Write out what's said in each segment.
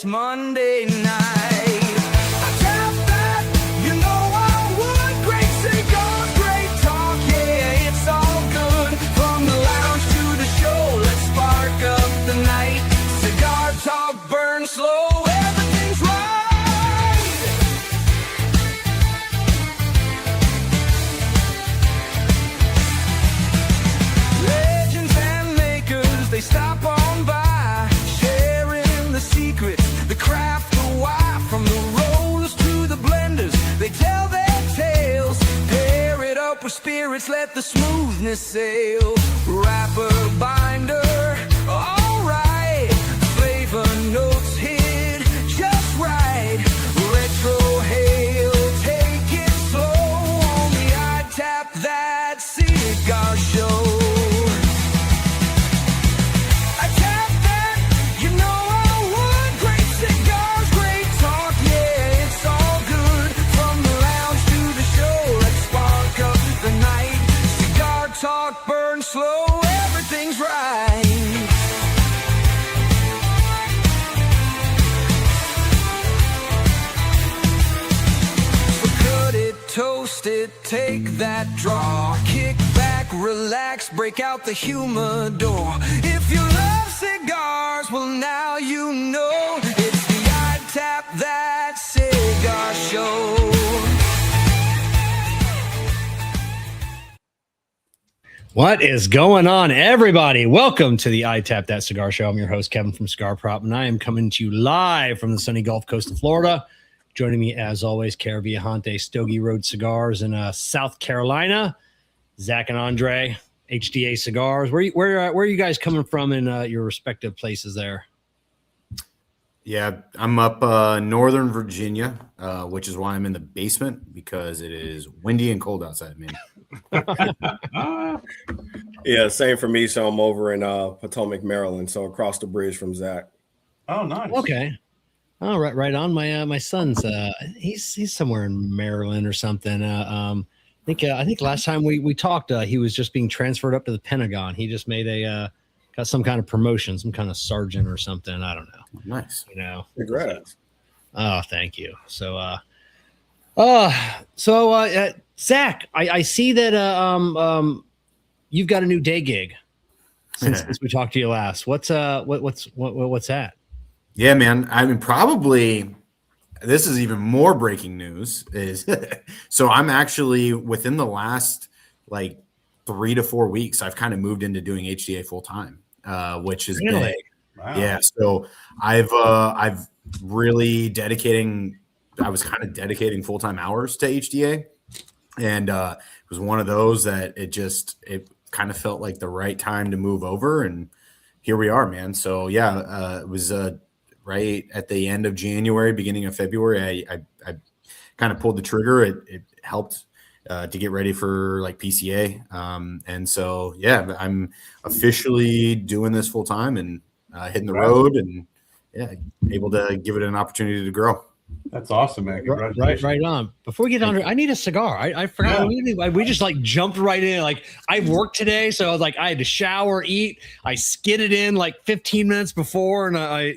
it's Monday night. I tap that, you know I would. Great cigars, great talk, yeah, it's all good. From the lounge to the show, let's spark up the night. Cigar talk, burn slow, everything's right. Legends and makers, they stop on by, sharing the secrets, the craft, the why. From the rollers to the blenders, they tell their tales. Pair it up with spirits, let the smoothness sail. Wrapper, binder, alright. Flavor notes hit just right. Retro hail, take it slow. Only I tap that cigar show. I tap that, you know I would. Great cigars, great talk, yeah, it's all good. From the lounge to the show, let's spark up the night. Cigar talk, burn slow, everything's right. So cut it, toast it, take that draw. Kick back, relax, break out the humidor. If you love cigars, well now you know. It's the I Tap That Cigar Show. What is going on, everybody? Welcome to the I Tap That Cigar Show. I'm your host, Kevin from Cigar Prop, and I am coming to you live from the sunny Gulf Coast of Florida. Joining me, as always, Kerr Viajante, Stogie Road Cigars in South Carolina. Zack and Andray, HDA Cigars. Where are you guys coming from in your respective places there? Yeah, I'm up Northern Virginia, which is why I'm in the basement, because it is windy and cold outside, man. Yeah, same for me. So I'm over in Potomac, Maryland, so across the bridge from Zack. Oh, nice. Okay. Oh, right on. My son's he's somewhere in Maryland or something. I think last time we talked, he was just being transferred up to the Pentagon. He just made got some kind of promotion, some kind of sergeant or something. I don't know. Nice. You know. Congrats. Oh, thank you. So Zack, I see that you've got a new day gig since we talked to you last. What's that? Yeah, man. I mean, probably this is even more breaking news. Is so I'm actually within the last like 3 to 4 weeks, I've kind of moved into doing HDA full time, which is Really? big. Wow. Yeah. So I've really dedicating full time hours to HDA, and it was one of those that it kind of felt like the right time to move over, and here we are, man. So yeah, it was right at the end of January, beginning of February. I kind of pulled the trigger. It helped to get ready for like PCA, and so yeah, I'm officially doing this full time and hitting the road, and yeah, able to give it an opportunity to grow. That's awesome, man. Congratulations. Right on. Before we get on, I need a cigar. I forgot. Yeah. We just like jumped right in. Like I worked today, so I was like, I had to shower, eat. I skidded in like 15 minutes before, and I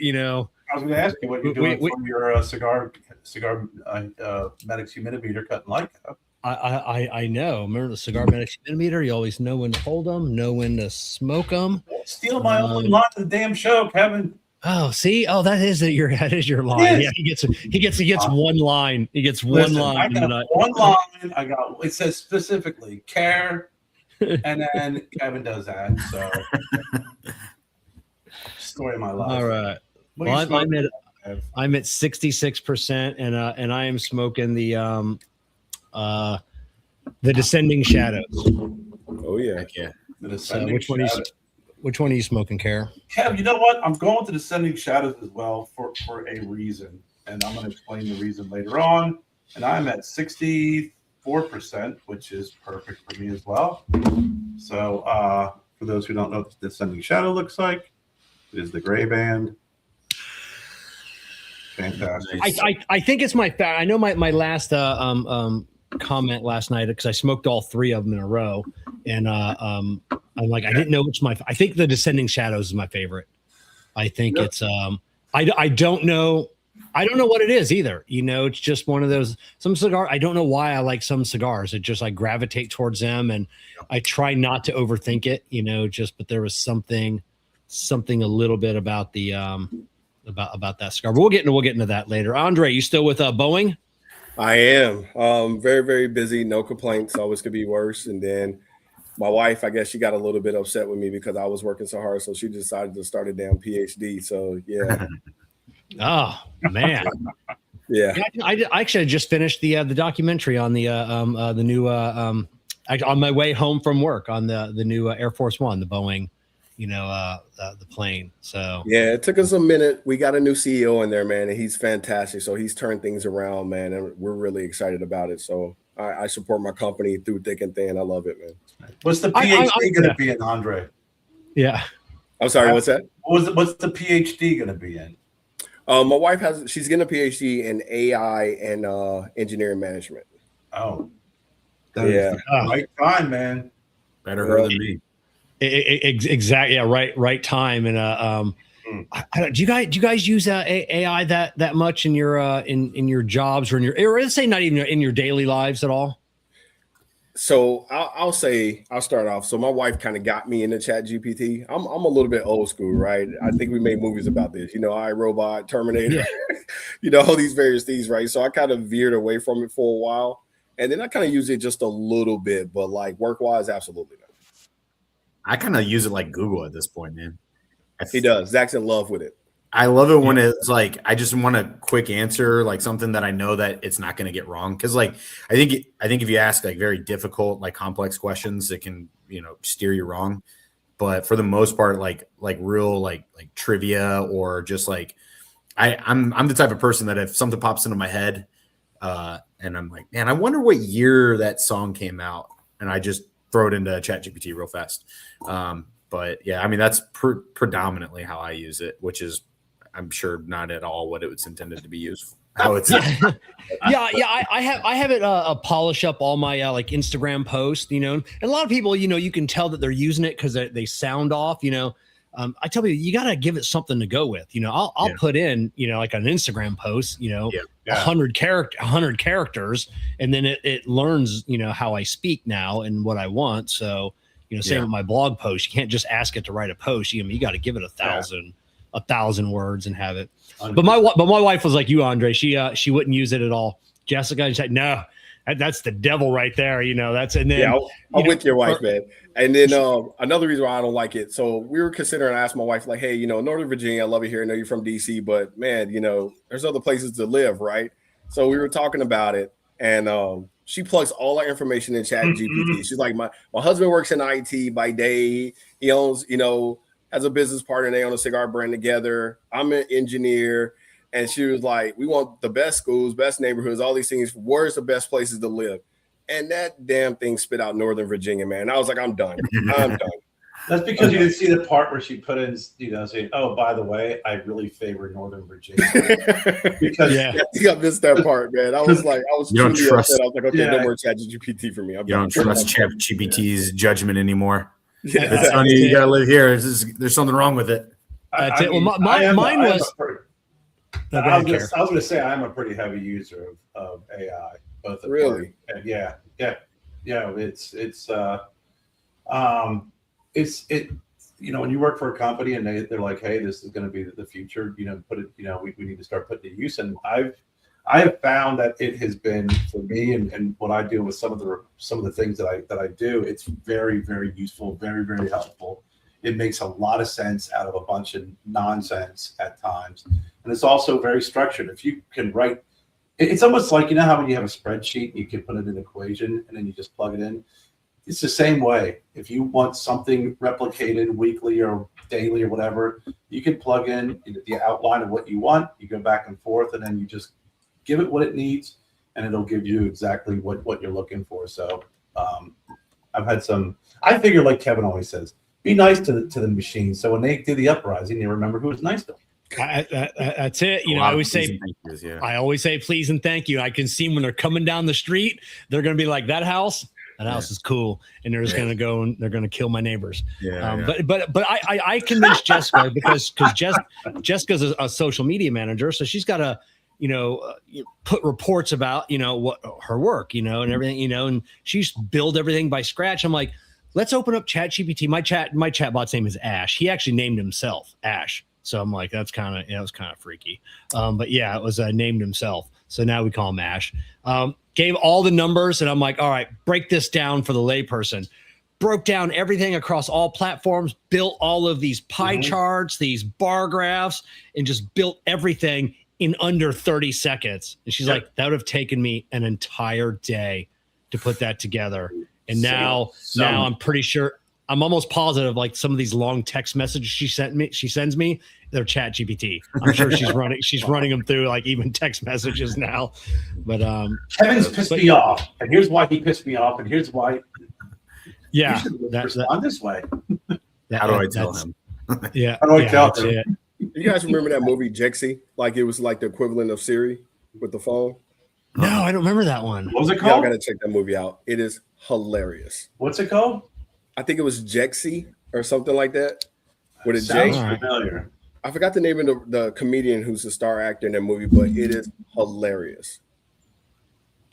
I was going to ask you what you're doing from your cigar Medics humidimeter cutting light cup. I know. Remember the Cigar Medics humidimeter? You always know when to hold them, know when to smoke them. Steal my only line of the damn show, Kevin. Oh, see, that is your line. Yeah, he gets one line. He gets one line. I got one line. It says specifically Kerr, and then Kevin does that. So story of my life. All right. Well, I'm at 66%, and I am smoking the Descending Shadows. Oh yeah. Heck yeah. The Descending Which one are you smoking, Kerr? Kev, you know what? I'm going to Descending Shadows as well for a reason, and I'm going to explain the reason later on. And I'm at 64%, which is perfect for me as well. So for those who don't know what the Descending Shadow looks like, it is the gray band. Fantastic. I think it's my I know my last comment last night, because I smoked all three of them in a row, and I'm like, I didn't know which I think the Descending Shadows is my favorite. I think it's I don't know. I don't know what it is either. It's just one of those, some cigar. I don't know why I like some cigars. It just, I gravitate towards them, and I try not to overthink it, but there was something a little bit about the, about that cigar, but we'll get into that later. Andray, you still with Boeing? I am very, very busy. No complaints. Always could be worse. And then my wife, I guess she got a little bit upset with me because I was working so hard. So she decided to start a damn PhD. So yeah. Oh man. Yeah. I actually just finished the documentary on the new on my way home from work on the new Air Force One, the Boeing, the plane. So yeah, it took us a minute. We got a new CEO in there, man, and he's fantastic. So he's turned things around, man, and we're really excited about it. So I support my company through thick and thin. I love it, man. What's the PhD going to be in, Andray? Yeah. I'm sorry, what's that? What's the PhD going to be in? My wife she's getting a PhD in AI and engineering management. Oh, yeah. Right time, man. Better her than me. Exactly. Yeah. Right time. And do you guys use AI that much in your in your jobs or or let's say not even in your daily lives at all? So I'll start off. So my wife kind of got me into Chat GPT. I'm a little bit old school, right? I think we made movies about this, iRobot, Terminator, all these various things, right? So I kind of veered away from it for a while, and then I kind of use it just a little bit, but like work-wise, absolutely not. I kind of use it like Google at this point, man. He does. Zach's in love with it. I love it when it's like, I just want a quick answer, like something that I know that it's not going to get wrong. Cause like, I think if you ask like very difficult, like complex questions, it can, steer you wrong. But for the most part, like real, like trivia or just like, I'm the type of person that if something pops into my head and I'm like, man, I wonder what year that song came out. And I just throw it into ChatGPT real fast. But yeah, I mean, that's predominantly how I use it, which is, I'm sure not at all what it was intended to be used for. How it's I have it polish up all my like Instagram posts, and a lot of people, you can tell that they're using it because they sound off, I tell you got to give it something to go with, I'll put in, like an Instagram post, 100 characters, and then it learns, how I speak now and what I want. So, same with my blog post, you can't just ask it to write a post. You got to give it 1,000 words and have it. But my wife was like you, Andray. She wouldn't use it at all. Jessica said, no, that's the devil right there. That's, and then I'm with your wife, man. And then another reason why I don't like it. So we were considering, I asked my wife, like, hey, Northern Virginia, I love it here. I know you're from DC, but man, there's other places to live, right? So we were talking about it, and she plugs all our information in Chat GPT. She's like, my husband works in IT by day. He owns, as a business partner, they own a cigar brand together. I'm an engineer. And she was like, we want the best schools, best neighborhoods, all these things. Where's the best places to live? And that damn thing spit out Northern Virginia, man. I was like, I'm done. I'm done. That's because you didn't see the part where she put in, saying, oh, by the way, I really favor Northern Virginia. Because I missed that part, man. I was you truly upset. I was like, okay, no more ChatGPT for me. You don't trust ChatGPT's judgment anymore. Yeah, exactly. You gotta live here. There's something wrong with it. That's it. Well, mine was. I was going to say I'm a pretty heavy user of AI. Both really, and yeah. When you work for a company and they're like, hey, this is going to be the future. Put it. We need to start putting it to use. And I have found that it has been for me and what I do with some of the things that I do. It's very, very useful, very, very helpful. It makes a lot of sense out of a bunch of nonsense at times, and it's also very structured. If you can write, it's almost like how when you have a spreadsheet and you can put in an equation and then you just plug it in. It's the same way. If you want something replicated weekly or daily or whatever, you can plug in the outline of what you want. You go back and forth, and then you just give it what it needs, and it'll give you exactly what you're looking for. So I've had I figure, like Kevin always says, be nice to the machine. So when they do the uprising, you remember who was nice to them. That's it. I always say, please and thank you. I can see when they're coming down the street, they're going to be like, that house, That house is cool, and they're just gonna go and they're gonna kill my neighbors. But I convinced Jessica because Jessica's a social media manager, so she's got to put reports about what her work and everything and she's build everything by scratch. I'm like, let's open up ChatGPT. My chatbot's name is Ash. He actually named himself Ash, so I'm like, that's kind of it was kind of freaky. But yeah, it was named himself, so now we call him Ash. Gave all the numbers, and I'm like, all right, break this down for the layperson. Broke down everything across all platforms, built all of these pie charts, these bar graphs, and just built everything in under 30 seconds. And she's like, that would have taken me an entire day to put that together. And now I'm pretty sure, I'm almost positive, like some of these long text messages she sends me, they're Chat GPT. I'm sure she's running them through like even text messages now. But Kevin's pissed me off, and here's why he pissed me off, and here's why. Yeah, on this way. How do I tell him? Yeah, how do I tell him? You guys remember that movie Jexy? Like it was like the equivalent of Siri with the phone. No, I don't remember that one. What was it Y'all called? gotta check that movie out. It is hilarious. What's it called? I think it was Jexy or something like that. With a Sounds J. familiar. I forgot the name of the comedian who's the star actor in that movie, but it is hilarious.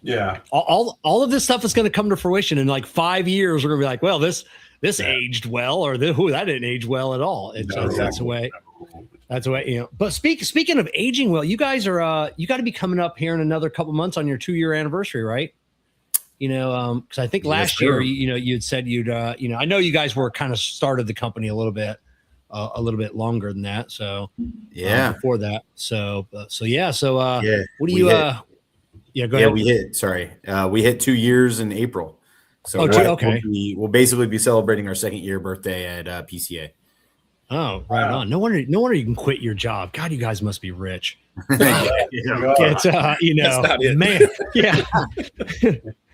Yeah. All of this stuff is going to come to fruition in like 5 years. We're going to be like, well, this aged well, or that didn't age well at all. That's the way. That's the way, But speaking of aging well, you guys are you got to be coming up here in another couple months on your 2-year anniversary, right? Because I think last year, you had said you'd, I know you guys were kind of started the company a little bit longer than that. So before that. So what do you, go ahead. We hit 2 years in April. So okay. We'll basically be celebrating our 2nd year birthday at PCA. Oh, right on. No wonder you can quit your job. God, you guys must be rich. It's, man. Yeah.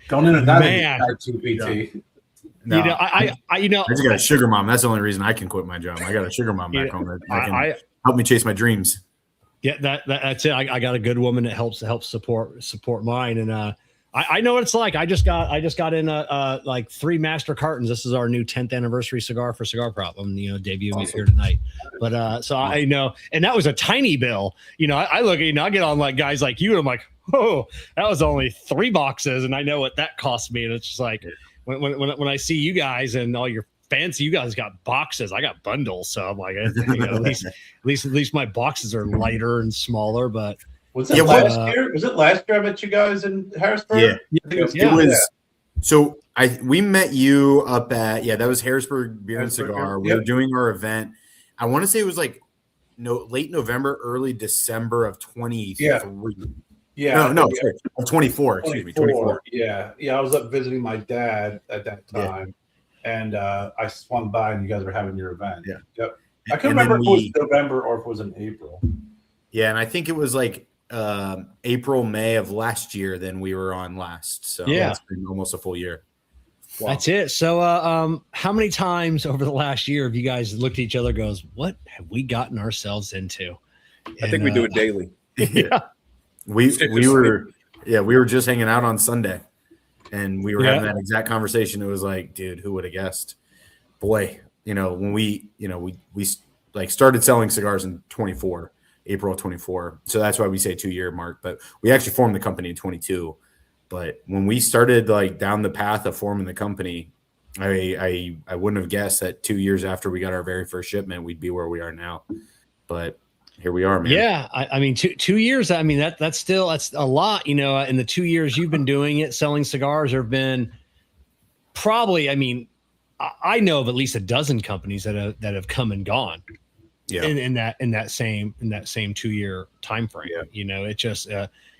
Don't enter that man. GPT. No, I just got a sugar mom. That's the only reason I can quit my job. I got a sugar mom back home that can help me chase my dreams. Yeah, that's it. I got a good woman that helps support mine, and I know what it's like. I just got in like 3 master cartons. This is our new 10th anniversary cigar for Cigar Prop. I'm debuting it here tonight. But so I know, and that was a tiny bill. I look at I get on like guys like you, and I'm like, oh, that was only 3 boxes, and I know what that cost me. And it's just like when I see you guys and all your fancy, you guys got boxes. I got bundles, so I'm like, at least my boxes are lighter and smaller. But was it last year? Was it last year I met you guys in Harrisburg? It was. So we met you up at that was Harrisburg Beer and Cigar. We were doing our event. I want to say it was like late November, early December of 23. Sorry, 24. Excuse me, 24. Yeah. I was up visiting my dad at that time, and I swung by, and you guys were having your event. Yeah. Yep. I can't remember if it was November or if it was in April. Yeah, and I think it was like April, May of last year. Then we were on last. So it's been almost a full year. Wow. That's it. So, how many times over the last year have you guys looked at each other? Goes, what have we gotten ourselves into? I think we do it daily. Yeah. We were just hanging out on Sunday, and we were having that exact conversation. It was like, dude, who would have guessed? Boy, when we like started selling cigars in April of 24. So that's why we say 2-year mark. But we actually formed the company in 22. But when we started like down the path of forming the company, I wouldn't have guessed that 2 years after we got our very first shipment, we'd be where we are now. But here we are, man. Yeah, I mean, 2 years. I mean, that's a lot. In the 2 years you've been doing it, selling cigars, there have been probably. I mean, I know of at least a dozen companies that have come and gone. Yeah. In that same 2-year time frame. Yeah. It just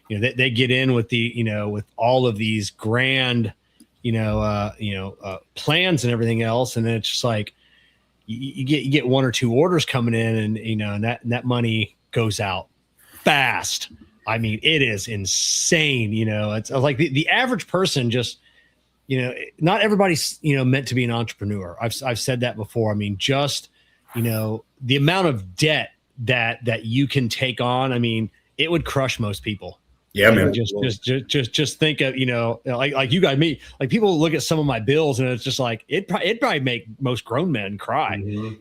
they get in with with all of these grand plans and everything else, and then it's just like you get 1 or 2 orders coming in, and that money goes out fast. I mean, it is insane. It's like the average person just not everybody's meant to be an entrepreneur. I've said that before. I mean, just the amount of debt that you can take on, I mean, it would crush most people. Yeah, man. Just think of, like you got me, like people look at some of my bills and it's just like, it'd probably make most grown men cry.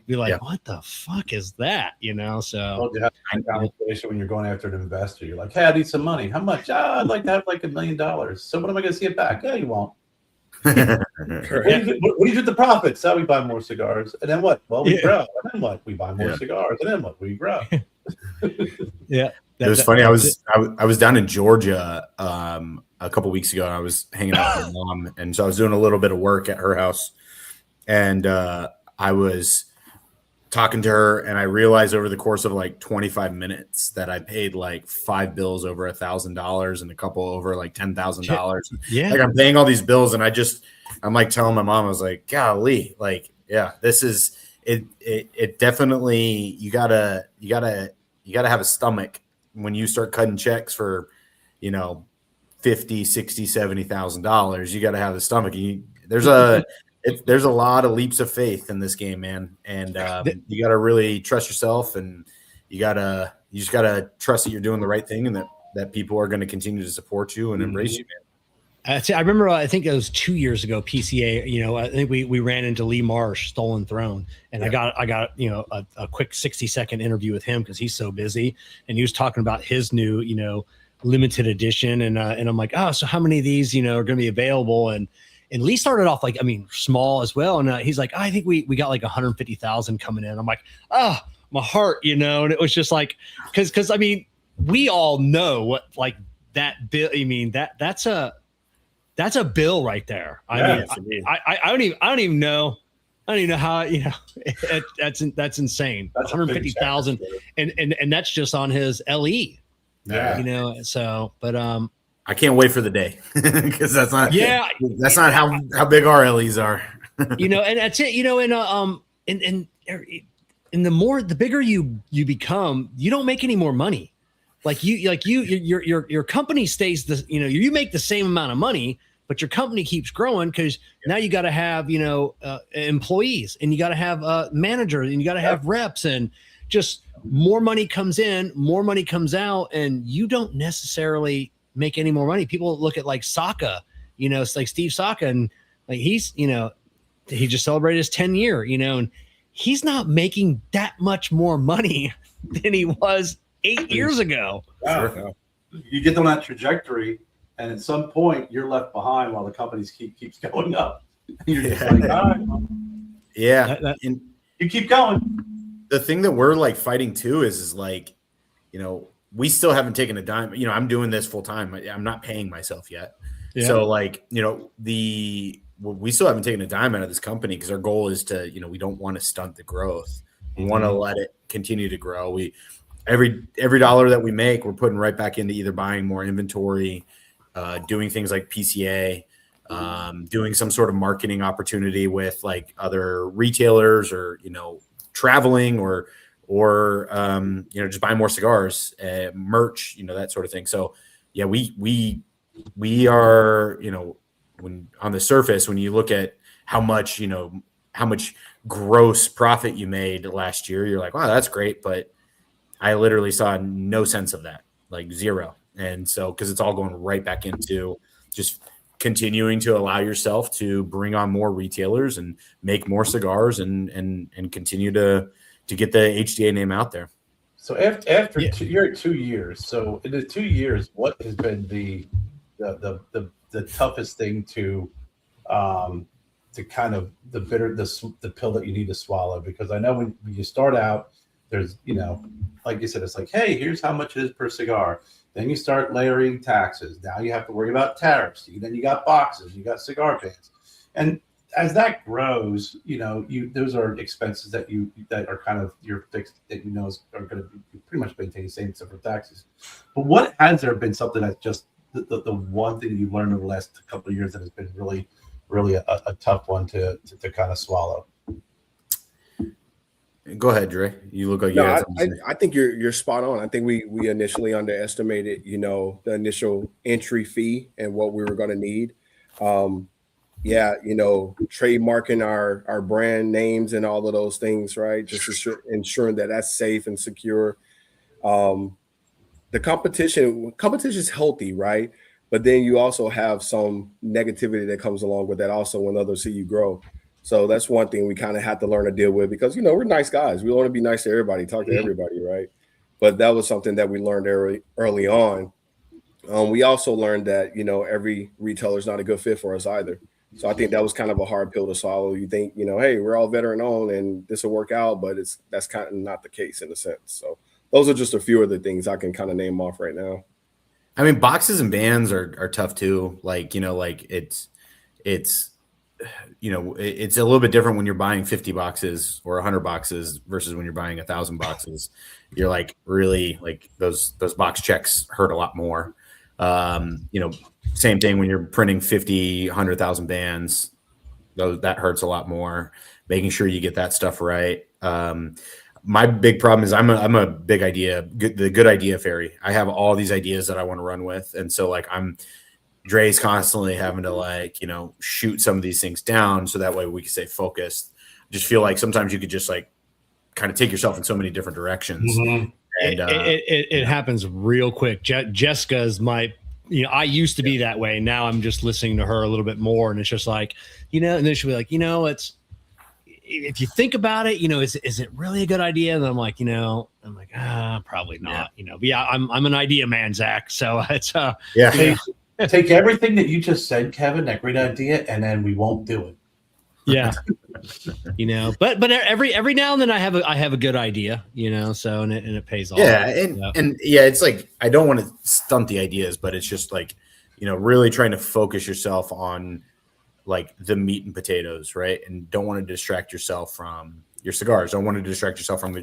Be like, what the fuck is that? So you have a conversation when you're going after an investor. You're like, hey, I need some money. How much? I'd like to have like $1 million. So when am I going to see it back? Yeah, you won't. What do you do with the profits? We buy more cigars. And then what? Well, we grow. And then what? We buy more cigars. And then what? We grow. Yeah. It was funny. I was down in Georgia a couple weeks ago, and I was hanging out with my mom, and so I was doing a little bit of work at her house, and I was talking to her, and I realized over the course of like 25 minutes that I paid like 5 bills over $1,000 and a couple over like $10,000. Yeah, like I'm paying all these bills, and I'm like telling my mom, I was like, golly, like, yeah, this is it. It definitely you gotta have a stomach when you start cutting checks for, $50,000, $60,000, $70,000. You got to have the stomach. There's a lot of leaps of faith in this game, man, and you got to really trust yourself, and you just gotta trust that you're doing the right thing, and that people are going to continue to support you and embrace you, man. I remember, I think it was 2 years ago, PCA, I think we ran into Lee Marsh, Stolen Throne. And I got a quick 60-second interview with him because he's so busy. And he was talking about his new, limited edition. And I'm like, oh, so how many of these, are going to be available? And Lee started off small as well. And he's like, I think we got like 150,000 coming in. I'm like, oh, my heart, and it was just like, because we all know what like that bill. That's a bill right there. I don't even know. I don't even know how, that's insane. 150,000. And that's just on his LE. Yeah. So, but, I can't wait for the day because that's not how big our LEs are. And that's it, and the bigger you become, you don't make any more money. Your company stays you make the same amount of money, but your company keeps growing because now you got to have, employees, and you got to have managers, and you got to have reps, and just more money comes in, more money comes out, and you don't necessarily make any more money. People look at like Saka, it's like Steve Saka, and like he's, he just celebrated his 10 year, and he's not making that much more money than he was 8 years ago. Wow. You get on that trajectory, and at some point you're left behind while the companies keeps going up. You're just like, all right. Yeah. And you keep going. The thing that we're like fighting too is like, we still haven't taken a dime. I'm doing this full time. I'm not paying myself yet. Yeah. So like, we still haven't taken a dime out of this company because our goal is to, we don't want to stunt the growth. We want to let it continue to grow. Every dollar that we make, we're putting right back into either buying more inventory, doing things like PCA, doing some sort of marketing opportunity with like other retailers, or traveling, or just buying more cigars, merch, that sort of thing. So yeah, we are, when on the surface, when you look at how much gross profit you made last year, you're like, wow, that's great, but I literally saw no sense of that, like zero. And so, because it's all going right back into just continuing to allow yourself to bring on more retailers and make more cigars and continue to get the HDA name out there. So after you're at 2 years. So in the 2 years, what has been the toughest thing to kind of the pill that you need to swallow? Because I know when you start out, there's, like you said, it's like, hey, here's how much it is per cigar. Then you start layering taxes. Now you have to worry about tariffs. Then you got boxes, you got cigar pans. And as that grows, those are expenses that are kind of your fixed, that are going to be pretty much maintain the same except for taxes. But what has there been something that's just the one thing you've learned over the last couple of years that has been really, really a tough one to kind of swallow? Go ahead, Dre. You look like you had something to say. I think you're spot on. I think we initially underestimated, the initial entry fee and what we were going to need. Trademarking our brand names and all of those things, right? Just ensuring that that's safe and secure. the competition is healthy, right? But then you also have some negativity that comes along with that also when others see you grow. So that's one thing we kind of have to learn to deal with because, we're nice guys. We want to be nice to everybody, talk to everybody, right? But that was something that we learned early on. We also learned that, every retailer is not a good fit for us either. So I think that was kind of a hard pill to swallow. You think, hey, we're all veteran owned and this will work out, but that's kind of not the case in a sense. So those are just a few of the things I can kind of name off right now. I mean, boxes and bands are tough too. It's a little bit different when you're buying 50 boxes or 100 boxes versus when you're buying 1,000 boxes. You're really those box checks hurt a lot more. Same thing when you're printing 50, 100,000 bands, that hurts a lot more. Making sure you get that stuff right. My big problem is I'm a big idea, the good idea fairy. I have all these ideas that I want to run with, and so Dre's constantly having to shoot some of these things down so that way we can stay focused. I just feel like sometimes you could just kind of take yourself in so many different directions. Mm-hmm. And it happens real quick. Jessica's I used to be that way. Now I'm just listening to her a little bit more, and it's just and then she'll be like, it's, if you think about it, is it really a good idea? And I'm like, probably not, but yeah, I'm an idea man, Zach. So it's, take everything that you just said, Kevin, that great idea, and then we won't do it. Yeah. But every now and then I have a good idea, so, and it pays off. Yeah. And it's I don't want to stunt the ideas, but it's just really trying to focus yourself on the meat and potatoes, right? And don't want to distract yourself from your cigars. Don't want to distract yourself from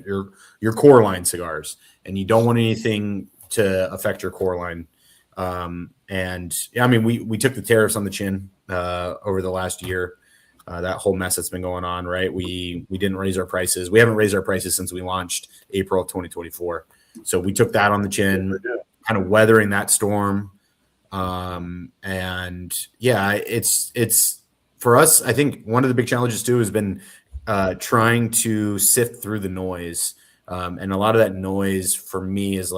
your core line cigars, and you don't want anything to affect your core line. And yeah, I mean, we took the tariffs on the chin over the last year. That whole mess that's been going on, right? We didn't raise our prices. We haven't raised our prices since we launched April of 2024. So we took that on the chin, kind of weathering that storm. And yeah, it's for us. I think one of the big challenges too has been trying to sift through the noise. And a lot of that noise for me is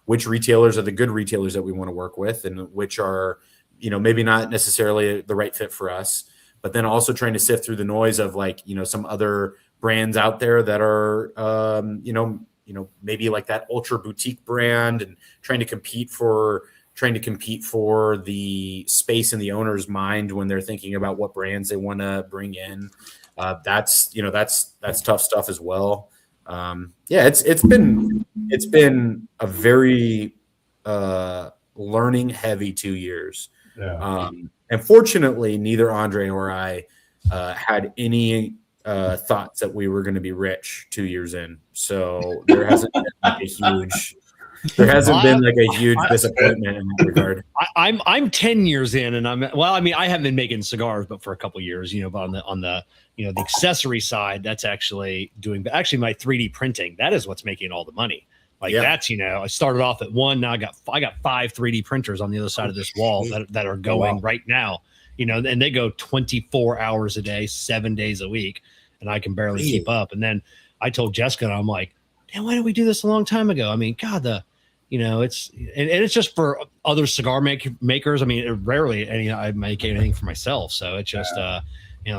which retailers are the good retailers that we want to work with, and which are, maybe not necessarily the right fit for us. But then also trying to sift through the noise of some other brands out there that are, maybe that ultra boutique brand, and trying to compete for the space in the owner's mind when they're thinking about what brands they want to bring in. That's tough stuff as well. It's been a very learning heavy 2 years. Yeah. And fortunately, neither Andray or I had any thoughts that we were going to be rich 2 years in. So there hasn't been a huge disappointment in that regard. I'm 10 years in, and I haven't been making cigars, but for a couple of years, but on the the accessory side, that's actually my 3D printing. That is what's making all the money. That's, I started off at one. Now I got 5 3D printers on the other side of this wall that are going right now, and they go 24 hours a day, 7 days a week, and I can barely keep up. And then I told Jessica, and I'm like, damn, why didn't we do this a long time ago? I mean, God, it's just for other cigar makers. I mean, rarely I make anything for myself. So it's just, the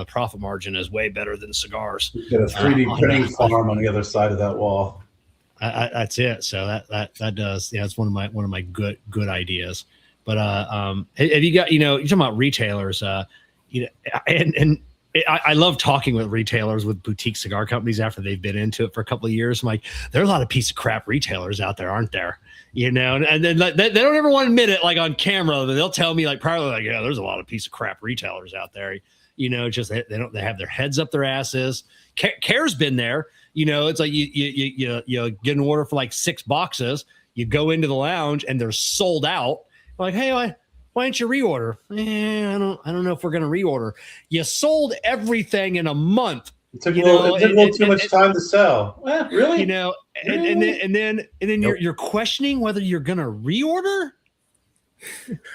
profit margin is way better than cigars. Get a 3D printing farm on the other side of that wall. That's it. So that does, it's one of my good ideas. But have you got, you're talking about retailers, and I love talking with retailers, with boutique cigar companies after they've been into it for a couple of years. I'm like, there are a lot of piece of crap retailers out there, aren't there? And then they don't ever want to admit it on camera. They'll tell me privately, yeah, there's a lot of piece of crap retailers out there. Just they have their heads up their asses. Kerr's been there. It's like you get an order for 6 boxes. You go into the lounge and they're sold out. Like, hey, why don't you reorder? I don't know if we're going to reorder. You sold everything in a month. It took a little too much time to sell. Really? And then you're questioning whether you're going to reorder.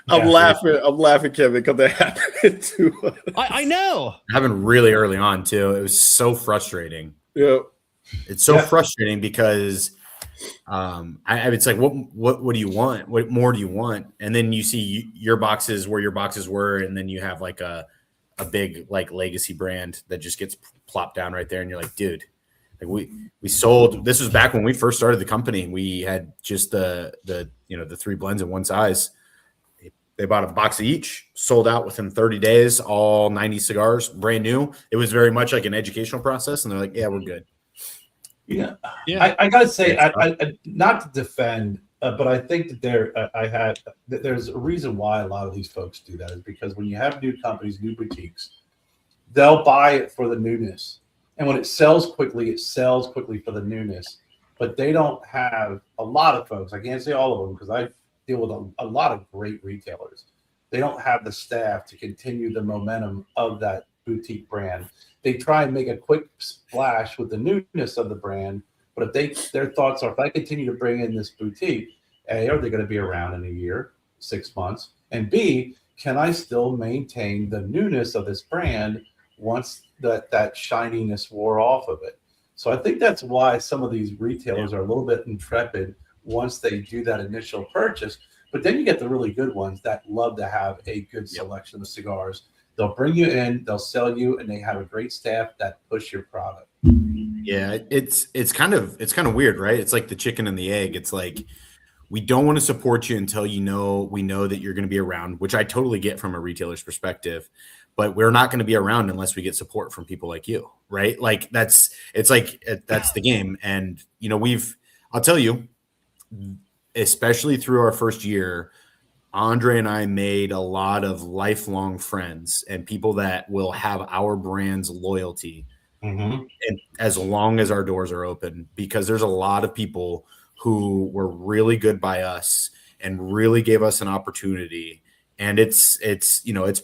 I'm laughing, Kevin, because that happened to us. I know. It happened really early on too. It was so frustrating. Yeah. It's so frustrating because it's like, what do you want? What more do you want? And then you see your boxes where your boxes were, and then you have like a big like legacy brand that just gets plopped down right there, and you're like, dude, like we sold. This was back when we first started the company. We had just the 3 blends in one size. They bought a box of each, sold out within 30 days, all 90 cigars, brand new. It was very much like an educational process, and they're like, yeah, we're good. Yeah. I gotta say, I not to defend, but I think that there's a reason why a lot of these folks do that, is because when you have new companies, new boutiques, they'll buy it for the newness, and when it sells quickly for the newness. But they don't have a lot of folks. I can't say all of them because I deal with a lot of great retailers. They don't have the staff to continue the momentum of that boutique brand. They try and make a quick splash with the newness of the brand, but if their thoughts are, if I continue to bring in this boutique, A, are they going to be around in a year, 6 months? And B, can I still maintain the newness of this brand once that shininess wore off of it? So I think that's why some of these retailers are a little bit intrepid once they do that initial purchase. But then you get the really good ones that love to have a good selection of cigars. They'll bring you in, they'll sell you, and they have a great staff that push your product. Yeah, it's kind of weird, right? It's like the chicken and the egg. It's like, we don't want to support you until we know that you're going to be around, which I totally get from a retailer's perspective. But we're not going to be around unless we get support from people like you, right? Like that's the game. And I'll tell you, especially through our first year, Andray and I made a lot of lifelong friends and people that will have our brand's loyalty and as long as our doors are open, because there's a lot of people who were really good by us and really gave us an opportunity. And it's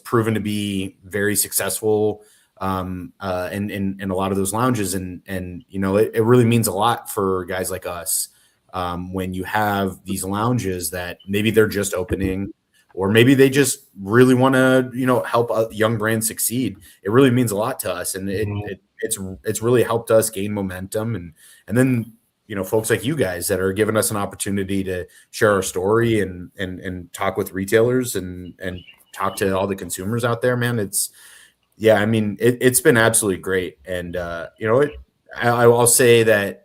proven to be very successful in a lot of those lounges. And it really means a lot for guys like us. When you have these lounges that maybe they're just opening, or maybe they just really want to, help a young brand succeed. It really means a lot to us, and it's really helped us gain momentum. And then folks like you guys that are giving us an opportunity to share our story and talk with retailers and talk to all the consumers out there, man. It's been absolutely great. And I'll say that.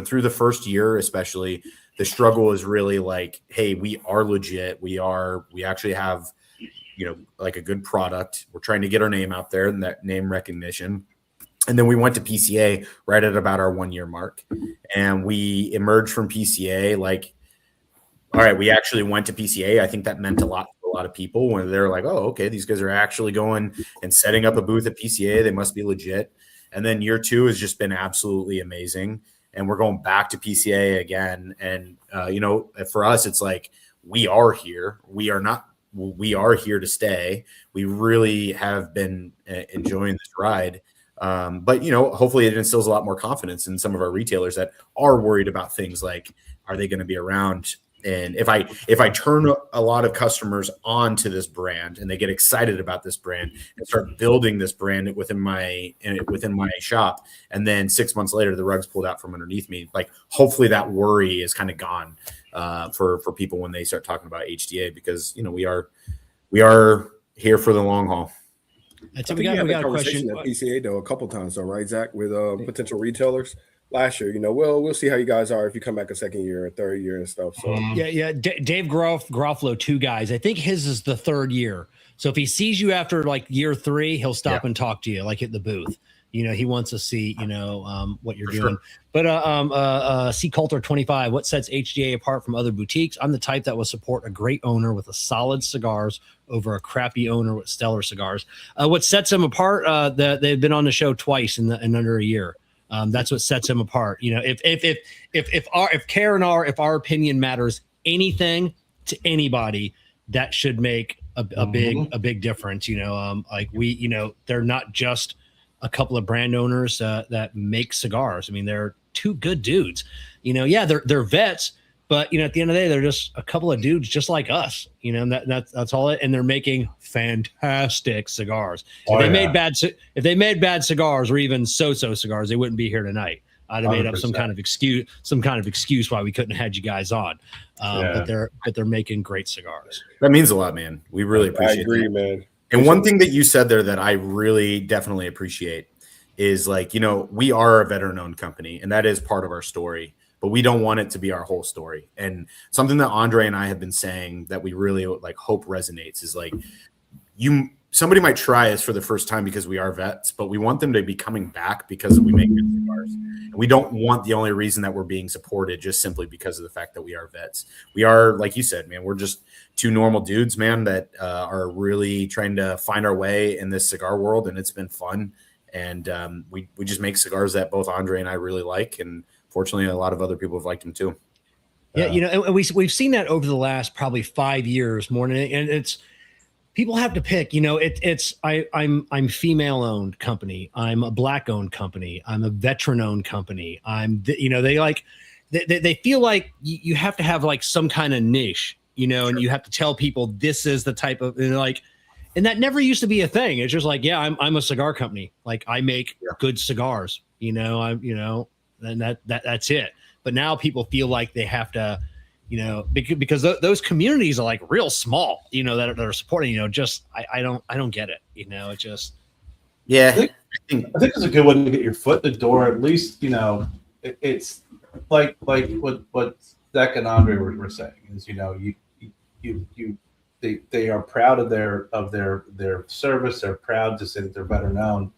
Through the first year, especially, the struggle is really like, hey, we are legit. We actually have, like a good product. We're trying to get our name out there and that name recognition. And then we went to PCA right at about our 1 year mark, and we emerged from PCA like, all right, we actually went to PCA. I think that meant a lot for a lot of people when they're like, oh, okay, these guys are actually going and setting up a booth at PCA. They must be legit. And then year 2 has just been absolutely amazing. And we're going back to PCA again. And, for us, it's like, we are here. We are here to stay. We really have been enjoying this ride. But hopefully it instills a lot more confidence in some of our retailers that are worried about things like, are they going to be around? And if I turn a lot of customers onto this brand and they get excited about this brand and start building this brand within my shop, and then 6 months later the rug's pulled out from underneath me, like hopefully that worry is kind of gone for people when they start talking about HDA, because we are here for the long haul. I think we got a conversation at PCA though a couple times though, right, Zach, with potential retailers. Last year, we'll see how you guys are if you come back a second year or third year and stuff. So Dave Garofalo, 2 guys. I think his is the 3rd year. So if he sees you after like year 3, he'll stop and talk to you like at the booth. He wants to see what you're doing. Sure. But C Coulter 25. What sets HDA apart from other boutiques? I'm the type that will support a great owner with a solid cigars over a crappy owner with stellar cigars. What sets them apart? That they've been on the show twice in under a year. That's what sets him apart. If our opinion matters anything to anybody, that should make a big difference. They're not just a couple of brand owners that make cigars. I mean, they're 2 good dudes. They're vets, but at the end of the day, they're just a couple of dudes just like us. And that's all. And they're making fantastic cigars. If they made bad cigars or even so-so cigars, they wouldn't be here tonight. I'd have made up some 100%. kind of excuse why we couldn't have had you guys on. But they're making great cigars. That means a lot, man. We really appreciate it. I agree, man. And one thing that you said there that I really definitely appreciate is like, we are a veteran owned company and that is part of our story, but we don't want it to be our whole story. And something that Andray and I have been saying that we really like hope resonates is like somebody might try us for the first time because we are vets, but we want them to be coming back because we make good cigars. And we don't want the only reason that we're being supported just simply because of the fact that we are vets. We are, like you said, man, we're just two normal dudes, man, that are really trying to find our way in this cigar world. And it's been fun. And we just make cigars that both Andray and I really like. And fortunately, a lot of other people have liked them too. Yeah, and we've seen that over the last probably 5 years more than, and it's, people have to pick, I'm female owned company. I'm a black owned company. I'm a veteran owned company. They feel like you have to have like some kind of niche, and you have to tell people this is the type of, and that never used to be a thing. It's just like, yeah, I'm a cigar company. Like I make good cigars, and that's it. But now people feel like they have to, because those communities are like real small, that are supporting, I don't get it. It just, I think it's a good one to get your foot in the door. At least, it's like what Zack and Andray were saying is, they are proud of their service. They're proud to say that they're better known.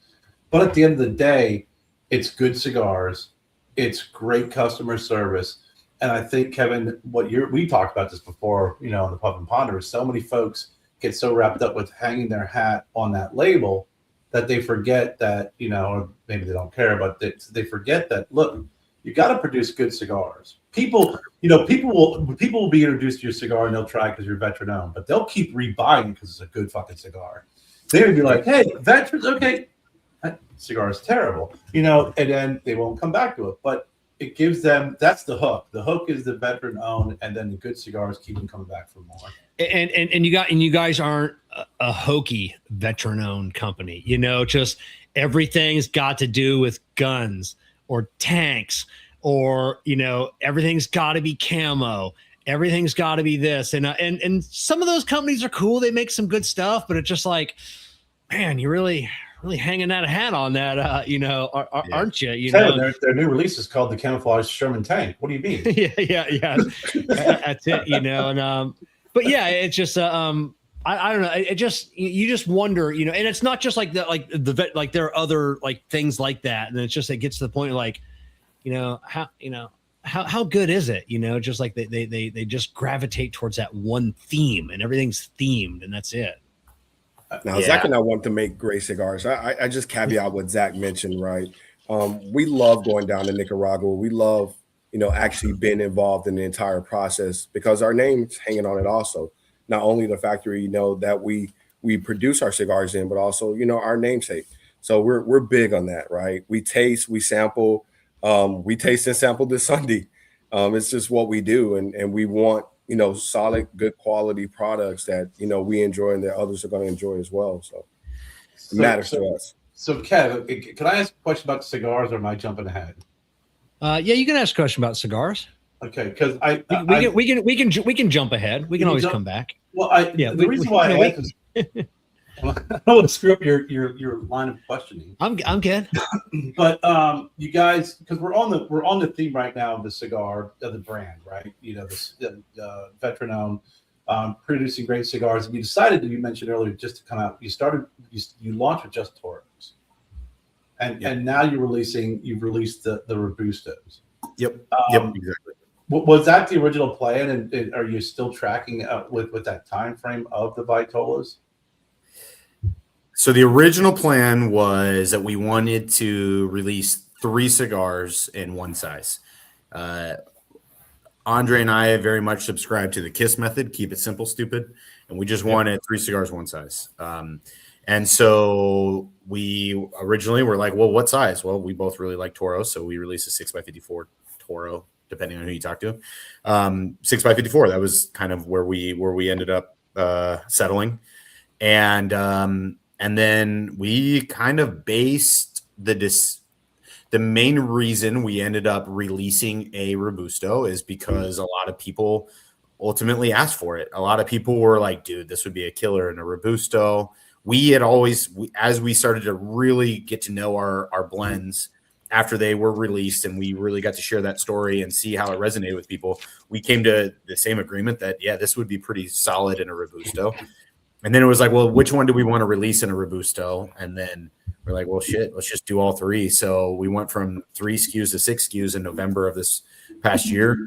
But at the end of the day, it's good cigars. It's great customer service. And I think, Kevin, we talked about this before, in the Pub and Ponder, so many folks get so wrapped up with hanging their hat on that label that they forget that, or maybe they don't care, but they forget that, look, you got to produce good cigars. People will be introduced to your cigar and they'll try because you're veteran owned, but they'll keep rebuying because it's a good fucking cigar. They're gonna be like, hey, veterans, okay, that cigar is terrible, and then they won't come back to it. But it gives them, that's the hook. The hook is the veteran owned, and then the good cigars keep them coming back for more. And you guys aren't a hokey veteran owned company. Just everything's got to do with guns or tanks, or everything's got to be camo. Everything's got to be this, and some of those companies are cool. They make some good stuff, but it's just like, man, you really hanging that hat on that, aren't you? Their new release is called the Camouflage Sherman Tank. What do you mean? yeah. That's it, and but yeah, it's just I don't know. It just, you just wonder, and it's not just like that, like the vet, like there are other like things like that, and it's just it gets to the point like, how good is it? Just like they just gravitate towards that one theme, and everything's themed, and that's it. Now, Zack and I want to make great cigars. I just caveat what Zack mentioned, right? We love going down to Nicaragua. We love, actually being involved in the entire process because our name's hanging on it also. Not only the factory, that we produce our cigars in, but also, our namesake. So we're big on that, right? We taste, we sample, we taste and sample this Sunday. It's just what we do. And we want, solid, good quality products that, we enjoy and that others are going to enjoy as well. So it matters to us. So Kev, can I ask a question about cigars, or am I jumping ahead? Yeah, you can ask a question about cigars. Okay, because we can jump ahead. We can always come back. Well, the reason why I asked is I don't want to screw up your line of questioning. I'm good. But you guys, because we're on the theme right now of the cigar of the brand, right? The veteran owned, producing great cigars. And you decided, you mentioned earlier, just to come out. You launched with just Toros, and now you've released the Robustos. Yep, exactly. Was that the original plan, and are you still tracking with that time frame of the Vitolas? So the original plan was that we wanted to release 3 cigars in one size. Andray and I very much subscribe to the KISS method, keep it simple, stupid, and we just wanted 3 cigars one size. And so we originally were like, well, what size? Well, we both really like Toro, so we released a 6x54 Toro, depending on who you talk to. 6x54, that was kind of where we ended up settling. And then we kind of based the main reason we ended up releasing a Robusto is because a lot of people ultimately asked for it. A lot of people were like, dude, this would be a killer in a Robusto. We had always, as we started to really get to know our blends after they were released and we really got to share that story and see how it resonated with people, we came to the same agreement that, yeah, this would be pretty solid in a Robusto. And then it was like, well, which one do we want to release in a Robusto? And then we're like, well, shit, let's just do all three. So we went from 3 SKUs to 6 SKUs in November of this past year,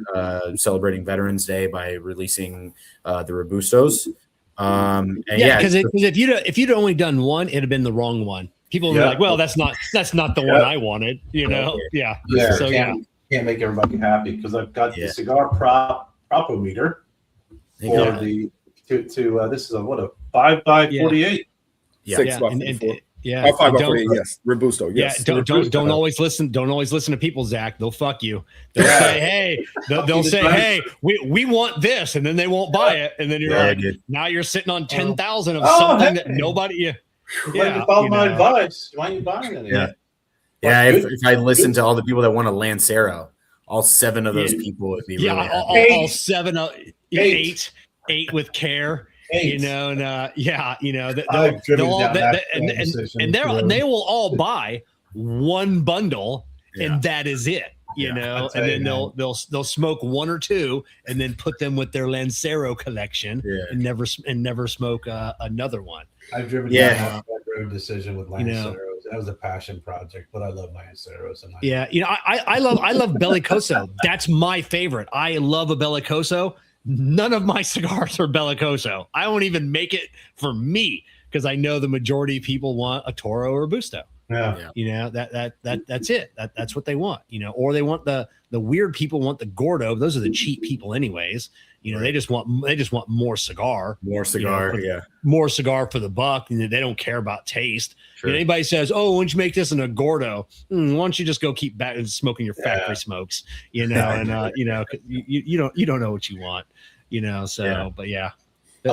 celebrating Veterans Day by releasing the Robustos. And because if you'd only done one, it'd have been the wrong one. People were like, well, that's not the one I wanted, you know? Yeah. So can't make everybody happy because I've got the cigar propometer for the this is a 5x48. Yeah. 6x44. Yeah, 5x48. Yes, Robusto. Yes. Yeah, don't always listen. Don't always listen to people, Zach. They'll fuck you. They'll say, hey, they'll say, hey, we want this, and then they won't buy it, and then you're like, now you're sitting on 10,000 of something that nobody. Yeah, follow my advice. Why are you buying it? Yeah. If I listen to all the people that want a Lancero, all 7 of those people would be really happy. all 7, 8 with Kerr. 8. You know, and they will all buy one bundle, and that is it. You know, and then they'll smoke 1 or 2, and then put them with their Lancero collection, and never smoke another one. I've driven down that road decision with Lanceros. That was a passion project, but I love Lanceros. And I love Bellicoso. That's my favorite. I love a Bellicoso. None of my cigars are Bellicoso. I won't even make it for me because I know the majority of people want a Toro or Robusto. Yeah. You know, that's it. That's what they want, you know, or they want the weird people want the Gordo. Those are the cheap people anyways. You know, they just want more cigar. More cigar, more cigar for the buck. And they don't care about taste. Sure. And anybody says, "Oh, why don't you make this in a Gordo?" Why don't you just go keep back and smoking your factory smokes? You know, and you know, you don't know what you want. You know, so but I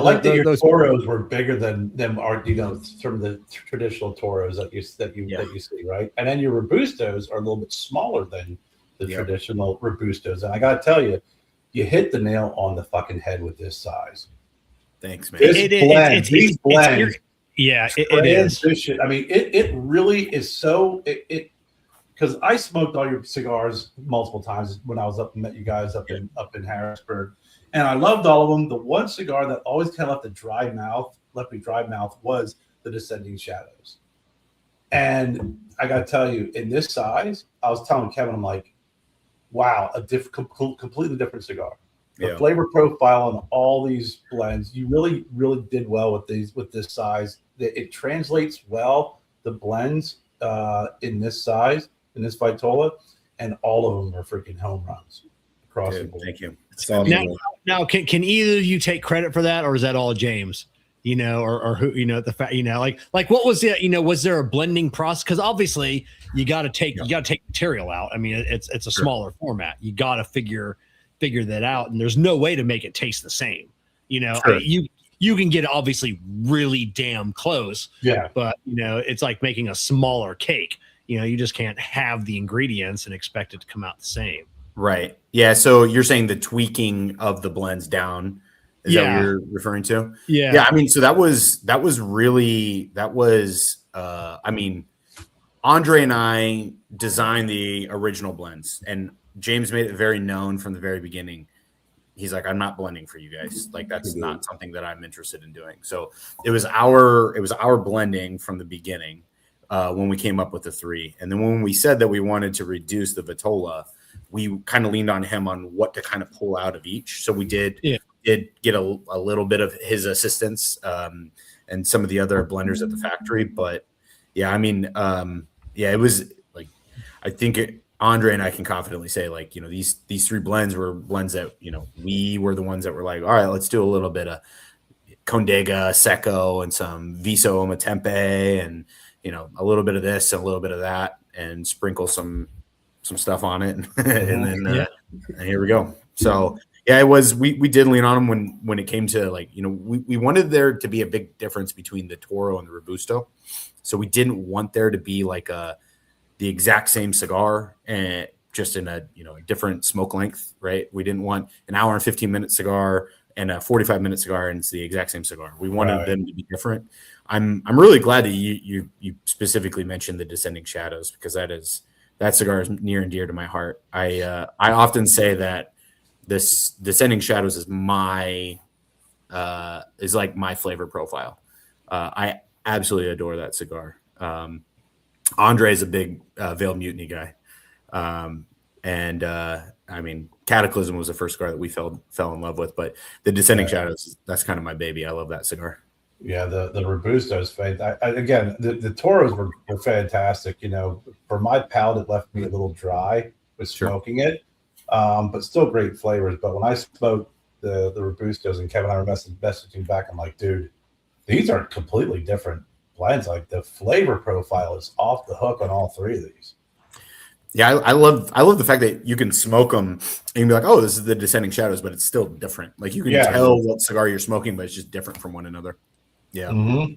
like that your Toros were bigger than them are, you know, from the traditional Toros that you see, right? And then your Robustos are a little bit smaller than the traditional Robustos. And I gotta tell you, you hit the nail on the fucking head with this size. Thanks, man. These blends. It is. I mean, it really is so because I smoked all your cigars multiple times when I was met you guys up in Harrisburg. And I loved all of them. The one cigar that always kind of left me dry mouth was the Descending Shadows. And I got to tell you, in this size, I was telling Kevin, I'm like, wow, completely different cigar. The flavor profile on all these blends, you really, really did well with this size. It translates well, the blends in this size, in this Vitola, and all of them are freaking home runs across the board. Thank you. Now, can either of you take credit for that, or is that all James? You know, or who? You know, the fact, you know, like what was it? You know, was there a blending process? Because obviously, you got to take material out. I mean, it's a smaller format. You got to figure that out, and there's no way to make it taste the same. You know, you can get obviously really damn close. Yeah, but you know, it's like making a smaller cake. You know, you just can't have the ingredients and expect it to come out the same. Right. Yeah. So you're saying the tweaking of the blends down. Is that what you're referring to? Yeah. Yeah. I mean, so that was I mean, Andray and I designed the original blends, and James made it very known from the very beginning. He's like, I'm not blending for you guys. Like, that's not something that I'm interested in doing. So it was our blending from the beginning when we came up with the 3. And then when we said that we wanted to reduce the Vitola, we kind of leaned on him on what to kind of pull out of each. So we did get a little bit of his assistance and some of the other blenders at the factory. But yeah, I mean, it was like, I think Andray and I can confidently say, like, you know, these 3 blends were blends that, you know, we were the ones that were like, all right, let's do a little bit of Condega Seco and some Viso Omatempe and, you know, a little bit of this and a little bit of that and sprinkle some stuff on it. And then and here we go. So yeah, it was, we did lean on them when it came to, like, you know, we wanted there to be a big difference between the Toro and the Robusto. So we didn't want there to be like a the exact same cigar and just in a different smoke length, right? We didn't want an hour and 15-minute cigar and a 45-minute cigar, and it's the exact same cigar. We wanted them to be different. I'm really glad that you specifically mentioned the Descending Shadows, because that cigar is near and dear to my heart. I often say that this Descending Shadows is like my flavor profile. I absolutely adore that cigar. Andray is a big Veiled Mutiny guy. I mean, Cataclysm was the first cigar that we fell in love with, but the Descending Shadows, that's kind of my baby. I love that cigar. Yeah, the Robusto's fantastic. Again, the Toros were fantastic. For my palate, it left me a little dry with smoking it, but still great flavors. But when I smoked the Robustos, and Kevin and I were messaging back, I'm like, dude, these are completely different blends. Like, the flavor profile is off the hook on all three of these. Yeah, I love the fact that you can smoke them and you can be like, oh, this is the Descending Shadows, but it's still different. Like, you can tell what cigar you're smoking, but it's just different from one another. Yeah. Mm-hmm.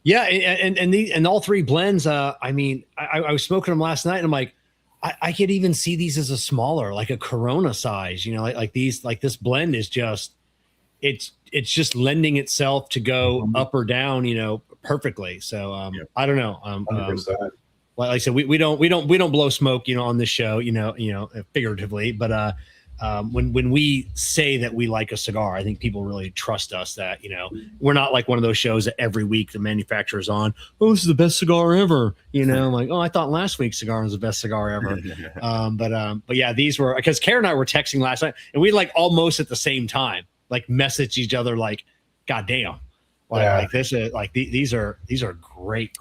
Yeah. And all three blends, I mean, I was smoking them last night, and I'm like, I could even see these as a smaller, like a Corona size, like this blend is just, it's just lending itself to go up or down, perfectly. So, I don't know. 100%. Like I said, we don't blow smoke, on this show, figuratively, but when we say that we like a cigar, I think people really trust us that, we're not like one of those shows that every week the manufacturer's on, oh, this is the best cigar ever. I'm like, oh, I thought last week's cigar was the best cigar ever. But yeah, these were, because Kerr and I were texting last night, and we like almost at the same time, like message each other like, God damn. Like this is like, these are great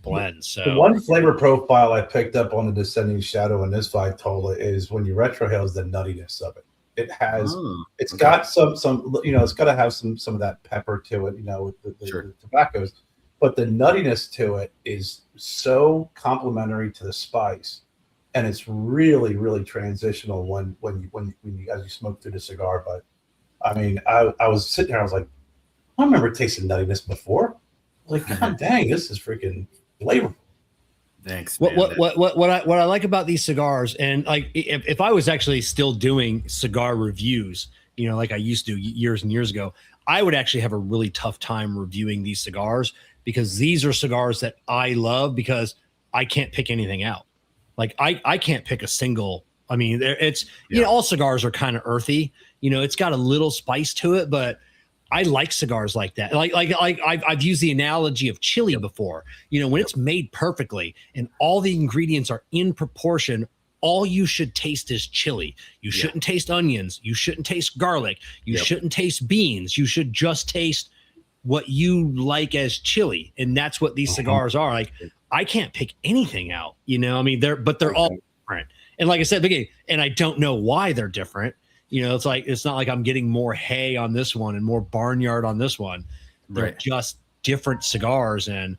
blends. So the one flavor profile I picked up on the Descending Shadow in this Vitola is when you retrohale is the nuttiness of it. It has, it's got some, it's got to have some of that pepper to it, with the tobaccos, but the nuttiness to it is so complementary to the spice, and it's really, really transitional when you as you smoke through the cigar. But I mean, I was sitting there, I was like, I remember tasting nuttiness before. Like, God dang, this is freaking flavorful. Thanks. Man. What I like about these cigars, and like if I was actually still doing cigar reviews, like I used to years and years ago, I would actually have a really tough time reviewing these cigars, because these are cigars that I love, because I can't pick anything out. Like I can't pick a single. I mean, it's all cigars are kind of earthy. It's got a little spice to it, but I like cigars like that. Like I've used the analogy of chili before. When it's made perfectly and all the ingredients are in proportion, all you should taste is chili. You shouldn't taste onions. You shouldn't taste garlic. You shouldn't taste beans. You should just taste what you like as chili. And that's what these cigars are. Like, I can't pick anything out. I mean, they're all different. And like I said, and I don't know why they're different. It's not like I'm getting more hay on this one and more barnyard on this one. They're just different cigars, and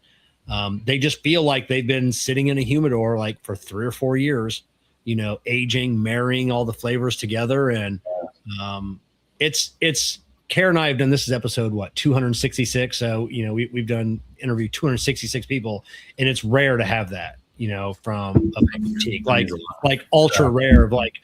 they just feel like they've been sitting in a humidor like for 3 or 4 years, aging, marrying all the flavors together. And it's Kerr and I have done, this is episode 266. So, we've done interview 266 people, and it's rare to have that, from a boutique, like ultra rare of like,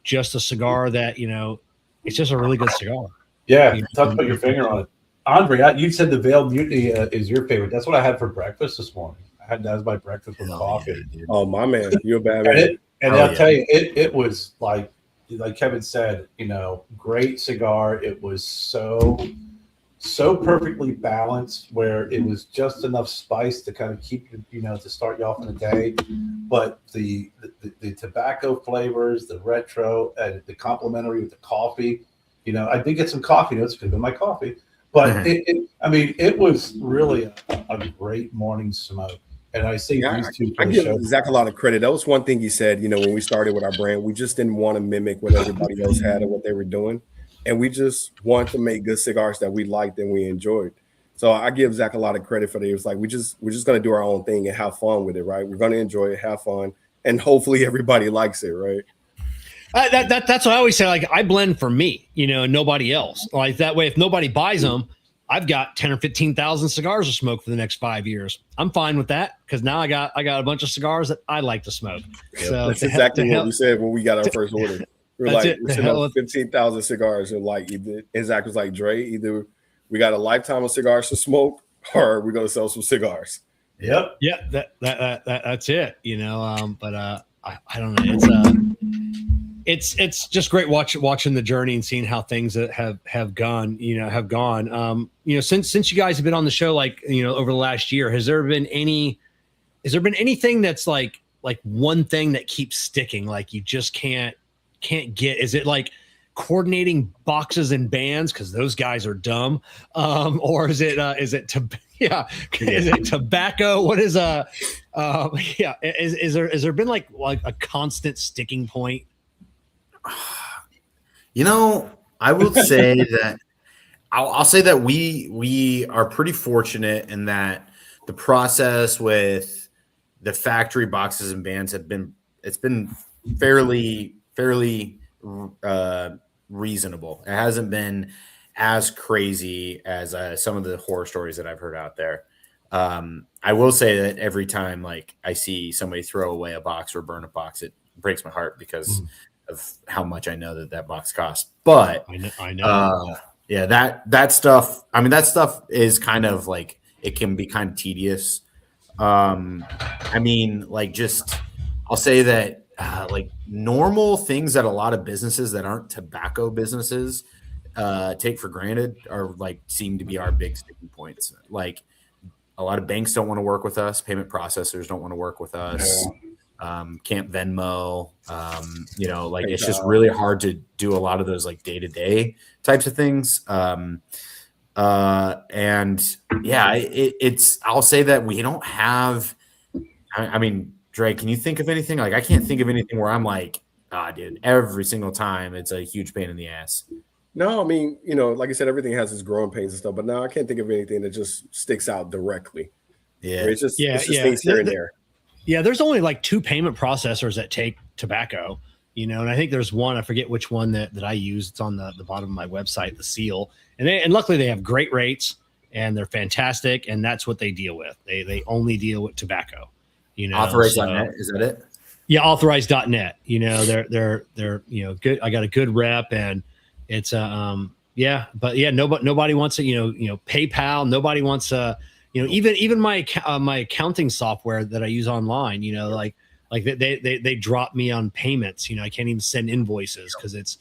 just a cigar that, it's just a really good cigar. Yeah, tough to put your finger on it. Andray, you said the Veiled Mutiny is your favorite. That's what I had for breakfast this morning. That was my breakfast with coffee. Oh, my man, you're a bad man. I'll tell you, it was like Kevin said, great cigar. It was so perfectly balanced, where it was just enough spice to kind of keep you, to start you off in the day. But the tobacco flavors, the retro, and the complementary with the coffee, I did get some coffee notes because of my coffee. But it was really a great morning smoke. And I see these two. I give Zack a lot of credit. That was one thing he said, when we started with our brand, we just didn't want to mimic what everybody else had and what they were doing. And we just wanted to make good cigars that we liked and we enjoyed. So I give Zack a lot of credit for that. It was like, we're just going to do our own thing and have fun with it, right? We're going to enjoy it, have fun, and hopefully everybody likes it, right? That's what I always say. Like, I blend for me, and nobody else. Like, that way, if nobody buys them, I've got 10 or 15,000 cigars to smoke for the next 5 years. I'm fine with that because now I got a bunch of cigars that I like to smoke. Yeah, So that's exactly what we said when we got our first order. We're like, we're sitting on 15,000 cigars, and like, and Zack was like, Dre, either we got a lifetime of cigars to smoke, or we're gonna sell some cigars. Yep. Yeah, that's it. You know, but I don't know. It's just great watching the journey and seeing how things have gone. You know, since you guys have been on the show, like, you know, over the last year, has there been anything that's like one thing that keeps sticking, like you just can't get? Is it like coordinating boxes and bands because those guys are dumb, or is it is it tobacco? What is is there been like a constant sticking point? You know, I will say that I'll say that we are pretty fortunate in that the process with the factory boxes and bands it's been fairly reasonable. It hasn't been as crazy as some of the horror stories that I've heard out there. I will say that every time like I see somebody throw away a box or burn a box, it breaks my heart because of how much I know that box costs. But I know. Yeah, that stuff. I mean, that stuff is kind of like, it can be kind of tedious. I mean, like, just I'll say that like normal things that a lot of businesses that aren't tobacco businesses take for granted are like seem to be our big sticking points. Like a lot of banks don't want to work with us. Payment processors don't want to work with us. Can't Venmo. You know, like it's just really hard to do a lot of those like day-to-day types of things. And yeah, it's I'll say that we don't have. I mean, Dre, can you think of anything? Like, I can't think of anything where I'm like, dude, every single time it's a huge pain in the ass. No, I mean, you know, like I said, everything has its growing pains and stuff, but now I can't think of anything that just sticks out directly. Yeah. It's just things here and there. Yeah, there's only like 2 payment processors that take tobacco, you know, and I think there's one, I forget which one that I use. It's on the bottom of my website, the Seal. And luckily they have great rates and they're fantastic, and that's what they deal with. They only deal with tobacco. You know, Authorized.net, is that it? Yeah, authorized.net. You know, they're you know, good. I got a good rep, and it's yeah, but yeah, nobody wants it. You know, PayPal. Nobody wants you know, even my accounting software that I use online. You know, like they drop me on payments. You know, I can't even send invoices because it's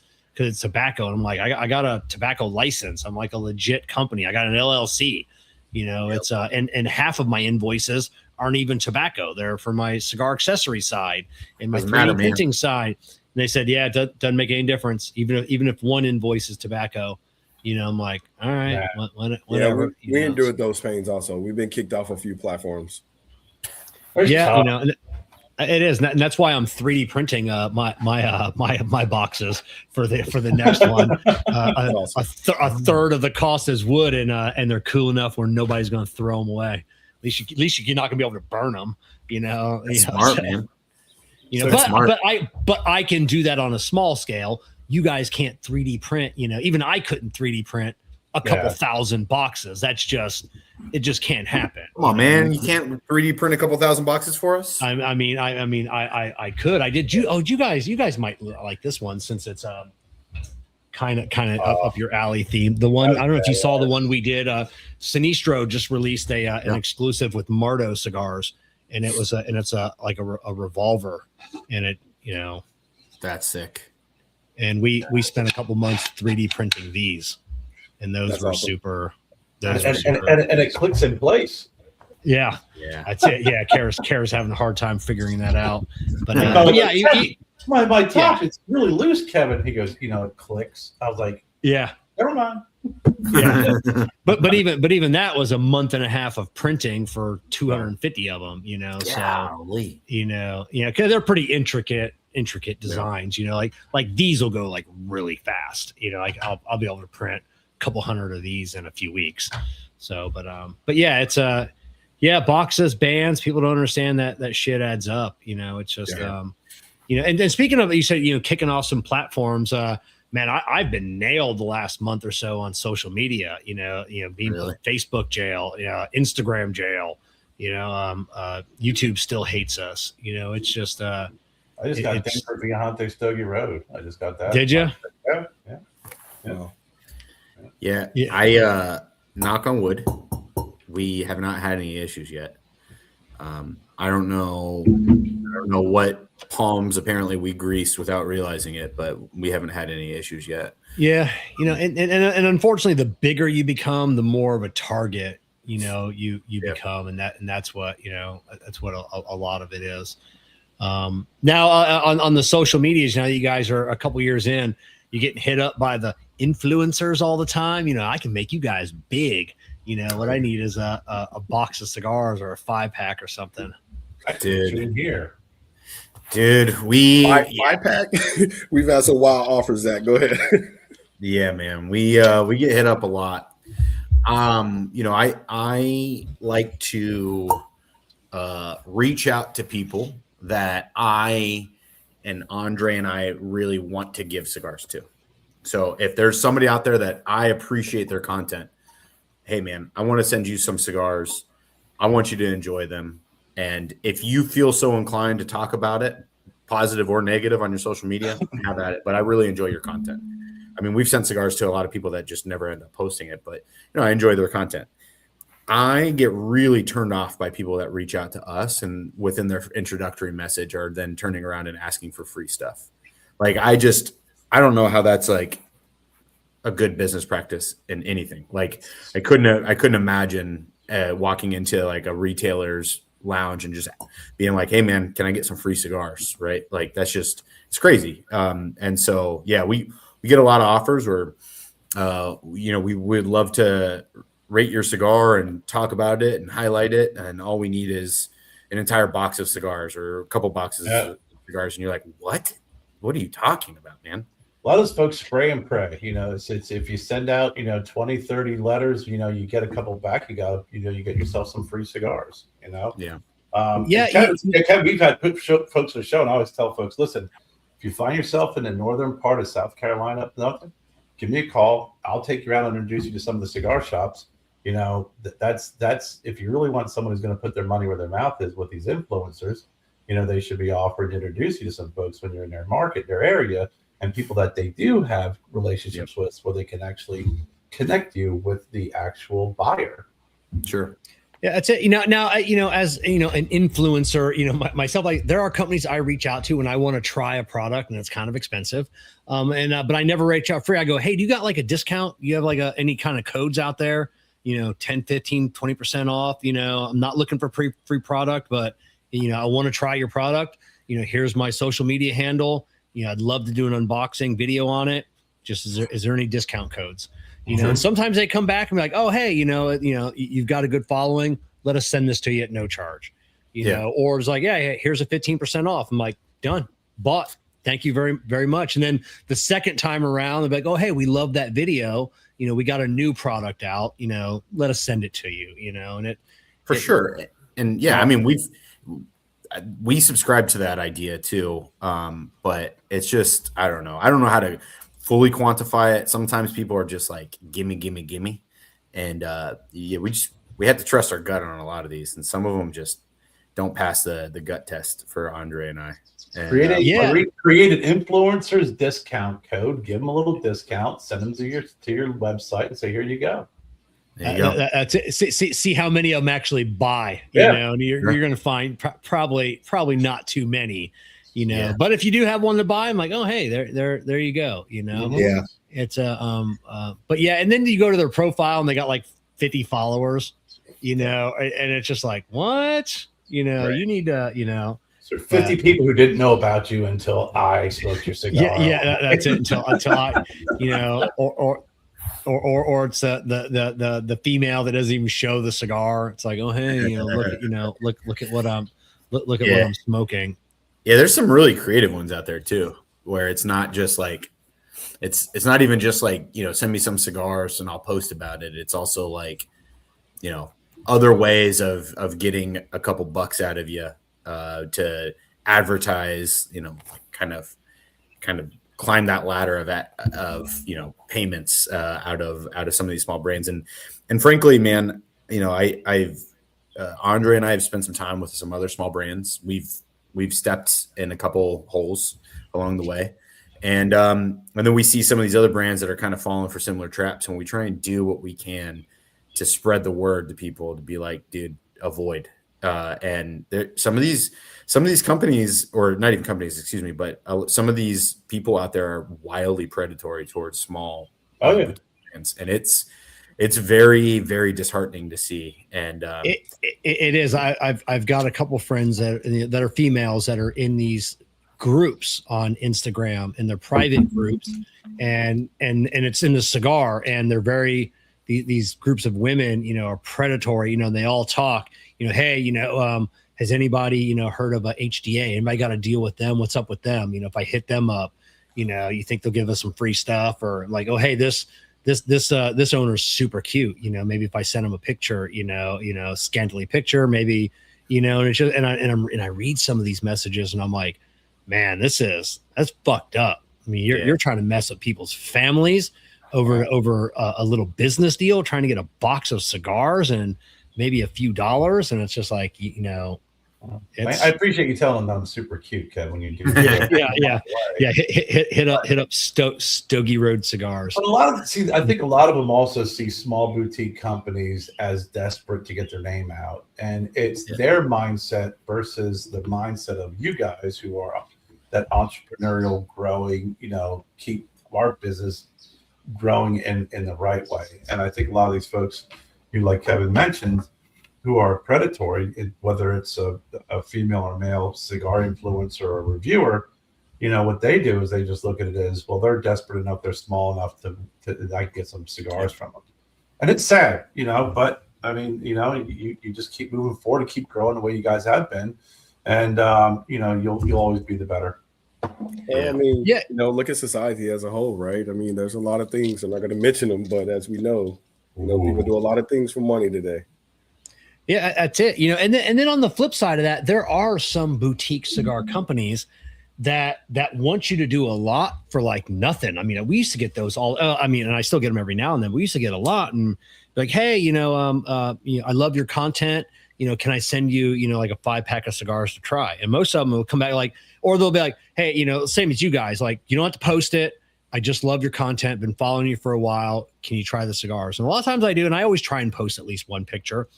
tobacco. And I'm like, I got a tobacco license. I'm like a legit company. I got an LLC. You know, it's and half of my invoices aren't even tobacco. They're for my cigar accessory side and my 3D printing side. And they said, yeah, it doesn't make any difference. Even if one invoice is tobacco, you know, I'm like, all right, whatever. Yeah, we endured those pains also. We've been kicked off a few platforms. Yeah, you know, and it is. And that's why I'm 3D printing my boxes for the next one. A third of the cost is wood, and they're cool enough where nobody's going to throw them away. At least you're not going to be able to burn them. You know, smart, man. You know, but I can do that on a small scale. You guys can't 3D print. You know, even I couldn't 3D print a couple thousand boxes. It just can't happen. Come on, man. You can't 3D print a couple thousand boxes for us? I could. I did. You guys might like this one since it's kind of up your alley theme. The one, I don't know if you saw the one we did. Sinistro just released an exclusive with Mardo cigars, and it's like a revolver, and it, you know, that's sick. And we spent a couple months 3D printing these, and those were awesome. Super. And it clicks in place. Yeah, that's it. Yeah, Kerr's having a hard time figuring that out. But my top, it's really loose, Kevin. He goes, you know, it clicks. I was like, yeah, never mind. Yeah, but even that was a month and a half of printing for 250 of them. You know, golly. So you know, because they're pretty intricate designs. You know, like these will go like really fast. You know, like I'll be able to print a couple hundred of these in a few weeks. So, but yeah, it's boxes, bands. People don't understand that shit adds up. You know, it's just you know. And then speaking of, you said, you know, kicking off some platforms. man, I've been nailed the last month or so on social media, being Really? put Facebook jail, Instagram jail, YouTube still hates us. It's just, I just got Kerr Viajante Stogie Road. I just got that. Did you? Yeah. I knock on wood. We have not had any issues yet. I don't know what palms apparently we greased without realizing it, but we haven't had any issues yet. Yeah, and unfortunately, the bigger you become, the more of a target you become, and that's what a lot of it is. Now on the social medias, now you guys are a couple years in, you're getting hit up by the influencers all the time. I can make you guys big. What I need is a box of cigars or a 5-pack or something. Dude, we 5-pack. We've had some wild offers. Zach, go ahead. Yeah, man, we get hit up a lot. I like to reach out to people that I and Andray and I really want to give cigars to. So if there's somebody out there that I appreciate their content, hey man, I want to send you some cigars. I want you to enjoy them. And if you feel so inclined to talk about it, positive or negative, on your social media, have at it. But I really enjoy your content. I mean, we've sent cigars to a lot of people that just never end up posting it, but I enjoy their content. I get really turned off by people that reach out to us and within their introductory message are then turning around and asking for free stuff. Like, I don't know how that's like a good business practice in anything. Like, I couldn't imagine walking into like a retailer's lounge and just being like, hey man, can I get some free cigars? Right. Like, it's crazy. And so, yeah, we get a lot of offers where, we would love to rate your cigar and talk about it and highlight it. And all we need is an entire box of cigars or a couple boxes of cigars. And you're like, what are you talking about, man? A lot of those folks spray and pray. It's if you send out 20, 30 letters, you get a couple back, you get yourself some free cigars. Yeah. We've had folks on the show, and I always tell folks, listen, if you find yourself in the northern part of South Carolina up nothing, give me a call. I'll take you around and introduce you to some of the cigar shops. That's if you really want someone who's going to put their money where their mouth is with these influencers, they should be offered to introduce you to some folks when you're in their market, their area, and people that they do have relationships with, where they can actually connect you with the actual buyer. Sure. Yeah, that's it. Now, as an influencer, myself, like, there are companies I reach out to when I want to try a product and it's kind of expensive. But I never reach out free. I go, hey, do you got like a discount? You have like any kind of codes out there? 10, 15, 20% off. I'm not looking for free product, but I want to try your product. Here's my social media handle. I'd love to do an unboxing video on it. Just is there any discount codes? And sometimes they come back and be like, oh, hey, you've got a good following. Let us send this to you at no charge. Or it's like, yeah, here's a 15% off. I'm like, done, bought. Thank you very, very much. And then the second time around, they're like, oh, hey, we love that video. We got a new product out. Let us send it to you. And it for sure. And yeah, I mean, we subscribe to that idea too. But it's just, I don't know how to fully quantify it. Sometimes people are just like, gimme. And we have to trust our gut on a lot of these. And some of them just don't pass the gut test for Andray and I. And, created influencers discount code, give them a little discount, send them to your website and say, here you go. There you go. That's it. See how many of them actually buy, and you're going to find probably not too many, but if you do have one to buy, I'm like, oh, hey, there you go. Yeah, it's but yeah. And then you go to their profile and they got like 50 followers, and it's just like, what, Right. You need to, So 50 people who didn't know about you until I smoked your cigar. Yeah, that's it. Until I, or it's the female that doesn't even show the cigar. It's like, oh, hey, look at what I'm what I'm smoking. Yeah, there's some really creative ones out there too, where it's not just like it's not even just like, send me some cigars and I'll post about it. It's also like, other ways of getting a couple bucks out of you to advertise, kind of climb that ladder of payments out of some of these small brands. And frankly, man, I've Andray and I have spent some time with some other small brands. We've stepped in a couple holes along the way. And then we see some of these other brands that are kind of falling for similar traps, and we try and do what we can to spread the word to people to be like, dude, avoid. And some of these companies, or not even companies, excuse me, but some of these people out there are wildly predatory towards small brands, and it's very, very disheartening to see. And it is. I've got a couple friends that are females that are in these groups on Instagram, in their private groups, and it's in the cigar, and they're very, these groups of women, are predatory, and they all talk, hey, has anybody, heard of a HDA? Anybody got to deal with them? What's up with them? If I hit them up, you think they'll give us some free stuff, or like, oh, hey, this owner's super cute. Maybe if I send them a picture, scantily picture, maybe, and it's just, and I read some of these messages, and I'm like, man, that's fucked up. I mean, you're trying to mess up people's families over a little business deal, trying to get a box of cigars and maybe a few dollars, and it's just like, I appreciate you telling them I'm super cute, Kev, when you do. yeah. Hit up Stogie Road Cigars. But I think a lot of them also see small boutique companies as desperate to get their name out, and it's their mindset versus the mindset of you guys who are that entrepreneurial, growing, keep our business growing in the right way. And I think a lot of these folks who, like Kevin mentioned, who are predatory, whether it's a female or male cigar influencer or reviewer, what they do is they just look at it as, well, they're desperate enough, they're small enough to I can get some cigars from them. And it's sad, but I mean, you just keep moving forward and keep growing the way you guys have been. And, you'll always be the better. I mean, look at society as a whole, right? I mean, there's a lot of things. I'm not going to mention them, but as we know, people do a lot of things for money today. Yeah, that's it. And then on the flip side of that, there are some boutique cigar companies that want you to do a lot for like nothing. I mean, we used to get those all. And I still get them every now and then. We used to get a lot, and like, hey, I love your content. Can I send you, like a 5-pack of cigars to try? And most of them will come back like, or they'll be like, hey, same as you guys, like, you don't have to post it. I just love your content. Been following you for a while. Can you try the cigars? And a lot of times I do, and I always try and post at least one picture.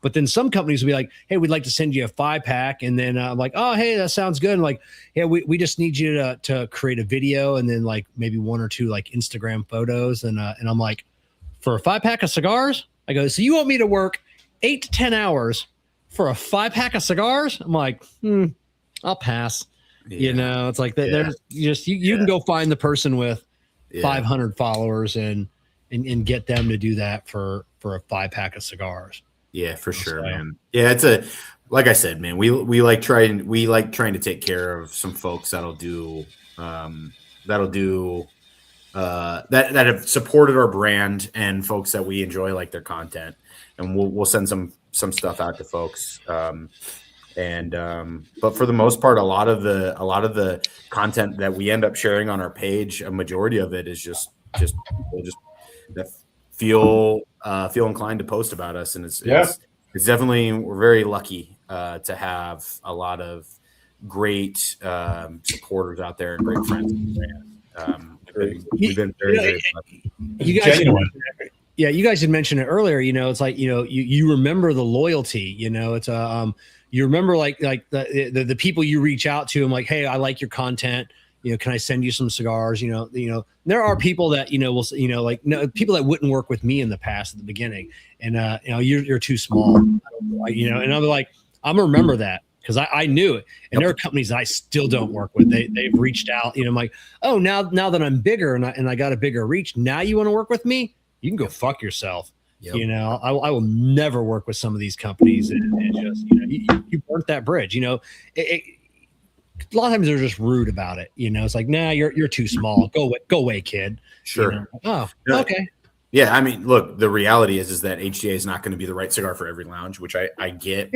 But then some companies will be like, hey, we'd like to send you a 5-pack. And then I'm like, oh, hey, that sounds good. And like, yeah, we just need you to create a video, and then like maybe 1 or 2 like Instagram photos. And I'm like, for a 5-pack of cigars? I go, so you want me to work 8 to 10 hours for a 5-pack of cigars? I'm like, I'll pass. It's like there's you can go find the person with 500 followers and get them to do that for a 5-pack of cigars. Yeah, for sure, man. Yeah, it's like I said, man, we like trying to take care of some folks that have supported our brand, and folks that we enjoy like their content, and we'll send some stuff out to folks. But for the most part, a lot of the content that we end up sharing on our page, a majority of it is just that feel inclined to post about us, and it's definitely, we're very lucky to have a lot of great supporters out there and great friends. We've been very, very lucky. You guys had mentioned it earlier. It's like you remember the loyalty. It's you remember like the people you reach out to. I'm like, hey, I like your content. Can I send you some cigars? There are people that, will, people that wouldn't work with me in the past at the beginning. And, you're too small, and I'm like, I'm gonna remember that, because I knew it. And there are companies that I still don't work with. They've reached out, I'm like, oh, now that I'm bigger and I got a bigger reach, now you want to work with me? You can go fuck yourself. Yep. I will never work with some of these companies. And just, you burnt that bridge, a lot of times they're just rude about it. It's like, nah, you're too small. Go away, kid. Sure. Oh, no, okay. Yeah. I mean, look, the reality is that HDA is not going to be the right cigar for every lounge, which I get,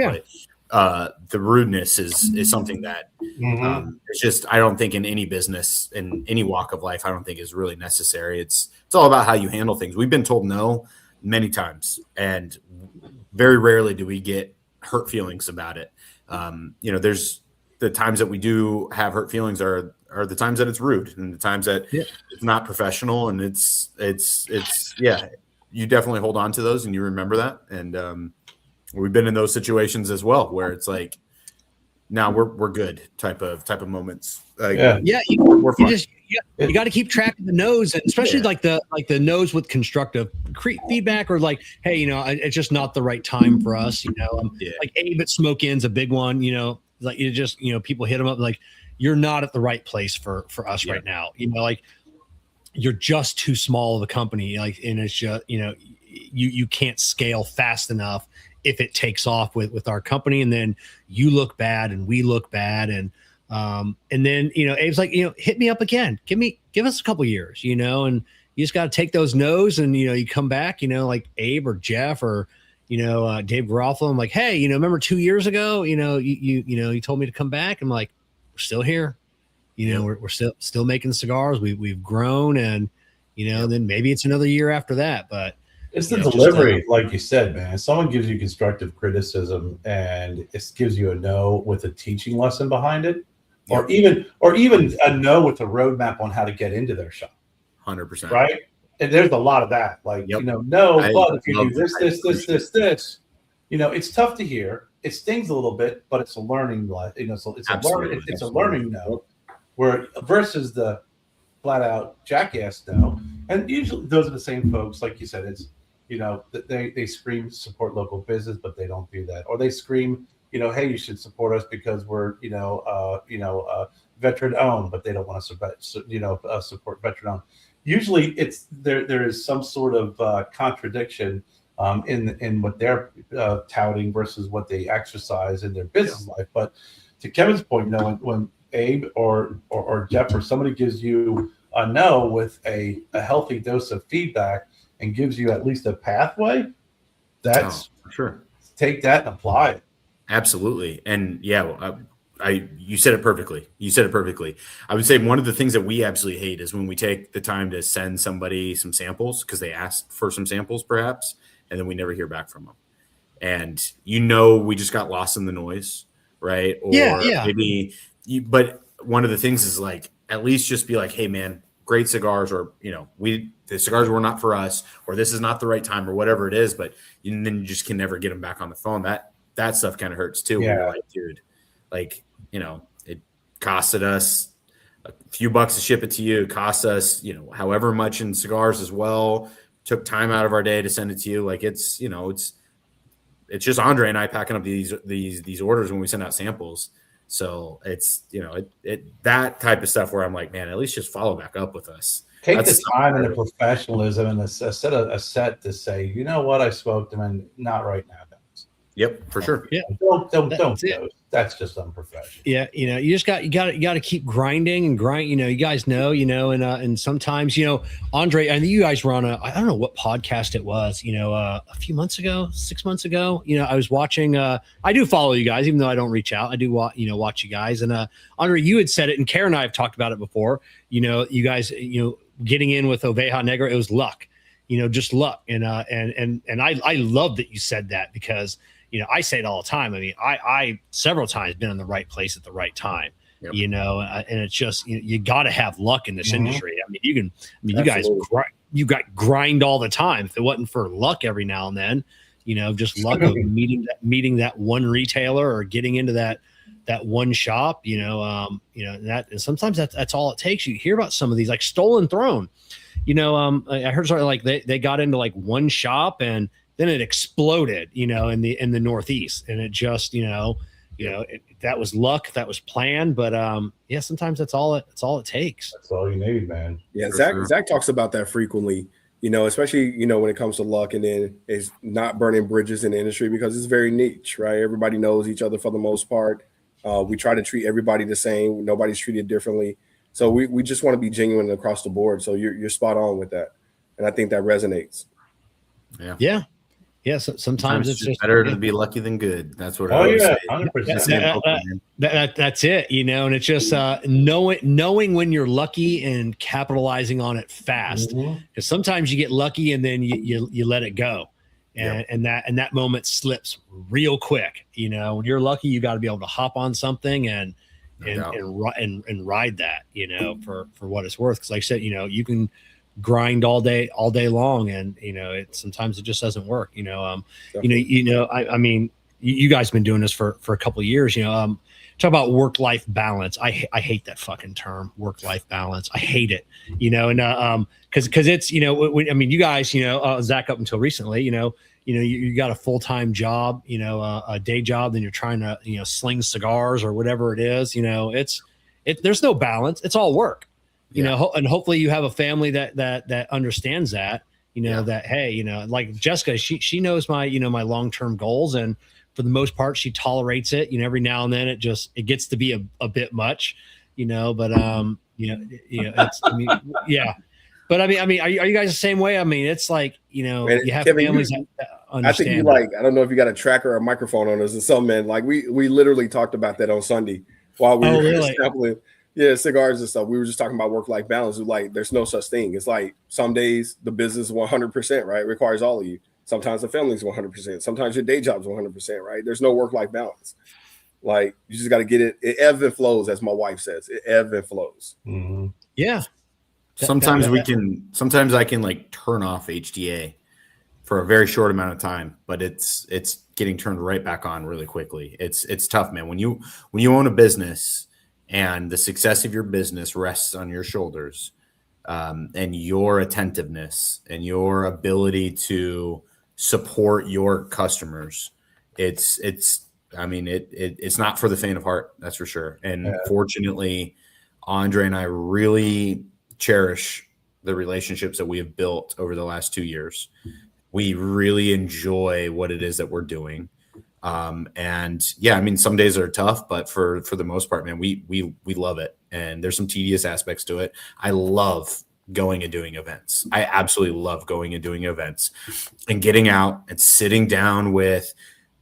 the rudeness is something that it's just, I don't think in any business, in any walk of life, I don't think is really necessary. It's all about how you handle things. We've been told no many times, and very rarely do we get hurt feelings about it. There's the times that we do have hurt feelings are the times that it's rude, and the times that it's not professional, and it's you definitely hold on to those and you remember that. And we've been in those situations as well, where it's like, now we're good type of moments. You got to keep track of the no's, and especially like the no's with constructive feedback, or like, hey, it's just not the right time for us. Like Abe at Smoke Inn's a big one. Like you just people hit them up like, you're not at the right place for us right now. Like you're just too small of a company. Like, and it's just you can't scale fast enough if it takes off with our company, and then you look bad and we look bad. And then, Abe's like, hit me up again. Give us a couple years, and you just got to take those no's, and, you come back, like Abe or Jeff or, Dave Garofalo. I'm like, hey, remember 2 years ago, you told me to come back. I'm like, we're still here. We're still making cigars. We've grown, and, then maybe it's another year after that, but it's the delivery, like you said, man. If someone gives you constructive criticism and it gives you a no with a teaching lesson behind it, or even a no with a roadmap on how to get into their shop. 100%. Right? And there's a lot of that. Like, no, but if you do this, it's tough to hear. It stings a little bit, but it's a learning, so it's a learning no. Where versus the flat out jackass no. And usually those are the same folks, like you said, it's they scream support local business, but they don't do that. Or they scream, hey, you should support us because we're, veteran owned, but they don't want to support veteran owned. Usually it's there is some sort of contradiction in what they're touting versus what they exercise in their business life. But to Kevin's point, when Abe or Jeff or somebody gives you a no with a healthy dose of feedback and gives you at least a pathway, that's for sure. Take that and apply it. Absolutely. And you said it perfectly. I would say one of the things that we absolutely hate is when we take the time to send somebody some samples because they asked for some samples perhaps, and then we never hear back from them. And we just got lost in the noise, right? Or maybe but one of the things is like, at least just be like, hey man, great cigars, or the cigars were not for us, or this is not the right time, or whatever it is. But then you just can never get them back on the phone. That stuff kind of hurts too. Yeah. When you're like, dude, like, it costed us a few bucks to ship it to you. It cost us, however much in cigars as well. Took time out of our day to send it to you. Like it's just Andray and I packing up these orders when we send out samples. So it's, that type of stuff where I'm like, man, at least just follow back up with us. Take the time and the professionalism and a set to say, you know what, I spoke to them and not right now. Yep, for sure. Yeah. Don't. That's just unprofessional. Yeah, you just got to keep grinding and grind. You guys know, and sometimes, Andray, I think you guys were on I don't know what podcast it was. A few months ago, 6 months ago. I was watching. I do follow you guys, even though I don't reach out. I do watch you guys. And Andray, you had said it, and Kerr and I have talked about it before. You guys, getting in with Oveja Negra, it was luck. Just luck. And I love that you said that because. I say it all the time. I mean, I several times been in the right place at the right time, and it's just, you got to have luck in this industry. I mean, you guys, grind all the time. If it wasn't for luck every now and then, just luck of meeting that one retailer or getting into that one shop, that, and sometimes that's all it takes. You hear about some of these like Stolen Throne, I heard sort of like they got into like one shop and then it exploded, in the Northeast, and it just, that was luck, that was planned, but sometimes that's all it takes. That's all you need, man. Yeah, Zack talks about that frequently, especially when it comes to luck, and then it's not burning bridges in the industry because it's very niche, right? Everybody knows each other for the most part. We try to treat everybody the same. Nobody's treated differently, so we just want to be genuine across the board. So you're spot on with that, and I think that resonates. Yeah. Yeah, so sometimes it's just better to be lucky than good. That's what I Oh always yeah, say. 100%. That's it, you know, and it's just knowing when you're lucky and capitalizing on it fast. Because sometimes you get lucky and then you let it go, and that moment slips real quick. You know, when you're lucky, you got to be able to hop on something and ride that, you know, for what it's worth. Because like I said, you know, you can grind all day long, and you know, sometimes it just doesn't work. I mean, you guys have been doing this for a couple of years. You know, talk about work-life balance. I hate that fucking term, work-life balance. I hate it. You know, and because it's, you know, I mean, you guys, you know, Zack, up until recently, you got a full-time job, you know, a day job, then you're trying to, you know, sling cigars or whatever it is. You know, there's no balance. It's all work. You know, and hopefully you have a family that understands that, you know, that, hey, you know, like Jessica, she knows my, you know, my long-term goals, and for the most part, she tolerates it. You know, every now and then it gets to be a bit much, you know, but, it's, I mean, yeah. But I mean, are you guys the same way? I mean, it's like, you know, you have Kevin, families that understand. I think you like, I don't know if you got a tracker or a microphone on us or something, man. Like we literally talked about that on Sunday while we were sampling. Yeah, cigars and stuff. We were just talking about work-life balance. Like, there's no such thing. It's like some days the business is 100%, right? It requires all of you. Sometimes the family's 100%. Sometimes your day job's 100%, right? There's no work-life balance. Like, you just got to get it. It ebbs and flows, as my wife says. It ebbs and flows. Mm-hmm. Yeah. Sometimes I can like turn off HDA for a very short amount of time, but it's getting turned right back on really quickly. It's tough, man. When you own a business and the success of your business rests on your shoulders, and your attentiveness and your ability to support your customers, it's not for the faint of heart, that's for sure. And fortunately, Andray and I really cherish the relationships that we have built over the last 2 years. We really enjoy what it is that we're doing. And yeah, I mean, some days are tough, but for the most part, man, we love it. And there's some tedious aspects to it. I love going and doing events. I absolutely love going and doing events and getting out and sitting down with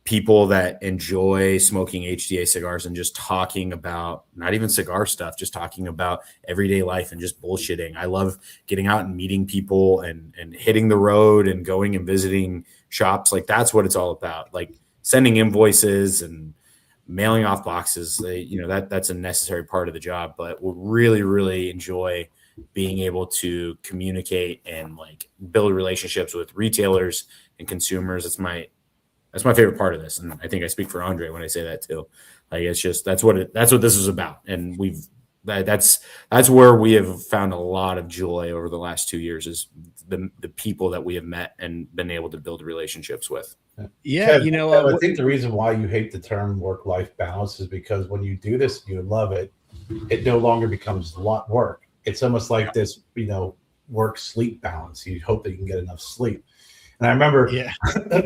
people that enjoy smoking HDA cigars and just talking about not even cigar stuff, just talking about everyday life and just bullshitting. I love getting out and meeting people and hitting the road and going and visiting shops. Like, that's what it's all about. Like, sending invoices and mailing off boxes, that's a necessary part of the job, but we really, really enjoy being able to communicate and like build relationships with retailers and consumers. That's my favorite part of this. And I think I speak for Andray when I say that too. Like, it's just, that's what this is about. And that's where we have found a lot of joy over the last 2 years, is the people that we have met and been able to build relationships with. Yeah. Kev, I think the reason why you hate the term work-life balance is because when you do this, you love it. It no longer becomes a lot work. It's almost like this, work-sleep balance. You hope that you can get enough sleep. And I remember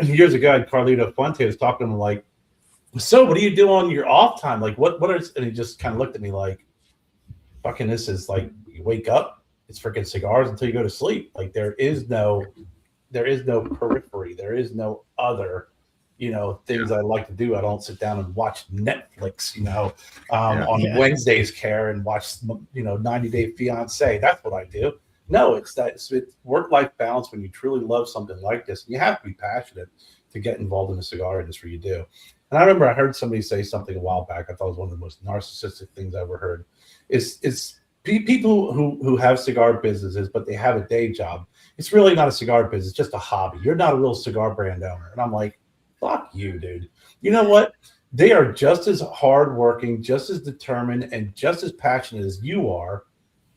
years ago, I had Carlito Fuente was talking to him like, so what do you do on your off time? Like, what is, and he just kind of looked at me like, fucking, this is like, you wake up, it's freaking cigars until you go to sleep. Like, there is no periphery. There is no other, things I like to do. I don't sit down and watch Netflix, on Wednesdays, Kerr, and watch, 90 Day Fiance. That's what I do. No, it's work-life balance when you truly love something like this. And you have to be passionate to get involved in the cigar industry. You do. And I remember I heard somebody say something a while back. I thought it was one of the most narcissistic things I ever heard. Is people who have cigar businesses, but they have a day job. It's really not a cigar business, it's just a hobby. You're not a real cigar brand owner. And I'm like, fuck you, dude. You know what? They are just as hardworking, just as determined, and just as passionate as you are.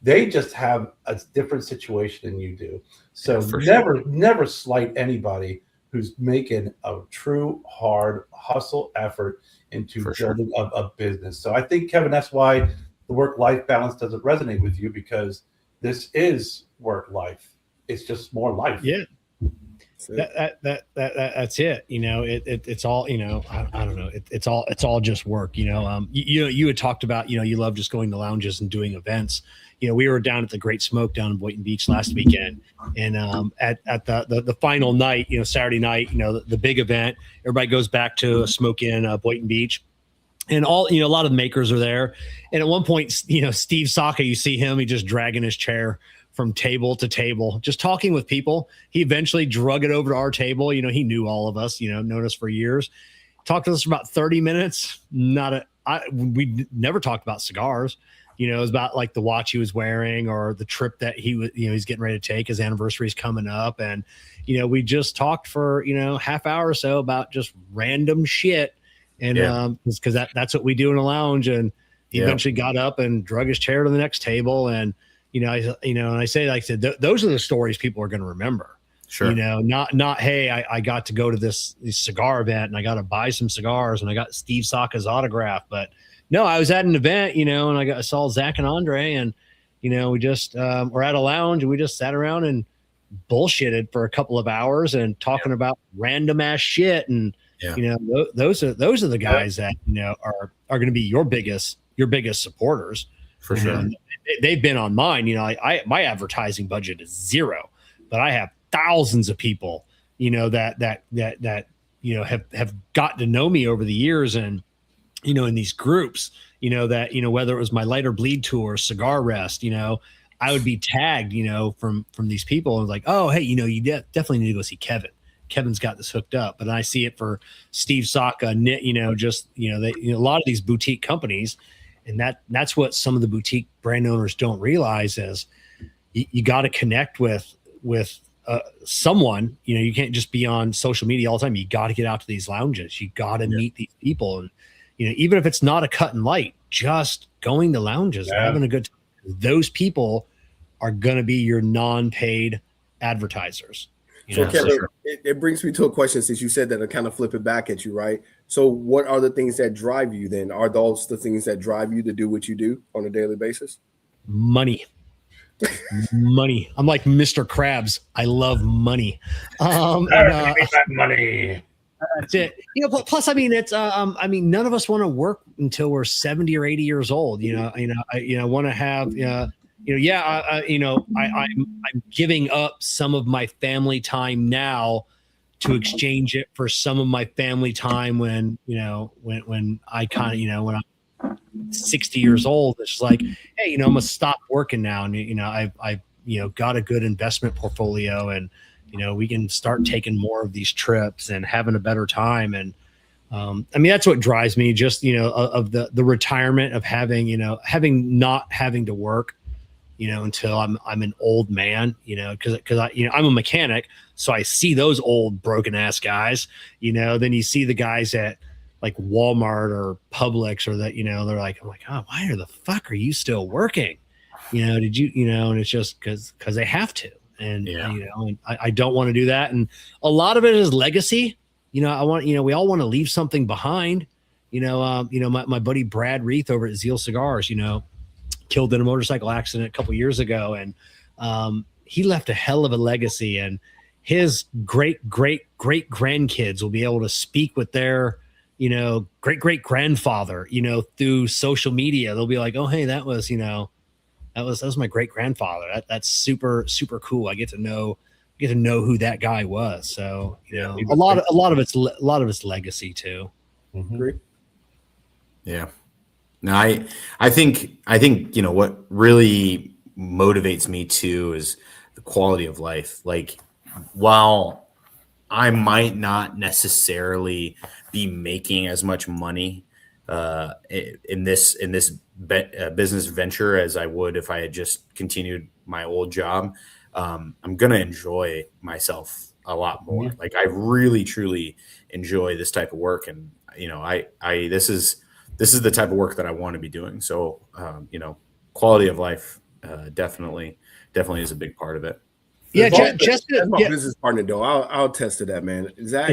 They just have a different situation than you do. So never slight anybody who's making a true hard hustle effort into building a business. So I think, Kevin, that's why the work-life balance doesn't resonate with you, because this is work-life. It's just more life. Yeah. That's it. It's all, I don't know. It's all just work, you had talked about, you love just going to lounges and doing events. We were down at the Great Smoke down in Boynton Beach last weekend, and at the final night, Saturday night, the big event, everybody goes back to smoke in Boynton Beach. And all, a lot of makers are there. And at one point, Steve Saka, you see him, he just dragging his chair from table to table, just talking with people. He eventually drug it over to our table. He knew all of us, known us for years. Talked to us for about 30 minutes. We never talked about cigars. It was about like the watch he was wearing or the trip that he was, he's getting ready to take. His anniversary is coming up. And, we just talked for, half hour or so about just random shit. And because that's what we do in a lounge. And he eventually got up and drug his chair to the next table. And, and I said, those are the stories people are going to remember. Sure. Not, hey, I got to go to this cigar event and I got to buy some cigars and I got Steve Saka's autograph. But no, I was at an event, and I saw Zack and Andray, and, we just were at a lounge and we just sat around and bullshitted for a couple of hours and talking about random ass shit. And, those are the guys that, are going to be your biggest supporters. For sure. They've been on mine. My advertising budget is zero, but I have thousands of people, that have gotten to know me over the years. And, in these groups, that, whether it was my Light or Bleed tour, Cigar Rest, I would be tagged, from these people and like, oh, hey, you definitely need to go see Kevin. Kevin's got this hooked up. But I see it for Steve Saka, a lot of these boutique companies. And that's what some of the boutique brand owners don't realize is you got to connect with someone. You can't just be on social media all the time. You got to get out to these lounges. You got to meet these people. And, even if it's not a cut and light, just going to lounges, having a good time. Those people are going to be your non-paid advertisers. So Kevin, it brings me to a question, since you said that, I kind of flip it back at you, right? So what are the things that drive you then? Are those the things that drive you to do what you do on a daily basis? Money. I'm like Mr. Krabs. I love money. Money. That's it. Plus, it's, none of us want to work until we're 70 or 80 years old. I want to have, I'm giving up some of my family time now to exchange it for some of my family time when I kind of, when I'm 60 years old. It's just like, hey, I'm going to stop working now. And, I've got a good investment portfolio, and, we can start taking more of these trips and having a better time. And, that's what drives me, just, of the retirement of having not having to work, until I'm an old man, cause I'm a mechanic. So I see those old broken ass guys, then you see the guys at like Walmart or Publix or that, they're like, I'm like, oh, why the fuck are you still working? Did you, and it's just cause they have to. And, and I don't want to do that. And a lot of it is legacy. I want, we all want to leave something behind, my buddy Brad Reith over at Zeal Cigars, killed in a motorcycle accident a couple years ago. And he left a hell of a legacy, and his great grandkids will be able to speak with their, great grandfather, through social media. They'll be like, oh, hey, that was my great grandfather. That's super, super cool. I get to know who that guy was. So, a lot of it's legacy too. Great. Yeah. No, I think, what really motivates me too is the quality of life. Like, while I might not necessarily be making as much money in this business venture as I would if I had just continued my old job, I'm gonna enjoy myself a lot more. Yeah. Like, I really truly enjoy this type of work, and this is the type of work that I want to be doing. So quality of life definitely is a big part of it. Yeah, just my business partner though. I'll attest to that, man. Zack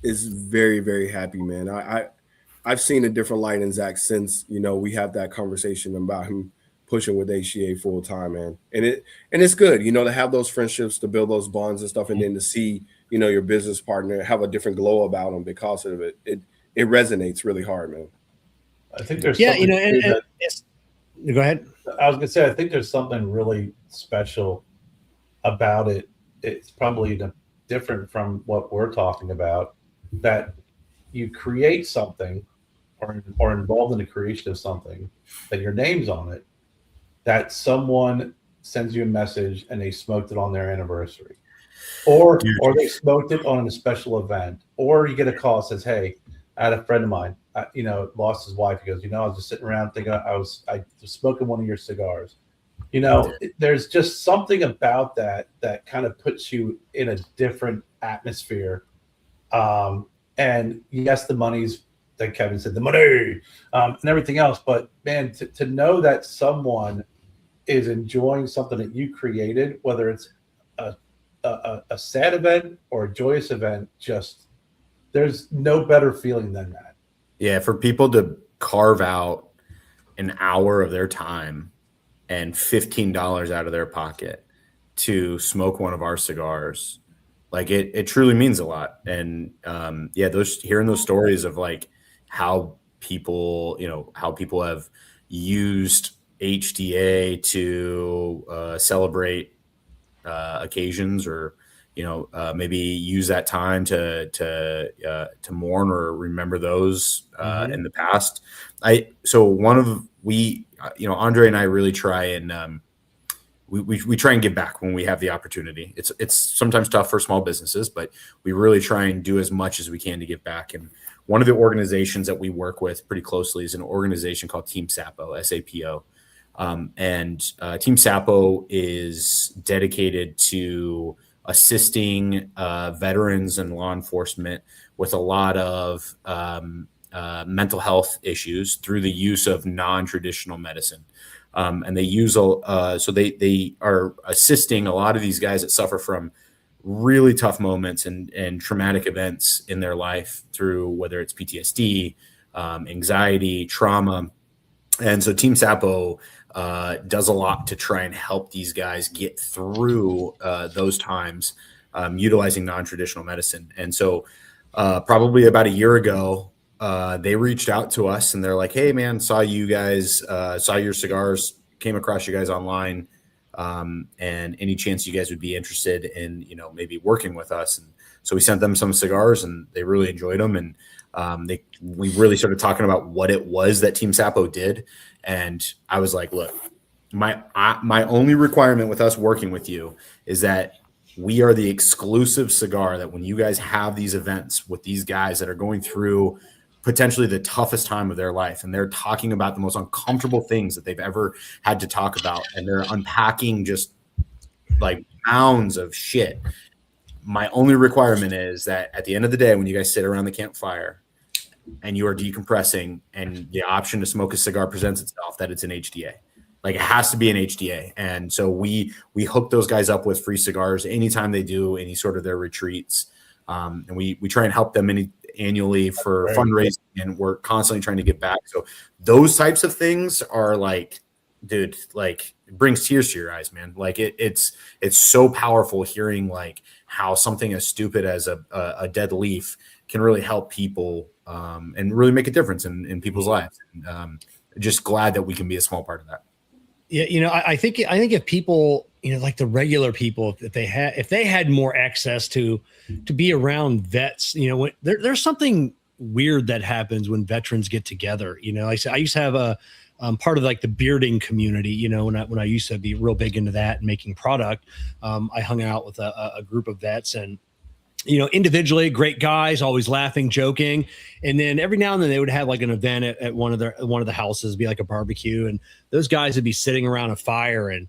is very, very happy, man. I've seen a different light in Zack since we have that conversation about him pushing with HDA full time, man. And it's good, to have those friendships, to build those bonds and stuff, and then to see your business partner have a different glow about them because of it. It resonates really hard, man. I think there's Yeah, something go ahead. I was gonna say I think there's something really special about it. It's probably different from what we're talking about, that you create something or involved in the creation of something, that your name's on it, that someone sends you a message and they smoked it on their anniversary, or they smoked it on a special event, or you get a call that says, hey, I had a friend of mine, lost his wife. He goes, I was just sitting around thinking I was smoking one of your cigars. There's just something about that kind of puts you in a different atmosphere. And yes, the money's, like Kevin said, the money and everything else. But man, to know that someone is enjoying something that you created, whether it's a sad event or a joyous event, just there's no better feeling than that. Yeah, for people to carve out an hour of their time and $15 out of their pocket to smoke one of our cigars, like it truly means a lot. And hearing those stories of like how people have used HDA to celebrate occasions, or maybe use that time to mourn or remember those in the past. Andray and I really try and we try and give back when we have the opportunity. It's sometimes tough for small businesses, but we really try and do as much as we can to give back. And one of the organizations that we work with pretty closely is an organization called Team Sapo, SAPO. Team Sapo is dedicated to assisting veterans and law enforcement with a lot of mental health issues through the use of non-traditional medicine. And they use they are assisting a lot of these guys that suffer from really tough moments and traumatic events in their life, through whether it's PTSD, anxiety, trauma. And so Team Sapo does a lot to try and help these guys get through those times, utilizing non-traditional medicine. And so probably about a year ago, they reached out to us and they're like, hey man, saw you guys, saw your cigars, came across you guys online. And any chance you guys would be interested in, maybe working with us. And so we sent them some cigars and they really enjoyed them. And we really started talking about what it was that Team Sapo did. And I was like, look, my only requirement with us working with you is that we are the exclusive cigar that when you guys have these events with these guys that are going through potentially the toughest time of their life, and they're talking about the most uncomfortable things that they've ever had to talk about, and they're unpacking just like mounds of shit. My only requirement is that at the end of the day, when you guys sit around the campfire and you are decompressing and the option to smoke a cigar presents itself, that it's an HDA. Like it has to be an HDA. And so we hook those guys up with free cigars anytime they do any sort of their retreats. And we try and help them annually for fundraising, and we're constantly trying to get back. So those types of things are like, dude, like it brings tears to your eyes, man. Like it's so powerful hearing like how something as stupid as a dead leaf can really help people and really make a difference in people's lives. And just glad that we can be a small part of that. Yeah, I think if people, like the regular people, if they had more access to be around vets, when there's something weird that happens when veterans get together. I used to have a part of like the bearding community. When I used to be real big into that and making product, I hung out with a group of vets, and individually great guys, always laughing, joking. And then every now and then they would have like an event at one of the houses, be like a barbecue. And those guys would be sitting around a fire, and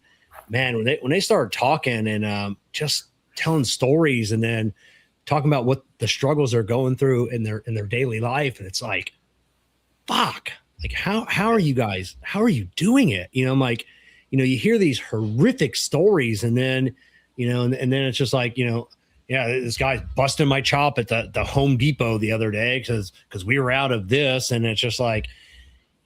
man, when they started talking and just telling stories and then talking about what the struggles they're going through in their daily life. And it's like, fuck, like how are you guys, how are you doing it? I'm like, you hear these horrific stories, and then, and then it's just like, yeah, this guy's busting my chop at the Home Depot the other day because we were out of this. And it's just like,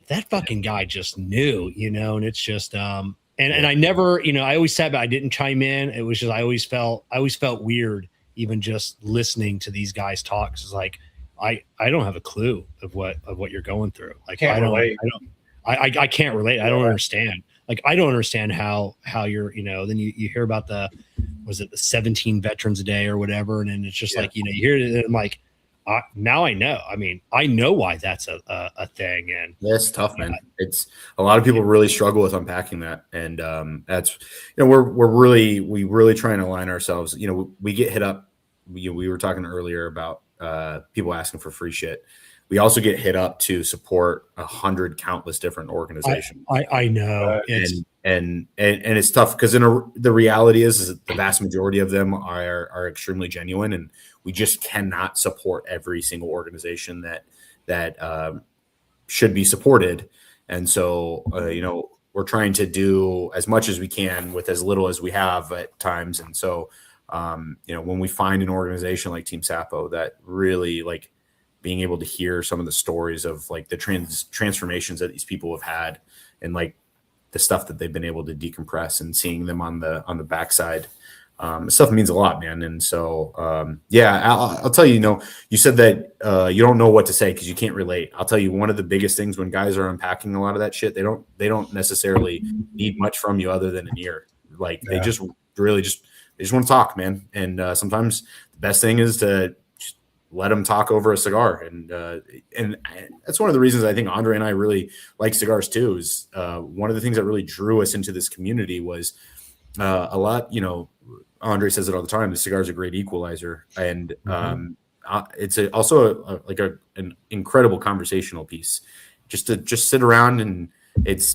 that fucking guy just knew, and it's just, and I never, I always said, but I didn't chime in. It was just, I always felt weird even just listening to these guys talk is like, I don't have a clue of what you're going through. Like, I can't relate. I don't understand. Like, I don't understand how you're, then you hear about the 17 veterans a day or whatever. And then it's just like, you hear it and I'm like, now I know. I mean, I know why that's a thing. And that's tough, man. It's a lot of people really struggle with unpacking that. And that's, we really try and align ourselves. We get hit up. We were talking earlier about people asking for free shit. We also get hit up to support 100 countless different organizations. I know. And it's tough because the reality is that the vast majority of them are extremely genuine, and we just cannot support every single organization that should be supported. And so, we're trying to do as much as we can with as little as we have at times. And so, when we find an organization like Team Sapo that really like being able to hear some of the stories of like the transformations that these people have had and like the stuff that they've been able to decompress and seeing them on the backside, stuff means a lot, man. And so, I'll tell you, you said that you don't know what to say because you can't relate. I'll tell you, one of the biggest things when guys are unpacking a lot of that shit, they don't necessarily need much from you other than an ear. Like they just really they just want to talk, man. And sometimes the best thing is to just let them talk over a cigar. And that's one of the reasons I think Andray and I really like cigars too, is one of the things that really drew us into this community was a lot, Andray says it all the time, the cigar is a great equalizer. And it's also an incredible conversational piece just to sit around, and it's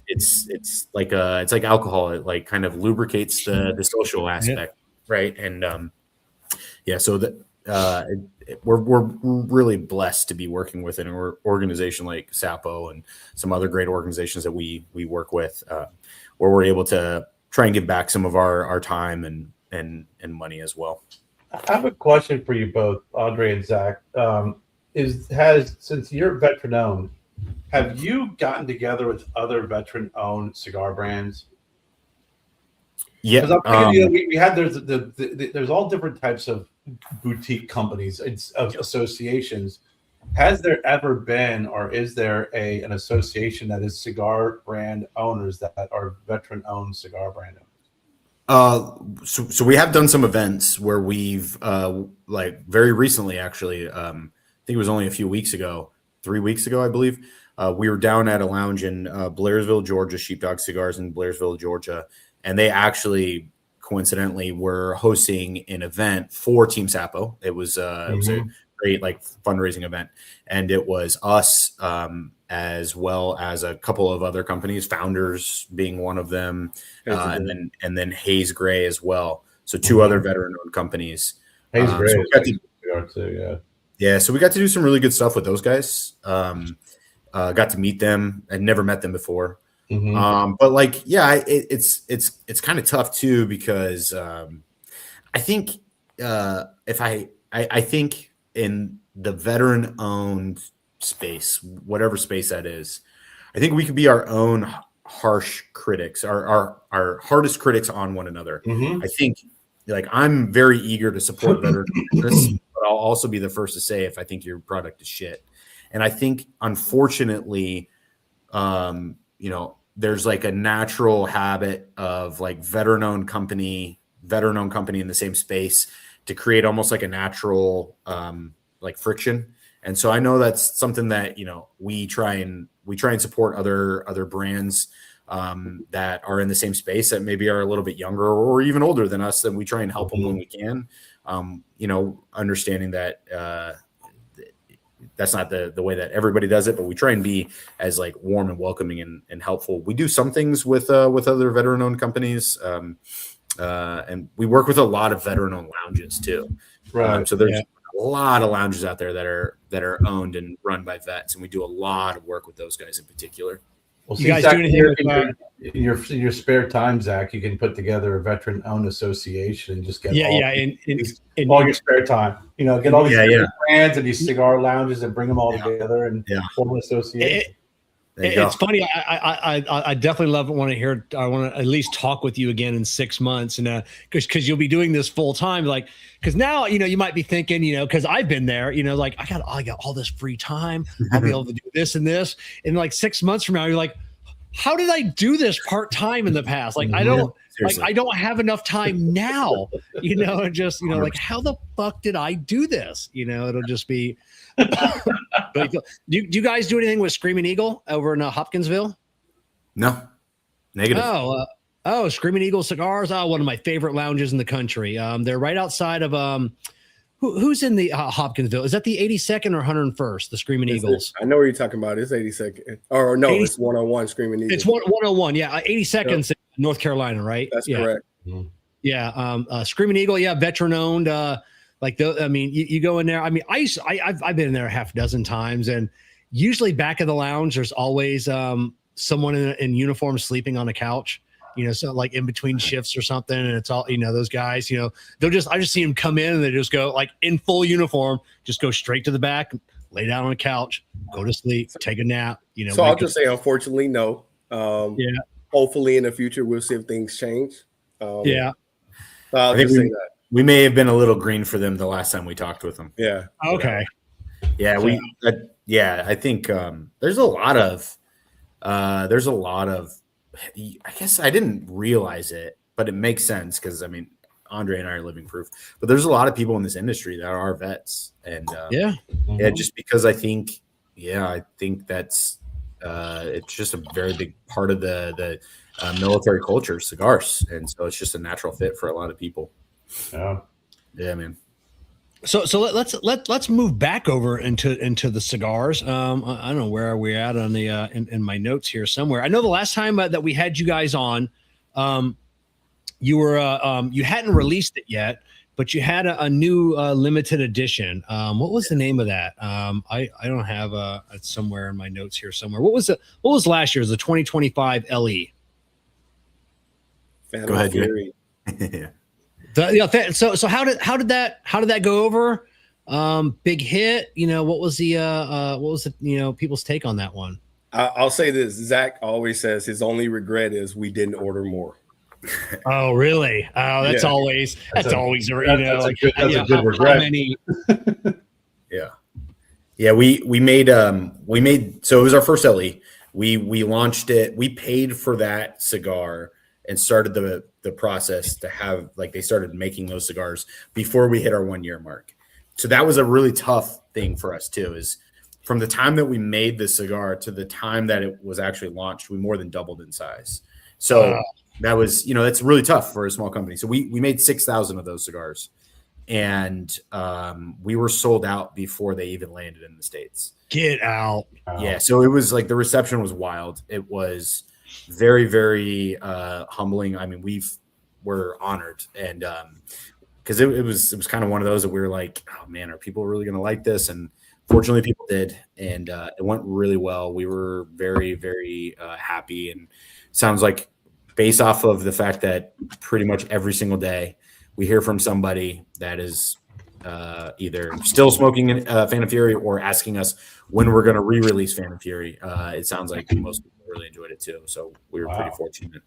like alcohol. It like kind of lubricates the social aspect. Right. And so that we're really blessed to be working with an organization like Sapo and some other great organizations that we work with, where we're able to try and give back some of our time and money as well. I have a question for you both, Andray and Zack. Since you're veteran owned, have you gotten together with other veteran owned cigar brands? Yeah, because I'm thinking, we had there's all different types of boutique companies, of associations. Has there ever been, or is there an association that is cigar brand owners that are veteran owned cigar brand owners? So we have done some events where we've like very recently, actually, I think it was only a few weeks ago, 3 weeks ago, I believe. We were down at a lounge in Blairsville, Georgia, Sheepdog Cigars in Blairsville, Georgia. And they actually, coincidentally, were hosting an event for Team Sapo. It was a great like fundraising event, and it was us as well as a couple of other companies, Founders being one of them, and then Hayes Gray as well. So two other veteran-owned companies. Hayes Gray, so we got to do some really good stuff with those guys. Got to meet them. I'd never met them before. But like, it's kind of tough too, because I think I think in the veteran owned space, whatever space that is, I think we could be our own harsh critics, our hardest critics on one another. I think like I'm very eager to support veteran business, but I'll also be the first to say if I think your product is shit. And I think unfortunately, there's like a natural habit of like veteran-owned company in the same space to create almost like a natural like friction. And so I know that's something that we try and support other brands that are in the same space that maybe are a little bit younger or even older than us. Then we try and help them when we can. Understanding that that's not the way that everybody does it, but we try and be as like warm and welcoming and helpful. We do some things with other veteran-owned companies, and we work with a lot of veteran-owned lounges too. Right. So there's a lot of lounges out there that are owned and run by vets, and we do a lot of work with those guys in particular. Well, you guys do anything in your spare time, Zack? You can put together a veteran-owned association and just get in all your spare time. Get all these brands and these cigar lounges and bring them all together and form an association. It's funny. I definitely want to hear. I want to at least talk with you again in 6 months, and because you'll be doing this full time. Like, because now you might be thinking, because I've been there. Like I got all this free time. I'll be able to do this and this. And like 6 months from now, you're like, how did I do this part time in the past? Like I don't. Seriously. Like I don't have enough time now, and just, like, how the fuck did I do this? It'll just be, but do you guys do anything with Screaming Eagle over in Hopkinsville? No, negative. Oh, Screaming Eagle Cigars. Oh, one of my favorite lounges in the country. They're right outside of, who's in the Hopkinsville? Is that the 82nd or 101st? The Screaming Eagles. I know what you're talking about. It's 82nd. Or no, it's 101 Screaming Eagles. It's 101. Yeah, 82nd. Yep. North Carolina, right? That's correct. Yeah. Screaming Eagle. Yeah. Veteran owned. You go in there. I've been in there a half dozen times, and usually back of the lounge, there's always someone in uniform sleeping on a couch, so like in between shifts or something. And it's all, those guys, I just see them come in and they just go like in full uniform, just go straight to the back, lay down on a couch, go to sleep, take a nap, So I'll just say, unfortunately, no. Yeah. Hopefully in the future, we'll see if things change. Yeah. I think we may have been a little green for them the last time we talked with them. Yeah. Okay. Yeah. I think there's a lot of, I guess I didn't realize it, but it makes sense because, Andray and I are living proof. But there's a lot of people in this industry that are vets. And just because I think that's, it's just a very big part of the military culture, cigars, and so it's just a natural fit for a lot of people. Yeah, man. So let's move back over into the cigars. I don't know where we're at on the in my notes here somewhere. I know the last time that we had you guys on, you were you hadn't released it yet, but you had a new limited edition. What was the name of that? I don't have it's somewhere in my notes here somewhere. What was last year's, the 2025 LE? Go ahead, Jerry. So how did that go over? Big hit. What was the people's take on that one? I'll say this: Zack always says his only regret is we didn't order more. Oh, really? Oh, that's always a good regret. Yeah. We made so it was our first LE. We launched it. We paid for that cigar and started the process to have, like, they started making those cigars before we hit our 1 year mark. So that was a really tough thing for us too, is from the time that we made the cigar to the time that it was actually launched, we more than doubled in size. So that was, that's really tough for a small company. So we made 6,000 of those cigars, and we were sold out before they even landed in the States. Get out. Yeah. So it was like, the reception was wild. It was very, very humbling. We're honored, and because it was kind of one of those that we were like, oh man, are people really going to like this? And fortunately people did, and it went really well. We were very, very happy, and sounds like, based off of the fact that pretty much every single day we hear from somebody that is either still smoking Phantom Fury or asking us when we're going to re-release Phantom Fury. It sounds like most people really enjoyed it too, so we were pretty fortunate.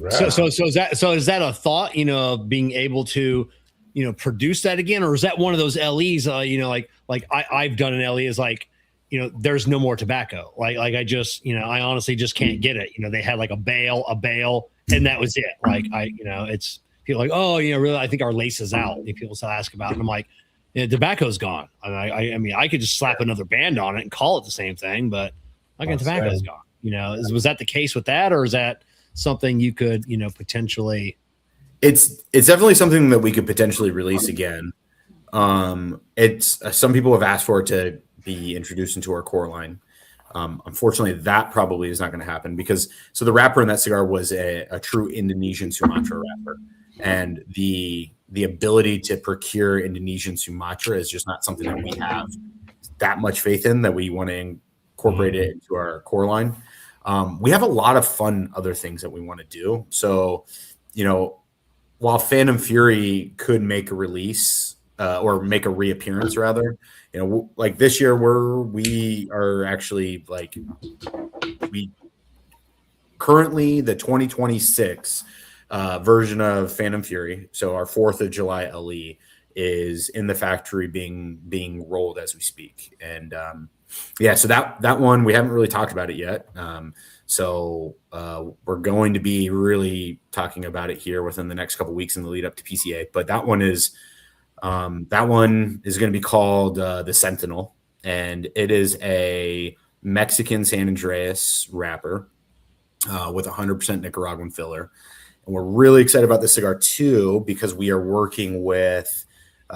So is that a thought, of being able to, produce that again, or is that one of those LEs, like I've done an LE, is like, there's no more tobacco. Like I just, I honestly just can't get it. They had like a bale, and that was it. Like it's people like, oh, really, I think our lace is out. People still ask about it. And I'm like, tobacco's gone. And I could just slap another band on it and call it the same thing, but tobacco's gone. Was that the case with that, or is that something you could, potentially? It's definitely something that we could potentially release again. It's some people have asked for it to be introduced into our core line. Unfortunately, that probably is not going to happen, because the wrapper in that cigar was a true Indonesian Sumatra wrapper, and the ability to procure Indonesian Sumatra is just not something that we have that much faith in, that we want to incorporate it into our core line. We have a lot of fun other things that we want to do. So, while Phantom Fury could make a release or make a reappearance rather. You know, like this year we are actually like we currently the 2026 version of Phantom Fury. So our 4th of July LE is in the factory being rolled as we speak. And yeah, so that one we haven't really talked about it yet. So we're going to be really talking about it here within the next couple of weeks in the lead up to PCA. But that one is going to be called the Sentinel, and it is a Mexican San Andreas wrapper with 100% Nicaraguan filler. And we're really excited about this cigar too, because we are working with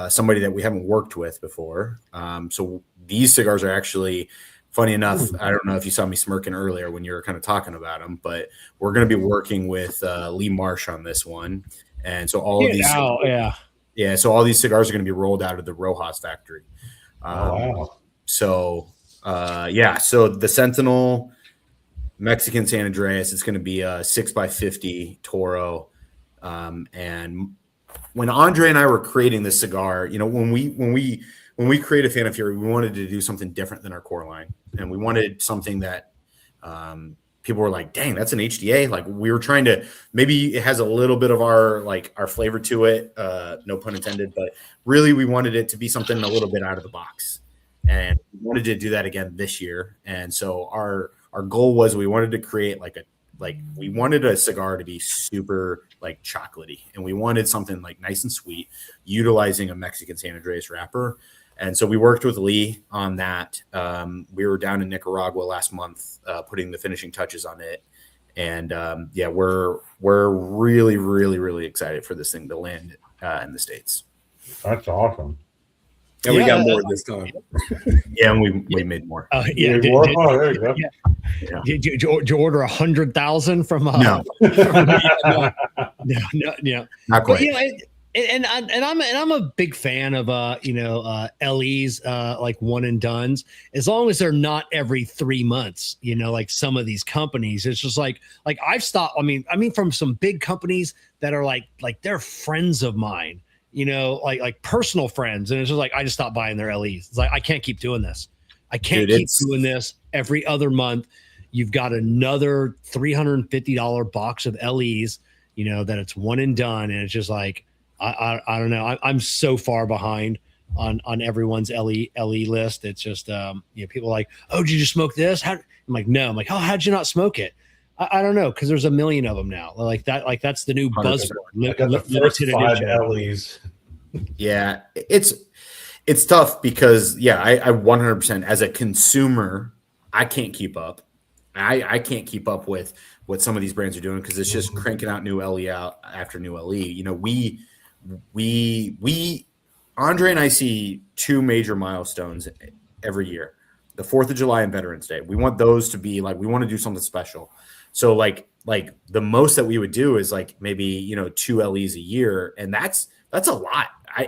somebody that we haven't worked with before. So these cigars are actually, funny enough, I don't know if you saw me smirking earlier when you were kind of talking about them, but we're going to be working with Lee Marsh on this one. And so all of these, so all these cigars are going to be rolled out of the Rojas factory. Wow. So so the Sentinel Mexican San Andreas, it's going to be a 6x50 Toro. And when Andray and I were creating this cigar, you know, when we created Phantom Fury, we wanted to do something different than our core line, and we wanted something that people were like, "Dang, that's an HDA." Like we were trying to, maybe it has a little bit of our flavor to it, no pun intended, but really we wanted it to be something a little bit out of the box, and we wanted to do that again this year. And so our goal was we wanted to create we wanted a cigar to be super like chocolatey, and we wanted something like nice and sweet, utilizing a Mexican San Andreas wrapper. And so we worked with Lee on that. We were down in Nicaragua last month, putting the finishing touches on it. And we're really, really, really excited for this thing to land in the States. That's awesome. And we got more this time. Yeah, and we made more. There you go. Did you order 100,000 from? No, not quite. But, you know, I'm a big fan of LEs like one and dones, as long as they're not every 3 months. You know, like some of these companies, it's just like I've stopped. I mean, from some big companies that are like they're friends of mine. You know, like personal friends. And it's just like, I just stopped buying their LEs. It's like, I can't keep doing this. I can't keep doing this every other month. You've got another $350 box of LEs, you know, that it's one and done. And it's just like, I don't know. I'm so far behind on everyone's LE list. It's just, people are like, oh, did you smoke this? I'm like, no. I'm like, oh, how'd you not smoke it? I don't know, because there's a million of them now. Like that's the new buzzword. I got the first 5 LEs. Yeah, it's tough because I 100% as a consumer, I can't keep up. I can't keep up with what some of these brands are doing, because it's just cranking out new LE out after new LE. You know, we Andray and I see 2 major milestones every year: the 4th of July and Veterans Day. We want those to be like, we want to do something special. So like the most that we would do is like maybe 2 LEs a year, and that's a lot. I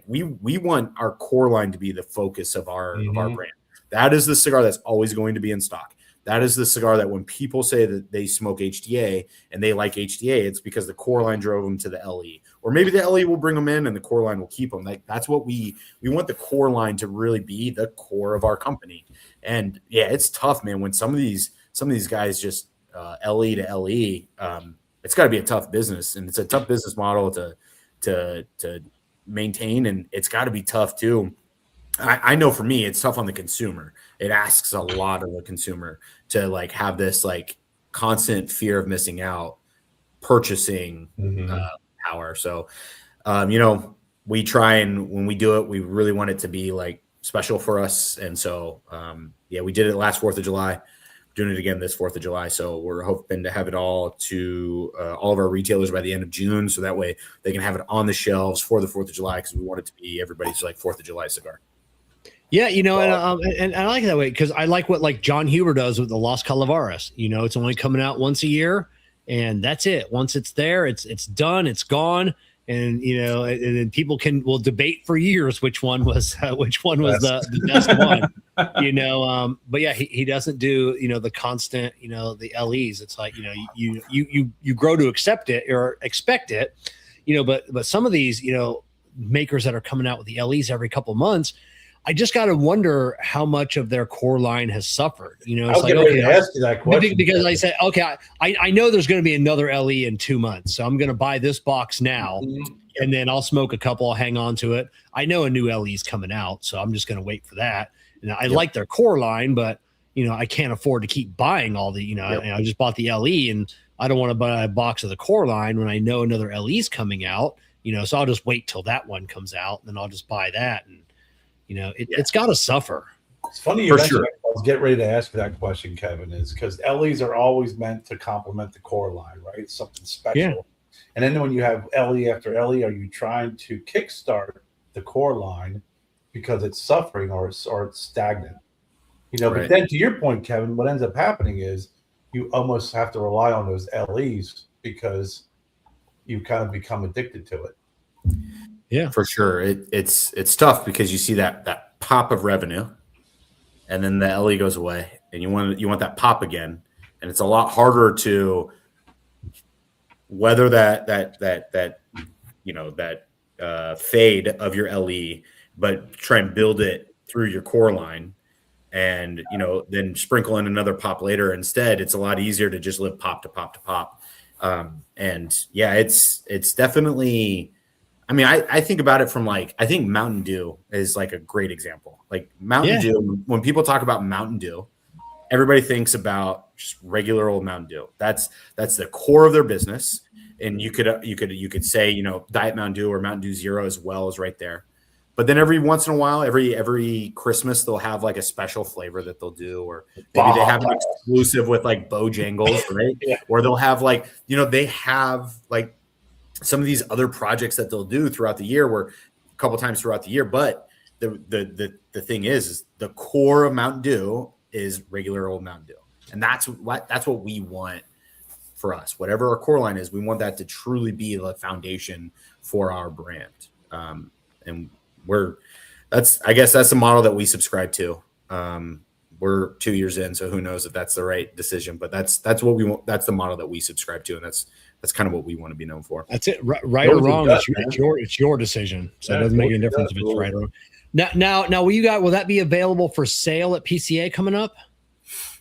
we want our core line to be the focus of our brand. That is the cigar that's always going to be in stock. That is the cigar that when people say that they smoke HDA and they like HDA, it's because the core line drove them to the LE, or maybe the LE will bring them in and the core line will keep them. Like that's what we want the core line to really be the core of our company. And yeah, it's tough, man. When some of these guys just LE to LE, it's got to be a tough business, and it's a tough business model to maintain, and it's got to be tough too. I know for me, it's tough on the consumer. It asks a lot of the consumer to like have this like constant fear of missing out, purchasing power. So, we try, and when we do it, we really want it to be like special for us. And so, we did it last 4th of July. Doing it again this 4th of July. So we're hoping to have it all to all of our retailers by the end of June. So that way they can have it on the shelves for the 4th of July, because we want it to be everybody's like 4th of July cigar. Yeah, and I like it that way, because I like what like John Huber does with the Los Calaveras. You know, it's only coming out once a year, and that's it. Once it's there, it's done, it's gone. And and then people will debate for years which one was the best one. But yeah, he doesn't do the constant the LEs. It's like you grow to accept it or expect it, but some of these makers that are coming out with the LEs every couple months, I just got to wonder how much of their core line has suffered. You know, it's I was getting ready to ask you that question because I said, okay, I know there's going to be another LE in 2 months, so I'm going to buy this box now, and then I'll smoke a couple, I'll hang on to it. I know a new LE's coming out, so I'm just going to wait for that. And I like their core line, but you know, I can't afford to keep buying all the. You know, I just bought the LE, and I don't want to buy a box of the core line when I know another LE's coming out. You know, so I'll just wait till that one comes out, and then I'll just buy that. And you know, it's got to suffer. It's funny you mentioned I was getting ready to ask you that question, Kevin, is because LEs are always meant to complement the core line, right? It's something special. Yeah. And then when you have LE after LE, are you trying to kickstart the core line because it's suffering or it's stagnant? You know, but then to your point, Kevin, what ends up happening is you almost have to rely on those LEs because you kind of become addicted to it. Yeah, for sure. It's tough because you see that pop of revenue, and then the LE goes away, and you want that pop again, and it's a lot harder to weather that fade of your LE, but try and build it through your core line, and then sprinkle in another pop later. Instead, it's a lot easier to just live pop to pop to pop, and yeah, it's definitely. I mean, I think about it from I think Mountain Dew is like a great example. Like Mountain Dew, when people talk about Mountain Dew, everybody thinks about just regular old Mountain Dew. That's the core of their business. And you could say, Diet Mountain Dew or Mountain Dew Zero as well is right there. But then every once in a while, every Christmas, they'll have like a special flavor that they'll do, or maybe they have an exclusive with like Bojangles, right? Or they'll have they have like some of these other projects that they'll do throughout the year, where a couple times throughout the year. But the thing is the core of Mountain Dew is regular old Mountain Dew, and that's what we want for us. Whatever our core line is, we want that to truly be the foundation for our brand. And I guess that's the model that we subscribe to. We're 2 years in, so who knows if that's the right decision, but that's what we want. That's the model that we subscribe to. And that's kind of what we want to be known for. That's it. Right or wrong, it's your decision. So it doesn't make any difference if it's right or wrong. Now, will that be available for sale at PCA coming up?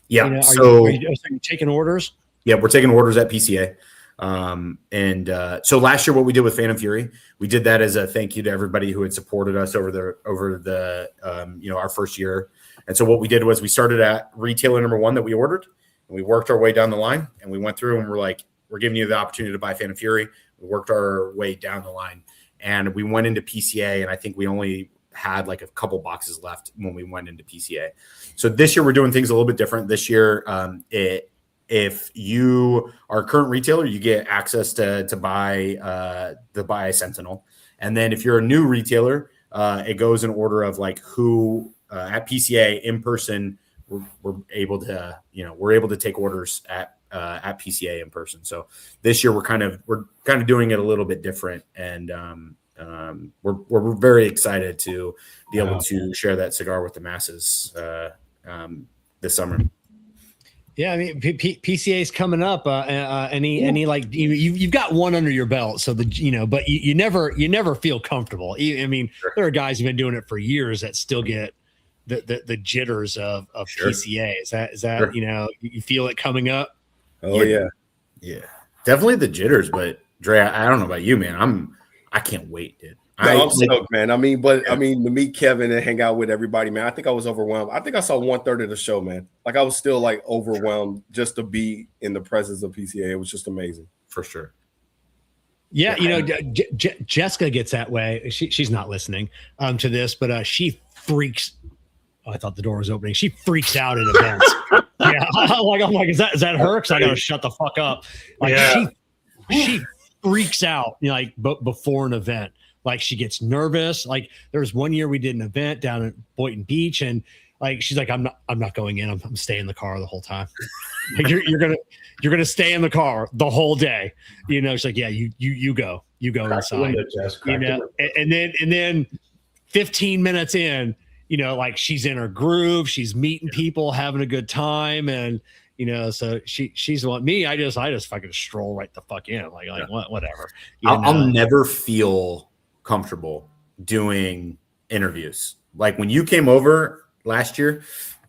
Yeah. Are you taking orders? Yeah, we're taking orders at PCA. So last year, what we did with Phantom Fury, we did that as a thank you to everybody who had supported us over the our first year. And so what we did was we started at retailer number 1 that we ordered, and we worked our way down the line, and we went through and we're like, we're giving you the opportunity to buy Phantom Fury. We worked our way down the line, and we went into PCA, and I think we only had like a couple boxes left when we went into PCA. So this year we're doing things a little bit different. This year, if you are a current retailer, you get access to buy a Sentinel. And then if you're a new retailer, it goes in order of like who at PCA in person, we're able to take orders at PCA in person. So this year we're kind of doing it a little bit different, and we're very excited to be able to share that cigar with the masses this summer. Yeah, I mean PCA is coming up. Any like you've got one under your belt, so but you never feel comfortable. I mean, there are guys who've been doing it for years that still get the jitters of PCA. Is that you feel it coming up? Oh yeah, definitely the jitters. But Dre, I don't know about you, man. I can't wait, dude. I'm stoked, man. I mean, to meet Kevin and hang out with everybody, man. I think I was overwhelmed. I think I saw 1/3 of the show, man. Like I was still like overwhelmed just to be in the presence of PCA. It was just amazing, for sure. Yeah, Jessica gets that way. She's not listening to this, but she freaks. Oh, I thought the door was opening. She freaks out at events. Yeah, I'm like, is that her? Because I gotta shut the fuck up. Like she freaks out, before an event. Like she gets nervous. Like there was one year we did an event down at Boynton Beach, and like she's like, I'm not going in. I'm staying in the car the whole time. Like you're gonna stay in the car the whole day. She's like, yeah, you go inside. And then 15 minutes in, like she's in her groove, she's meeting people, having a good time, and so she's the one. Me, I just fucking stroll right the fuck in, like whatever. I'll never feel comfortable doing interviews. Like when you came over last year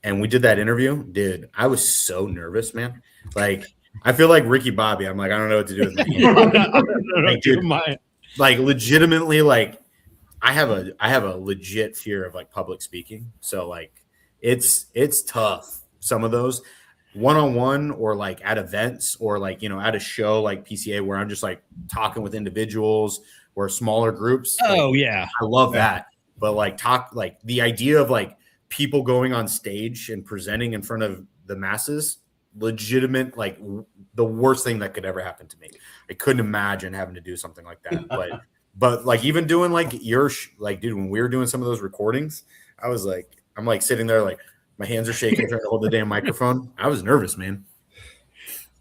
and we did that interview, dude, I was so nervous, man. Like I feel like Ricky Bobby. I'm like, I don't know what to do with my hand. Like, dude, like legitimately, like I have a legit fear of like public speaking. So like it's tough. Some of those one-on-one or like at events or like, you know, at a show like PCA where I'm just like talking with individuals or smaller groups. Oh like, yeah. I love that. But like like the idea of like people going on stage and presenting in front of the masses, legitimate, like the worst thing that could ever happen to me. I couldn't imagine having to do something like that. But like even doing like like, dude, when we were doing some of those recordings, I'm like sitting there, like my hands are shaking trying to hold the damn microphone. I was nervous, man.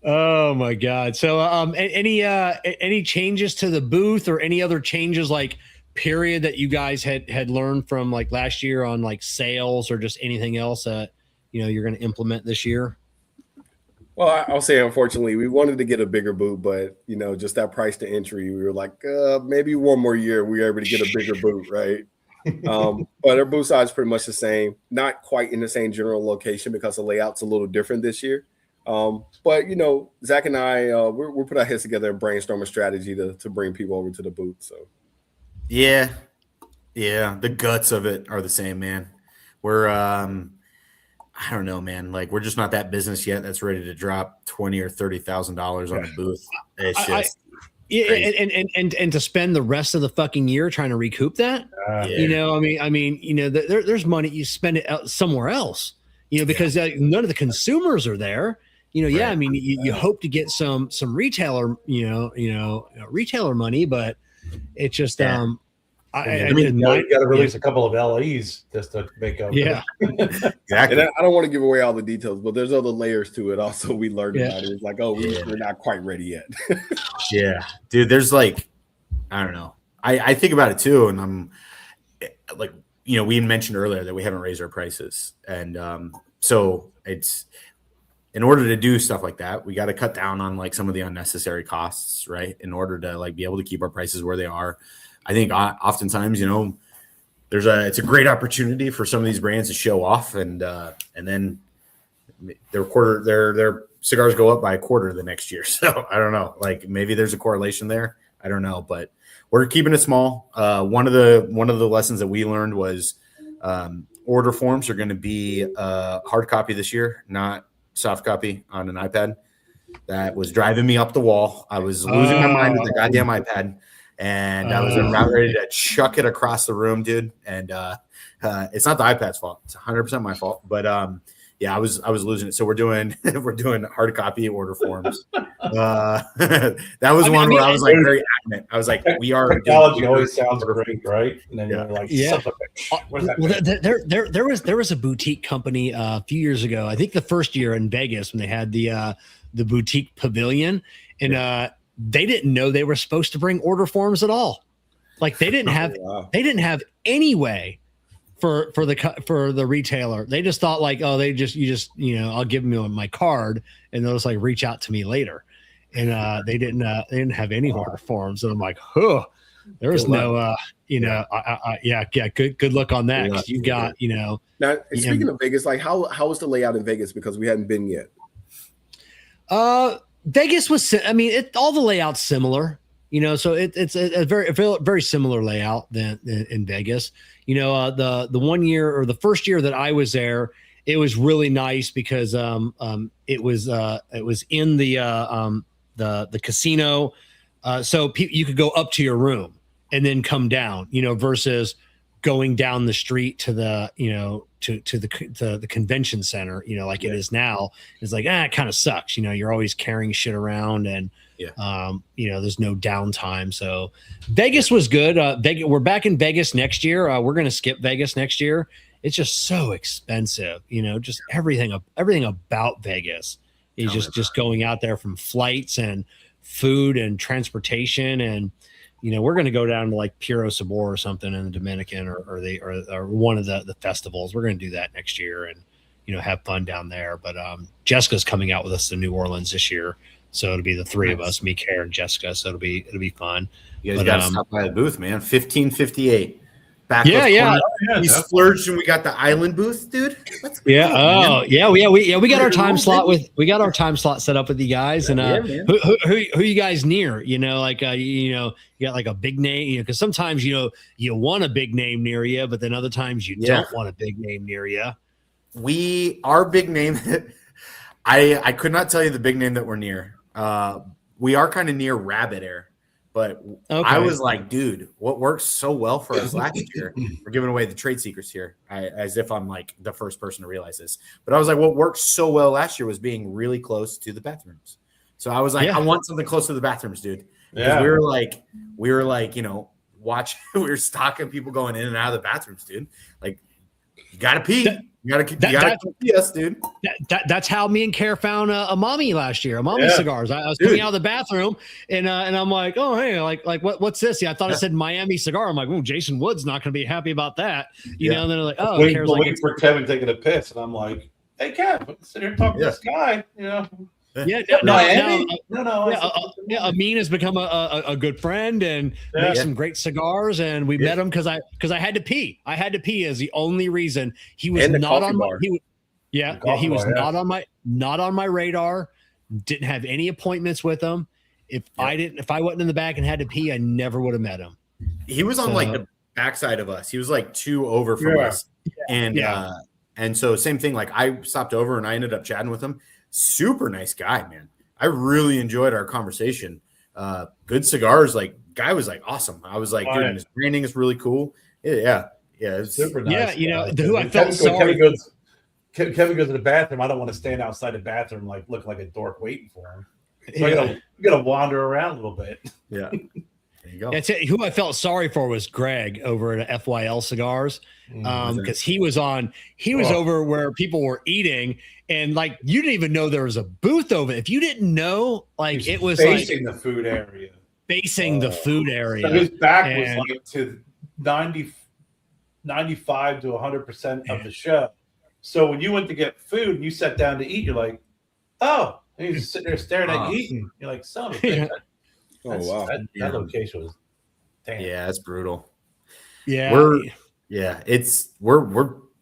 Oh my God. So, any changes to the booth or any other changes like period that you guys had learned from like last year on like sales or just anything else that, you know, you're going to implement this year? Well, I'll say, unfortunately, we wanted to get a bigger boot, but, you know, just that price to entry, we were like, maybe one more year we were able to get a bigger boot, right? But our boot size is pretty much the same, not quite in the same general location because the layout's a little different this year. But, you know, Zack and I, we're put our heads together and brainstorm a strategy to bring people over to the booth. So, yeah, the guts of it are the same, man. We're I don't know, man. Like we're just not that business yet that's ready to drop $20,000 or $30,000 on a booth. It's just and to spend the rest of the fucking year trying to recoup that. You know, I mean, you know, there's money you spend it out somewhere else. You know, because none of the consumers are there. You know, I mean, you hope to get some retailer, retailer money, but it's just I mean, you got to release a couple of LEs just to make up. Yeah, exactly. And I don't want to give away all the details, but there's other layers to it. Also, we learned about it. It's like, we're not quite ready yet. Yeah, dude. There's like, I don't know. I think about it too, and I'm like, you know, we mentioned earlier that we haven't raised our prices, and so it's in order to do stuff like that, we got to cut down on like some of the unnecessary costs, right? In order to like be able to keep our prices where they are. I think oftentimes, you know, it's a great opportunity for some of these brands to show off, and then their cigars go up by a quarter the next year. So I don't know, like maybe there's a correlation there. I don't know, but we're keeping it small. One of the lessons that we learned was order forms are going to be hard copy this year, not soft copy on an iPad. That was driving me up the wall. I was losing my mind with the goddamn iPad. And I was about ready to chuck it across the room, dude. And it's not the iPad's fault; it's 100% my fault. But I was losing it. So we're doing hard copy order forms. That was one where I was like very adamant. I was like, "We are." Technology always sounds great, right? And then you're like, there was a boutique company a few years ago. I think the first year in Vegas when they had the boutique pavilion, and they didn't know they were supposed to bring order forms at all. Like they didn't have any way for the retailer. They just thought like, oh, you just I'll give them my card and they'll just like reach out to me later. And they didn't have any order forms. And I'm like, there was no good luck on that. 'Cause you got, Now speaking of Vegas, like how was the layout in Vegas? Because we hadn't been yet. Vegas was, all the layouts similar, so it's a very, very similar layout than in Vegas. The 1 year or the first year that I was there, it was really nice because it was in the casino, so you could go up to your room and then come down, versus going down the street to the to the convention center, like it is now. It's like, it kind of sucks. You're always carrying shit around and, there's no downtime. So Vegas was good. We're back in Vegas next year. We're going to skip Vegas next year. It's just so expensive, just everything about Vegas is just going out there, from flights and food and transportation. And, we're going to go down to like Puro Sabor or something in the Dominican or one of the festivals. We're going to do that next year and, have fun down there. But Jessica's coming out with us to New Orleans this year So it'll be the three of us, me, Kerr, and Jessica. So it'll be fun. You guys got to stop by the booth, man. 1558. Back yeah. We splurged and we got the island booth, dude. Let's go, yeah. Man. Oh, yeah. We got our time slot set up with you guys. And who you guys near? You know, like you got like a big name. You know, because sometimes you want a big name near you, but then other times you don't want a big name near you. Our big name. I could not tell you the big name that we're near. We are kind of near Rabbit Air. But I was like, dude, what works so well for us last year? We're giving away the trade secrets here, as if I'm like the first person to realize this. But I was like, what worked so well last year was being really close to the bathrooms. So I was like, I want something close to the bathrooms, dude. Yeah. We were like, we were stalking people going in and out of the bathrooms, dude. Like, you gotta pee. You gotta pee us, dude. That's how me and Kerr found a mommy last year. A mommy cigars. I was coming out of the bathroom and I'm like, oh hey, like what's this? Yeah, I thought it said Miami cigar. I'm like, oh, Jason Wood's not going to be happy about that, you know. And then they're like, oh, waiting for Kevin taking a piss, and I'm like, hey, Kev, sit here talking to this guy, you know. Amin has become a good friend and makes some great cigars, and we met him because I had to pee. I had to pee as the only reason. He was not on my not on my radar. Didn't have any appointments with him. If I wasn't in the back and had to pee, I never would have met him. He was on like the backside of us. He was like 2 over from us, and so same thing. Like I stopped over and I ended up chatting with him. Super nice guy, man. I really enjoyed our conversation. Good cigars. Like, guy was like awesome. I was like, dude, his branding is really cool. Yeah. It's super nice. Yeah, you know, who I felt sorry. Kevin goes to the bathroom. I don't want to stand outside the bathroom, like look like a dork waiting for him. So you gotta wander around a little bit. Yeah. There you go. That's it. Who I felt sorry for was Greg over at FYL Cigars. Because he was over where people were eating, and like you didn't even know there was a booth over. If you didn't know, like it was facing the food area. Facing the food area. So his back was like to 95 to 100% of the show. So when you went to get food and you sat down to eat, you're like, oh, and you're just sitting there staring at you eating. You're like, son of a bitch. Wow. That location was Yeah, it's brutal. Yeah.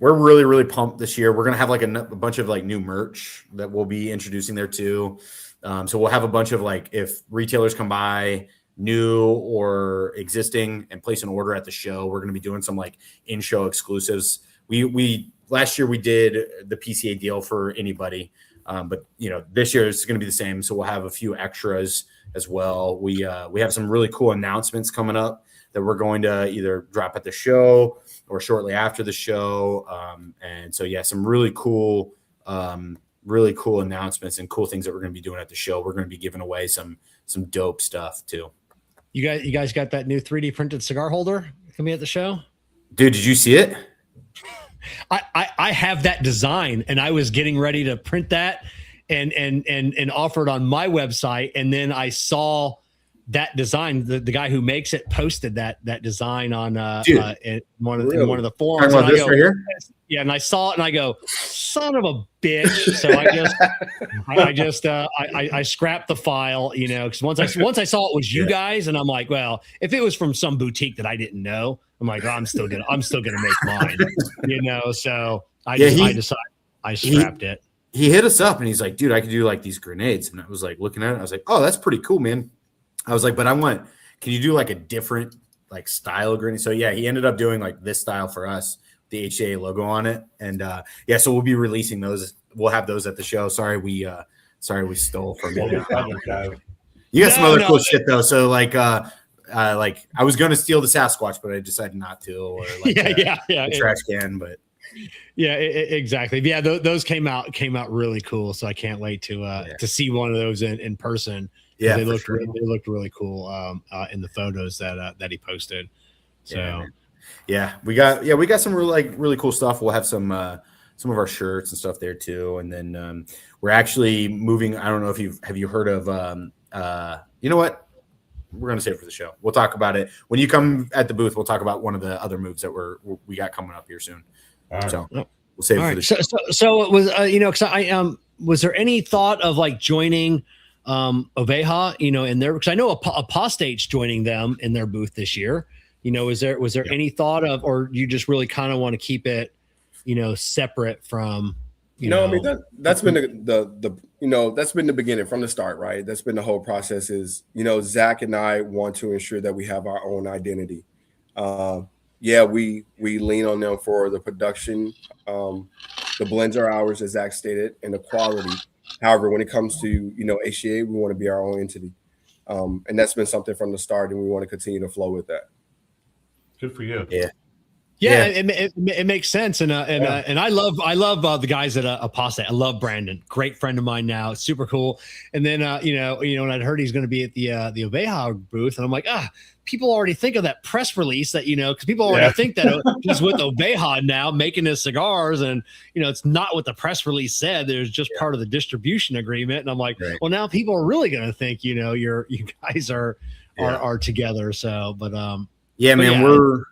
We're really, really pumped this year. We're gonna have like a bunch of like new merch that we'll be introducing there too. So we'll have a bunch of like, if retailers come by, new or existing, and place an order at the show, we're gonna be doing some like in-show exclusives. We last year we did the PCA deal for anybody, but you know this year it's gonna be the same. So we'll have a few extras as well. We have some really cool announcements coming up that we're going to either drop at the show or shortly after the show. And so, some really cool announcements and cool things that we're going to be doing at the show. We're going to be giving away some dope stuff too. You guys got that new 3D printed cigar holder coming at the show? Dude, did you see it? I have that design, and I was getting ready to print that and offer it on my website. And then I saw that design, the guy who makes it posted that design on in one of the forums. And this right here? Yeah, and I saw it and I go, son of a bitch. So I scrapped the file, you know, because once I saw it was you guys, and I'm like, well, if it was from some boutique that I didn't know, I'm like, I'm still gonna make mine, you know. So I decided I scrapped it. He hit us up and he's like, dude, I could do like these grenades. And I was like looking at it, I was like, oh, that's pretty cool, man. I was like, but can you do like a different like style of grenade? So he ended up doing like this style for us, the HDA logo on it. And so we'll be releasing those. We'll have those at the show. Sorry we stole from you. You got some other cool shit though. So like I was going to steal the Sasquatch, but I decided not to, or like the trash can, but exactly. Yeah. Those came out really cool. So I can't wait to see one of those in person. Yeah, they looked really cool in the photos that he posted. So we got some really cool stuff. We'll have some of our shirts and stuff there too. And then we're actually moving. I don't know if have you heard of you know what? We're gonna save it for the show. We'll talk about it when you come at the booth. We'll talk about one of the other moves that we got coming up here soon. Right. So we'll save it for the show. So it was because was there any thought of like joining Oveja, in there, because I know Apostate's joining them in their booth this year. Was there any thought of, or you just really kind of want to keep it, separate from, I mean that's been that's been the beginning from the start, right? That's been the whole process. Is Zack and I want to ensure that we have our own identity. We lean on them for the production. The blends are ours, as Zack stated, and the quality. However, when it comes to HDA, we want to be our own entity, and that's been something from the start, and we want to continue to flow with that. Good for you. Yeah, it makes sense, and I love the guys at Apostate. I love Brandon, great friend of mine now. It's super cool. And then when I'd heard he's going to be at the Oveja booth, and I'm like, people already think of that press release that because people already think that he's with Oveja now making his cigars, and it's not what the press release said. There's just part of the distribution agreement, and I'm like, well, now people are really going to think you guys are together. So, but man, we're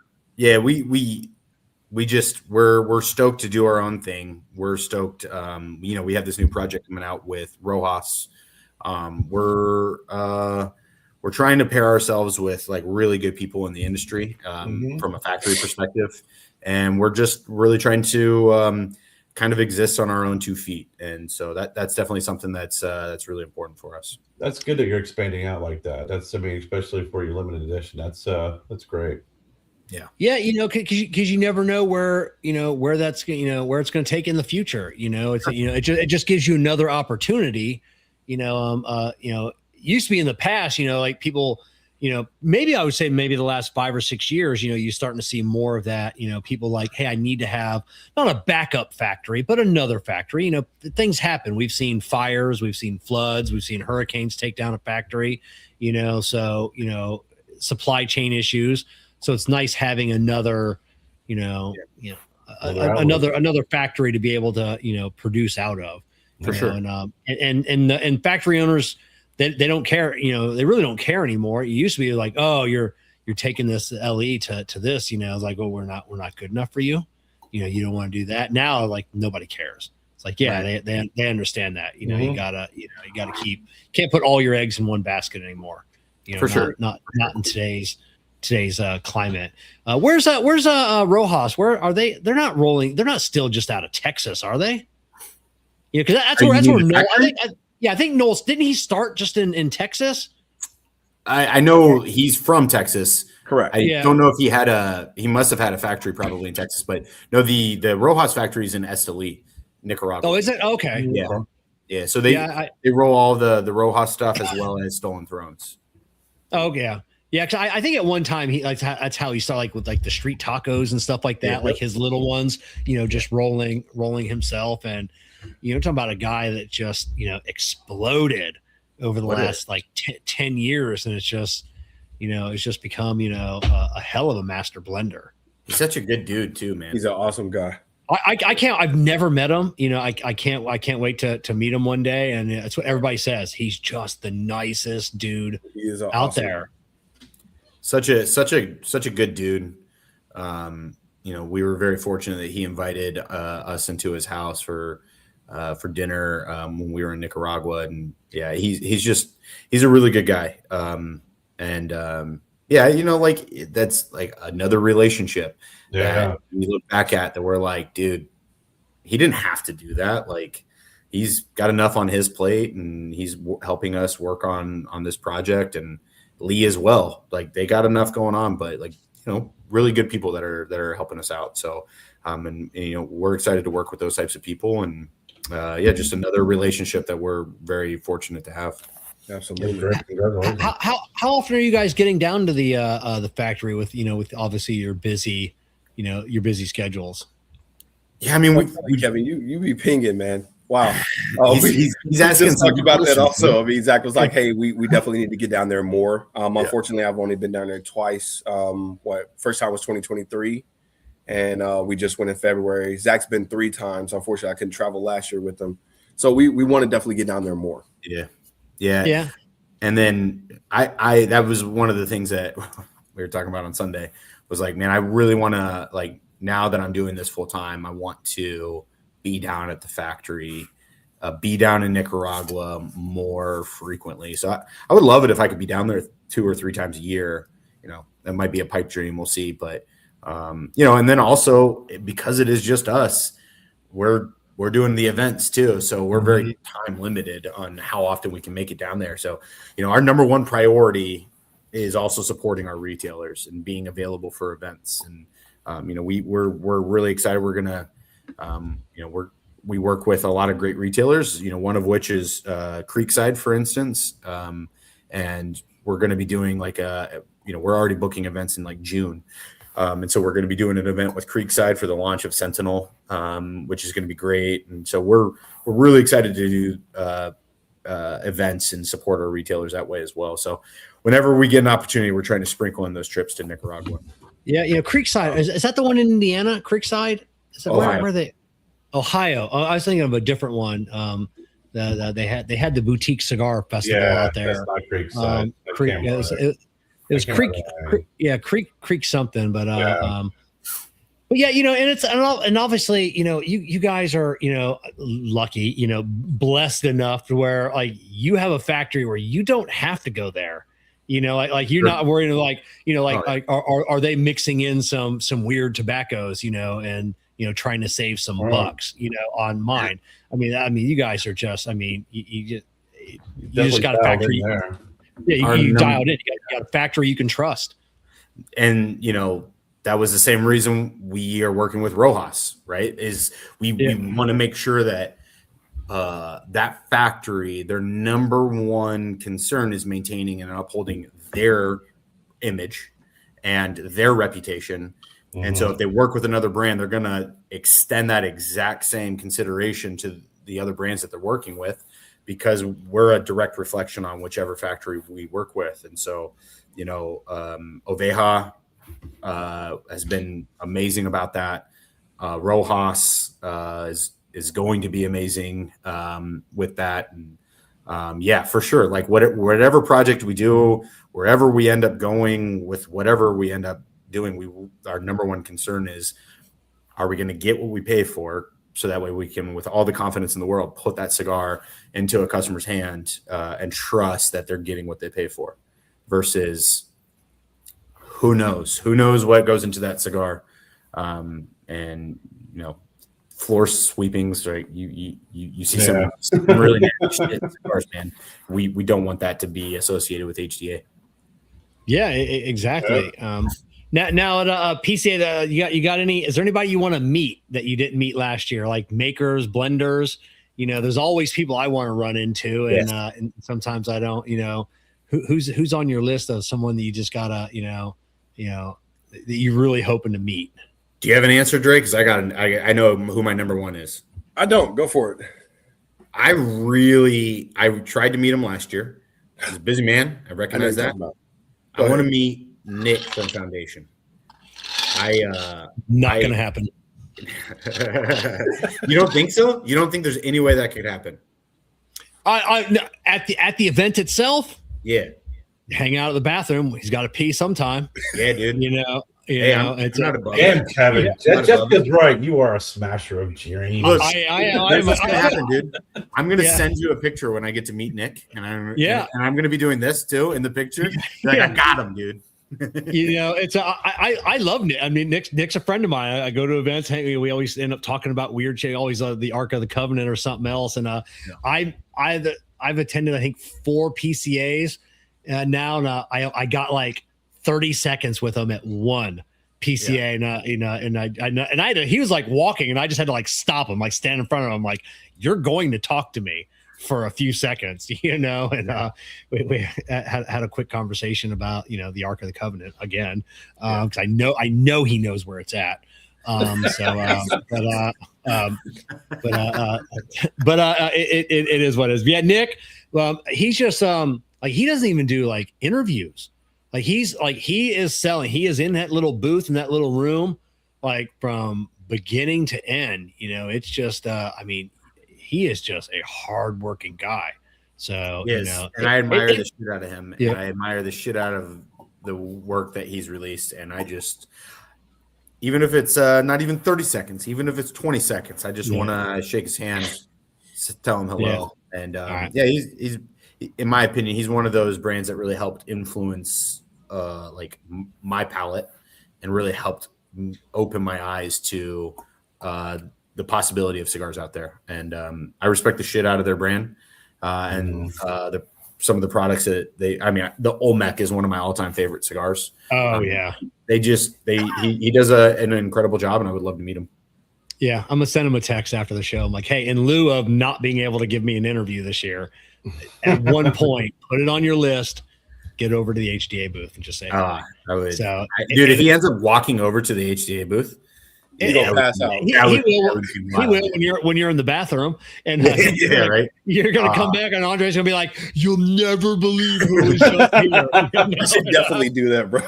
stoked to do our own thing. We're stoked. We have this new project coming out with Rojas. We're trying to pair ourselves with like really good people in the industry from a factory perspective. And we're just really trying to kind of exist on our own 2 feet. And so that's definitely something that's really important for us. That's good that you're expanding out like that. Especially for your limited edition. That's great. Yeah, because you never know where that's where it's going to take in the future. It just gives you another opportunity. Used to be in the past, like people, maybe I would say maybe the last 5 or 6 years, you're starting to see more of that. People like, hey, I need to have not a backup factory, but another factory. Things happen. We've seen fires, we've seen floods, we've seen hurricanes take down a factory. Supply chain issues. So it's nice having another, another factory to be able to, produce out of. For sure. And factory owners, they don't care. They really don't care anymore. It used to be like, oh, you're taking this LE to this. It's like, oh, we're not good enough for you. You don't want to do that. Now, like nobody cares. It's like, they understand that. You gotta can't put all your eggs in one basket anymore. For sure. Not in today's climate. Where's Rojas? Where are they? They're not rolling. They're not still just out of Texas, are they? Because that's where Noel. I think Noel's, didn't he start just in Texas? I know he's from Texas. Correct. I don't know if he must have had a factory probably in Texas, but no, the Rojas factory is in Esteli, Nicaragua. Oh, is it? Okay. Yeah. So they roll all the Rojas stuff as well as Stolen Thrones. Oh yeah. Yeah, because I think at one time that's how he started, like with like the street tacos and stuff like that, like his little ones, just rolling himself, and talking about a guy that just exploded over the last 10 years, and it's just become a hell of a master blender. He's such a good dude too, man. He's an awesome guy. I can't. I've never met him. I can't wait to meet him one day, and that's what everybody says. He's just the nicest dude out there. Such a good dude. We were very fortunate that he invited us into his house for dinner when we were in Nicaragua, and he's a really good guy. That's like another relationship that we look back at that we're like, dude, he didn't have to do that. Like, he's got enough on his plate, and he's helping us work on this project, and Lee as well. Like, they got enough going on, but really good people that are helping us out. So, we're excited to work with those types of people, and just another relationship that we're very fortunate to have. Absolutely. How often are you guys getting down to the factory with obviously your busy schedules? Yeah, I mean, Kevin, you be pinging, man. Wow. He's asking talking about that also. I mean, Zach was like, hey, we definitely need to get down there more. Unfortunately, I've only been down there twice. First time was 2023, and we just went in February. Zach's been 3 times. Unfortunately, I couldn't travel last year with him. So we want to definitely get down there more. Yeah. And then I that was one of the things that we were talking about on Sunday, was like, man, I really want to, like, now that I'm doing this full time, I want to be down at the factory be down in Nicaragua more frequently. So I would love it if I could be down there 2 or 3 times a year. That might be a pipe dream. We'll see. But, and then also because it is just us, we're doing the events too. So we're very time limited on how often we can make it down there. So, our number one priority is also supporting our retailers and being available for events. And, we're really excited. We're going to, we work with a lot of great retailers, one of which is Creekside, for instance. And we're going to be doing we're already booking events in like June. And so we're going to be doing an event with Creekside for the launch of Sentinel, which is going to be great. And so we're really excited to do events and support our retailers that way as well. So whenever we get an opportunity, we're trying to sprinkle in those trips to Nicaragua. Yeah. Creekside, is that the one in Indiana? Creekside? Is that where they? Ohio. Oh, I was thinking of a different one. They had the boutique cigar festival out there. That's not Creekside. It was Creek something, but but yeah, and obviously, you guys are, lucky, blessed enough to where like you have a factory where you don't have to go there. Like you're not worried are they mixing in some weird tobaccos, and trying to save some bucks, on mine. I mean, you guys are just, you just got a factory. You dialed in. You got a factory you can trust. And, that was the same reason we are working with Rojas, right? Is we want to make sure that that factory, their number one concern is maintaining and upholding their image and their reputation. And so if they work with another brand, they're going to extend that exact same consideration to the other brands that they're working with, because we're a direct reflection on whichever factory we work with. And so, Oveja has been amazing about that. Rojas is going to be amazing with that. And for sure. Like whatever project we do, wherever we end up going with whatever we end up doing, our number one concern is, are we going to get what we pay for? So that way we can, with all the confidence in the world, put that cigar into a customer's hand and trust that they're getting what they pay for, versus who knows what goes into that cigar. And, floor sweepings, right? You see some really nasty shit cigars, man. We don't want that to be associated with HDA. Yeah, exactly. Now at PCA, you got any? Is there anybody you want to meet that you didn't meet last year? Like makers, blenders. There's always people I want to run into, and sometimes I don't. Who's on your list of someone that you just gotta, that you're really hoping to meet? Do you have an answer, Drake? Because I know who my number one is. I don't. Go for it. I tried to meet him last year. He's a busy man. I recognize that. I want to meet Nick from Foundation. Not gonna happen. You don't think so? You don't think there's any way that could happen? No, at the event itself? Yeah. Hang out at the bathroom. He's got to pee sometime. Yeah, dude. It's not above Damn, Kevin. Just because right, you are a smasher of dreams. That's what's gonna happen, dude. I'm gonna send you a picture when I get to meet Nick, and I'm gonna be doing this too in the picture. Like, I got him, dude. I love Nick. I mean, Nick's a friend of mine. I go to events. We always end up talking about weird shit. Always the Ark of the Covenant or something else. And I've attended, I think, 4 PCAs now. And I got like 30 seconds with him at one PCA. And he was like walking, and I just had to like stop him, like stand in front of him, like, you're going to talk to me for a few seconds, and we had a quick conversation about, the Ark of the Covenant again. Cause I know he knows where it's at. It is what it is. Yeah. Nick, he's just, he doesn't even do like interviews. Like he is selling, he is in that little booth in that little room, like from beginning to end, it's just, he is just a hardworking guy. So, and I admire the shit out of him. Yeah. And I admire the shit out of the work that he's released. And I just, even if it's not even 30 seconds, even if it's 20 seconds, I just want to shake his hand, tell him hello. Yeah. And Right. yeah, he's in my opinion, he's one of those brands that really helped influence like my palate and really helped open my eyes to the possibility of cigars out there. And I respect the shit out of their brand and some of the products that the Olmec is one of my all-time favorite cigars. Oh yeah. He does an incredible job, and I would love to meet him. Yeah, I'm gonna send him a text after the show. I'm like, hey, in lieu of not being able to give me an interview this year, at one point, put it on your list. Get over to the HDA booth and just say, I would. So, dude, if he ends up walking over to the HDA booth, He's gonna pass out. He will when you're in the bathroom, and right. You're gonna come back, and Andre's gonna be like, "You'll never believe who was just here." I should definitely do that, bro.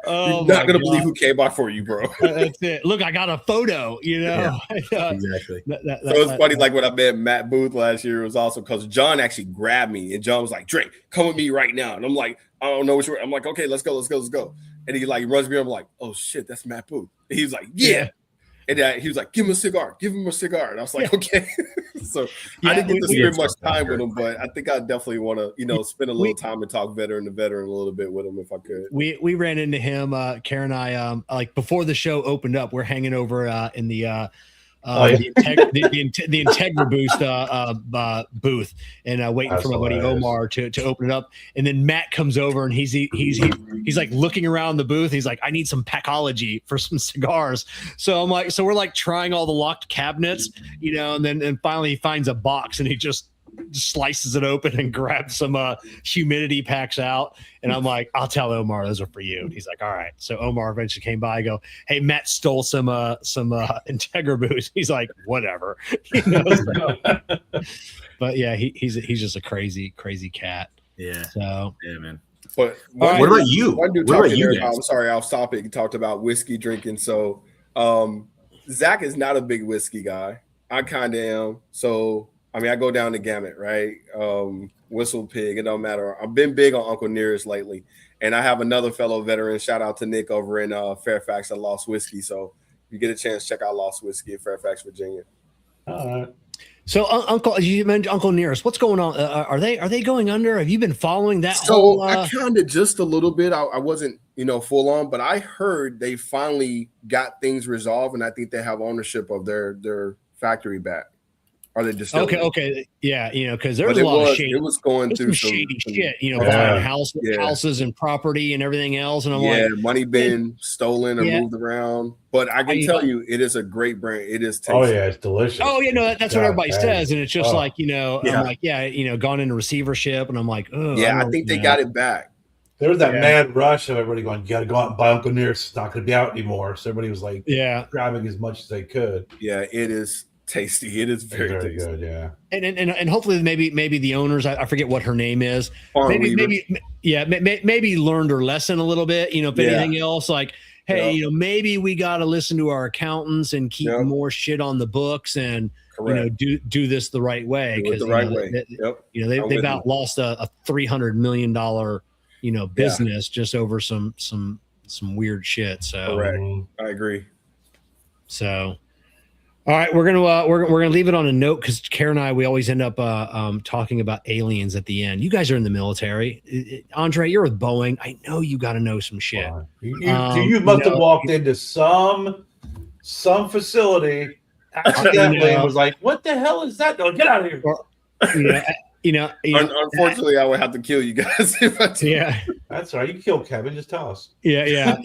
You're not gonna believe who came by for you, bro. That's it. Look, I got a photo. You know, Exactly. So it's funny, like when I met Matt Booth last year, it was also because John actually grabbed me, and John was like, "Drake, come with me right now," and I'm like, "I don't know which way." I'm like, "Okay, let's go." And he like runs me. I'm like, "Oh shit, that's Matt Booth." And he was like, "Yeah." And he was like, "Give him a cigar. Give him a cigar." And I was like, "Okay." So I didn't get to spend much time with him, but I think I definitely want to, spend a little time and talk veteran to veteran a little bit with him if I could. We ran into him, Karen and I, like before the show opened up. We're hanging over in the Integra booth and waiting for my buddy Omar to open it up. And then Matt comes over and he's like looking around the booth. He's like, I need some packology for some cigars. So I'm like, so we're like trying all the locked cabinets, and then finally he finds a box and he just slices it open and grabs some humidity packs out. And I'm like, I'll tell Omar those are for you. And he's like, all right. So Omar eventually came by. I go, hey, Matt stole some Integra booze. He's like, whatever. But yeah, he's just a crazy cat. Yeah. So yeah, man. But what about you? One dude talked I'm sorry, off topic. He talked about whiskey drinking. So Zack is not a big whiskey guy. I kind of am. So I go down the gamut, right? Whistle Pig, it don't matter. I've been big on Uncle Nearest lately. And I have another fellow veteran, shout out to Nick over in Fairfax at Lost Whiskey. So if you get a chance, check out Lost Whiskey in Fairfax, Virginia. So Uncle, you mentioned Uncle Nearest. What's going on? Are they going under? Have you been following that? So I kind of just a little bit. I wasn't, full on, but I heard they finally got things resolved, and I think they have ownership of their factory back. Are they just okay, yeah, because there was a lot of shady. It was going through some shady shit, buying houses and property and everything else, and I'm like, money been stolen or moved around. But I can tell you, it is a great brand. It is tasty. Oh yeah, it's delicious. Oh yeah, that's what everybody says, and it's just like I'm like, gone into receivership, and I'm like, oh, I think they got it back. There was that mad rush of everybody going, you got to go out and buy Uncle Nearest. It's not going to be out anymore. So everybody was like, grabbing as much as they could. Yeah, it is tasty. It is very tasty. Good, yeah. And hopefully maybe the owners, I forget what her name is, maybe learned her lesson a little bit. If anything else, like, hey, maybe we got to listen to our accountants and keep more shit on the books and do this the right way, because they've about lost a $300 million business just over some weird shit. So correct. I agree. So. All right, we're gonna leave it on a note because Kerr and I, we always end up talking about aliens at the end. You guys are in the military. Andray, you're with Boeing. I know you got to know some shit. You must have walked into some facility accidentally and was like, "What the hell is that? No, get out of here!" Unfortunately, I would have to kill you guys if I did. Yeah, that's all right. You can kill Kevin. Just tell us. Yeah.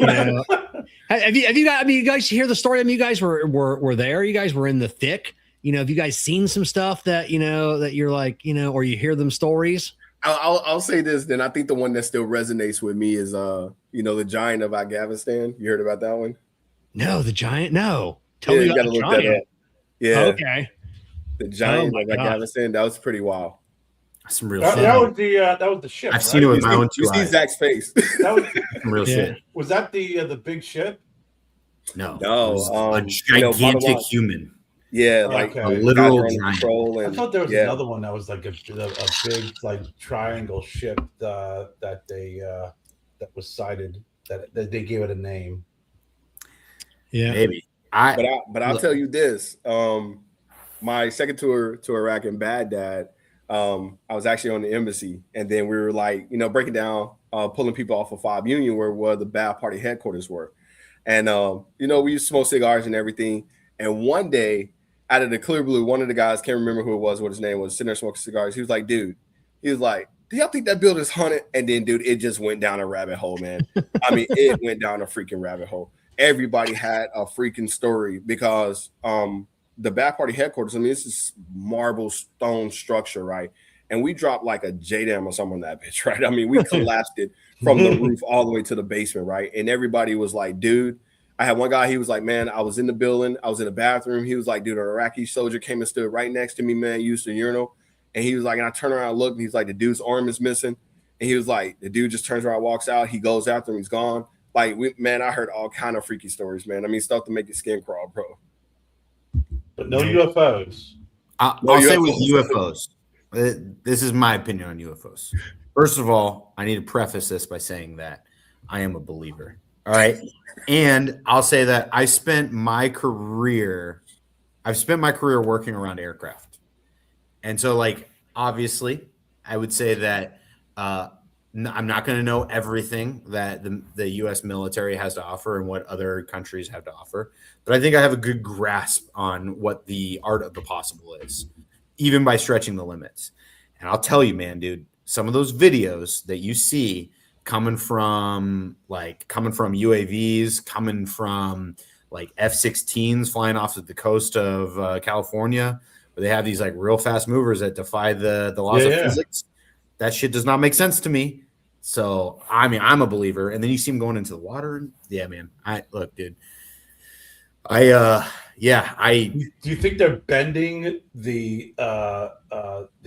Have you got? you guys hear the story? You guys were there. You guys were in the thick. Have you guys seen some stuff that that you're like, or you hear them stories? I'll say this. Then I think the one that still resonates with me is the Giant of Afghanistan. You heard about that one? No, the Giant. No, tell me you about gotta the look Giant. that up. Yeah. Okay. The Giant of Afghanistan. That was pretty wild. That's some real shit. That was the ship. I've seen it with my own two eyes. You see Zack's face. That was some real shit. Was that the big ship? No. A gigantic human. Yeah, like a literal giant. I thought there was another one that was like a big like triangle ship that was sighted that they gave it a name. Yeah, maybe. But I'll tell you this. my second tour to Iraq in Baghdad, I was actually on the embassy, and then we were like, breaking down, pulling people off of 5 Union where the Bad Party headquarters were. And, we used to smoke cigars and everything. And one day, out of the clear blue, one of the guys, can't remember who it was, what his name was, sitting there smoking cigars. He was like, do y'all think that building's haunted? And then, dude, it just went down a rabbit hole, man. I mean, it went down a freaking rabbit hole. Everybody had a freaking story because the Bad Party headquarters, I mean, this is marble stone structure, right? And we dropped like a JDAM or something on that bitch, right? I mean, we collapsed it from the roof all the way to the basement, right? And everybody was like, dude, I had one guy, he was like, man, I was in the building, I was in the bathroom. He was like, dude, an Iraqi soldier came and stood right next to me, man, used the urinal. And he was like, and I turned around and looked, and he's like, the dude's arm is missing. And he was like, the dude just turns around, walks out, he goes after him, he's gone. Like, man, I heard all kind of freaky stories, man. I mean, stuff to make your skin crawl, bro. But no UFOs. I'll say with UFOs, this is my opinion on UFOs. First of all, I need to preface this by saying that I am a believer. All right. And I'll say that I've spent my career working around aircraft. And so, like, obviously, I would say that I'm not going to know everything that the U.S. military has to offer and what other countries have to offer. But I think I have a good grasp on what the art of the possible is, even by stretching the limits. And I'll tell you, man, dude, some of those videos that you see coming from UAVs, coming from like F-16s flying off of the coast of California, where they have these like real fast movers that defy the laws of physics. That shit does not make sense to me. So, I mean, I'm a believer. And then you see them going into the water. Yeah, man. Look, dude. Do you think they're bending the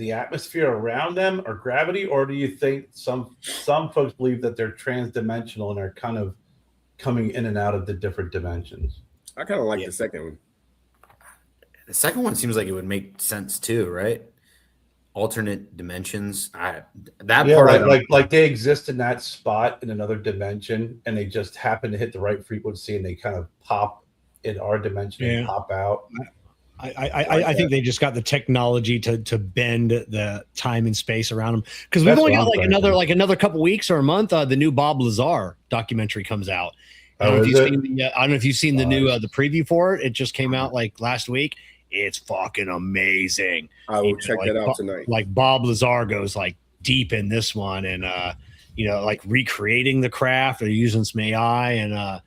atmosphere around them or gravity, or do you think some folks believe that they're transdimensional and are kind of coming in and out of the different dimensions? I kind of like the second one. The second one seems like it would make sense too, right? Alternate dimensions. Like they exist in that spot in another dimension, and they just happen to hit the right frequency, and they kind of pop in our dimension and pop out. I think they just got the technology to bend the time and space around them, because we've only got another couple weeks or a month. The new Bob Lazar documentary comes out. I don't know if you've seen the new the preview for it. It just came out like last week. It's fucking amazing. I will check that out tonight. Like Bob Lazar goes like deep in this one, and like recreating the craft or using some AI, and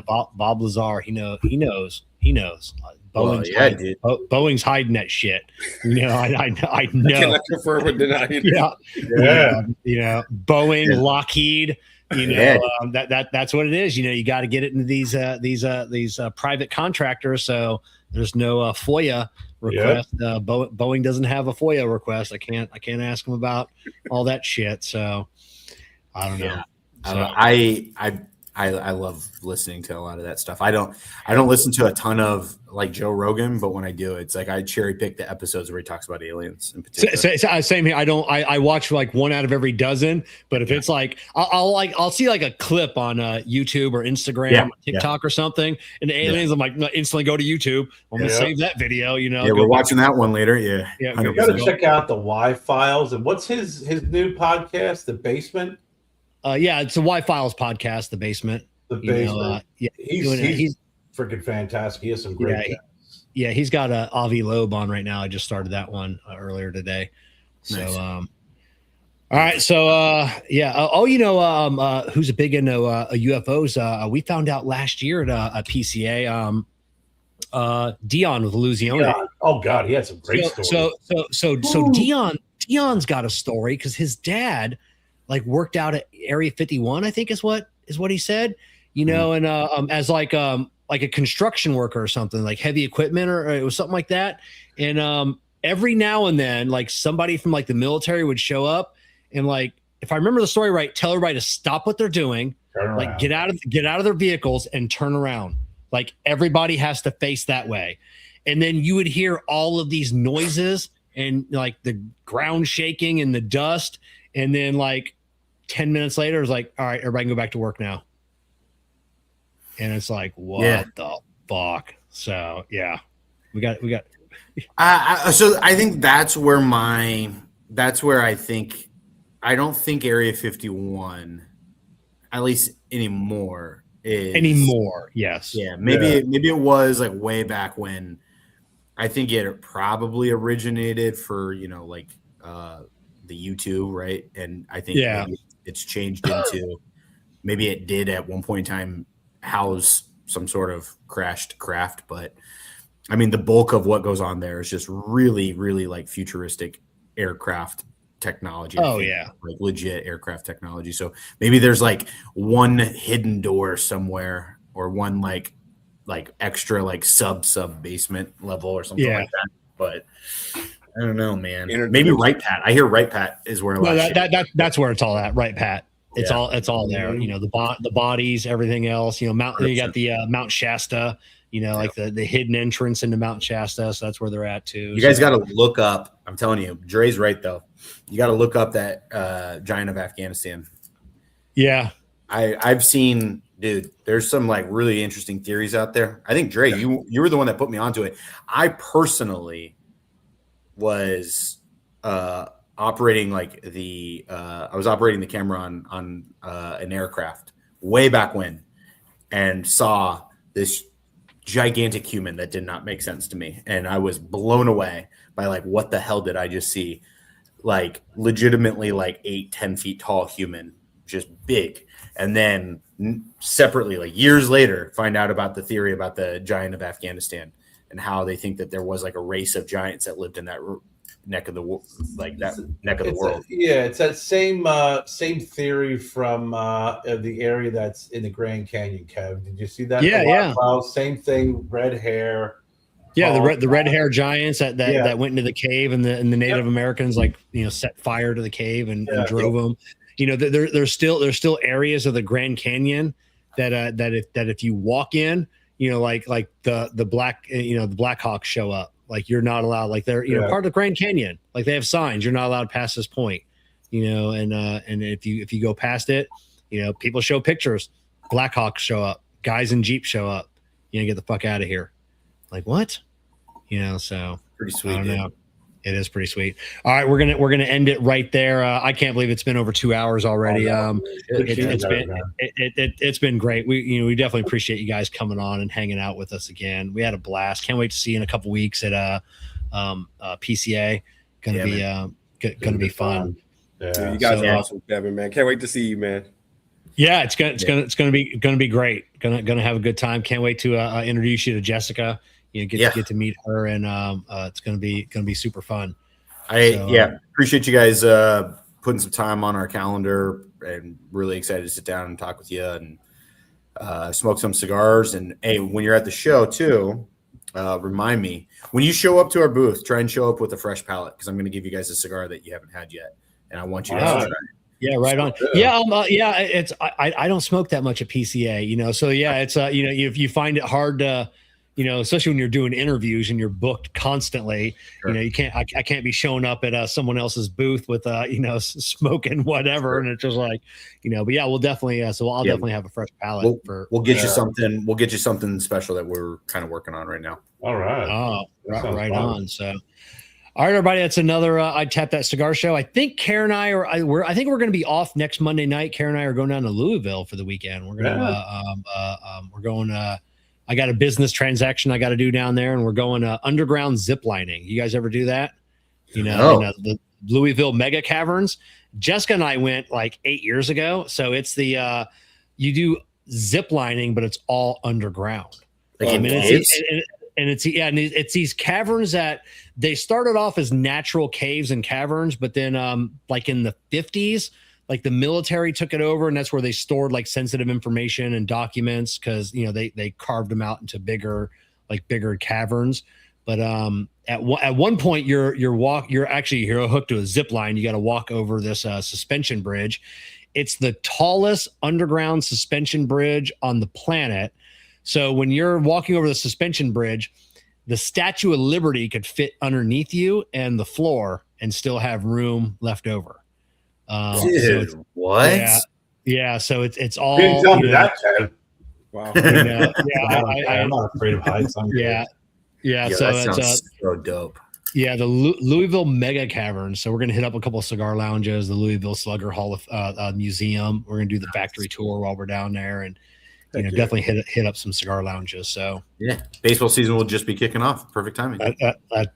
Bob Lazar, he knows. Boeing's hiding that shit. I know. I cannot confirm or deny it. Boeing, Lockheed. That's what it is. You got to get it into these private contractors. So there's no FOIA request. Boeing doesn't have a FOIA request. I can't ask them about all that shit. So I don't know. I love listening to a lot of that stuff. I don't listen to a ton of like Joe Rogan, but when I do, it's like I cherry pick the episodes where he talks about aliens in particular. Same here. I watch like one out of every dozen, but if it's like I'll see like a clip on YouTube or Instagram, TikTok or something, and the aliens, I'm like instantly go to YouTube. I'm gonna save that video. We're watching that one later. You gotta check out the Y Files. And what's his new podcast, The Basement? It's a Y Files podcast, The Basement. The Basement. He's freaking fantastic. He has some great guests. He's got Avi Loeb on right now. I just started that one earlier today. So, nice. All right. So, who's a big into UFOs? We found out last year at a PCA, Dion with Louisiana. Yeah. Oh God, he had some great stories. So Dion's got a story because his dad like worked out at Area 51, I think is what he said, and as like a construction worker or something, like heavy equipment or it was something like that. And every now and then, like somebody from like the military would show up and like, if I remember the story right, tell everybody to stop what they're doing, like get out of their vehicles and turn around. Like everybody has to face that way. And then you would hear all of these noises and like the ground shaking and the dust. And then like 10 minutes later, it's like, all right, everybody can go back to work now. And it's like, what the fuck? So yeah, we got So I think that's where I think I don't think Area 51, at least anymore, is anymore. Yes. Yeah, maybe it was like way back when. I think it probably originated for like the U2, right? And I think maybe it's changed into maybe it did at one point in time house some sort of crashed craft, but I mean the bulk of what goes on there is just really, really like futuristic aircraft technology. Oh yeah, like legit aircraft technology. So maybe there's like one hidden door somewhere, or one like extra like sub basement level or something like that. But I don't know, man. Maybe Right Pat. I hear Right Pat is where that's where it's all at. Right Pat. It's all there. The bodies, everything else. You got the Mount Shasta. Like the hidden entrance into Mount Shasta. So that's where they're at too. You guys got to look up. I'm telling you, Dre's right though. You got to look up that Giant of Afghanistan. Yeah, I've seen, dude. There's some like really interesting theories out there. I think Dre, you were the one that put me onto it. I personally was operating like I was operating the camera on an aircraft way back when, and saw this gigantic human that did not make sense to me, and I was blown away by like, what the hell did I just see? Like legitimately like 8-10 feet tall human, just big. And then separately, like years later, find out about the theory about the Giant of Afghanistan and how they think that there was like a race of giants that lived in that neck of the world. It's that same theory from the area that's in the Grand Canyon, Kev. Did you see that? Yeah. Wow, same thing, red hair. Yeah, the red hair giants that went into the cave, and the Native Americans set fire to the cave and drove them. There's still areas of the Grand Canyon that if you walk in, like the Black Hawks show up. Like you're not allowed. Like they're part of the Grand Canyon. Like they have signs. You're not allowed past this point. And if you go past it, people show pictures. Black Hawks show up. Guys in Jeep show up. Get the fuck out of here. Like what? So pretty sweet. I don't know. It is pretty sweet. All right, we're gonna end it right there. I can't believe it's been over 2 hours already. It's been great. We definitely appreciate you guys coming on and hanging out with us again. We had a blast. Can't wait to see you in a couple weeks at PCA. Gonna be fun. Yeah, you guys are awesome, Kevin, man. Can't wait to see you, man. Yeah, it's gonna be great. Gonna have a good time. Can't wait to introduce you to Jessica. Get to meet her, and it's gonna be super fun. Appreciate you guys putting some time on our calendar, and really excited to sit down and talk with you and smoke some cigars. And hey, when you're at the show too, remind me when you show up to our booth, try and show up with a fresh palate, because I'm going to give you guys a cigar that you haven't had yet, and I want you guys to try it. Yeah, right on. Yeah, it's I don't smoke that much at PCA, so it's if you find it hard to, especially when you're doing interviews and you're booked constantly, sure. I can't be showing up at someone else's booth with smoking whatever, and it's just like, but yeah, we'll definitely I'll definitely have a fresh palate. We'll get you something. We'll get you something special that we're kind of working on right now. All right. Oh, right on. So. All right, everybody. That's another I Tap That Cigar show. I think Kerr and I I think we're going to be off next Monday night. Kerr and I are going down to Louisville for the weekend. We're going I got a business transaction I got to do down there, and we're going underground zip lining. You guys ever do that? In the Louisville mega caverns. Jessica and I went like 8 years ago. So it's the you do zip lining, but it's all underground. It's these caverns that they started off as natural caves and caverns, but then like in the 50s, like the military took it over, and that's where they stored like sensitive information and documents, because they carved them out into bigger caverns. But at one point you're hooked to a zip line. You got to walk over this suspension bridge. It's the tallest underground suspension bridge on the planet. So when you're walking over the suspension bridge, the Statue of Liberty could fit underneath you and the floor and still have room left over. Dude, what? Yeah. So it's all. You didn't tell me that, Ted. Wow. I'm not afraid of heights. Yeah, Yeah, so that it's sounds so dope. yeah, the Louisville Mega Cavern. So we're gonna hit up a couple of cigar lounges, the Louisville Slugger Hall of Museum. We're gonna do the factory tour while we're down there, and definitely hit up some cigar lounges. So yeah, baseball season will just be kicking off. Perfect timing.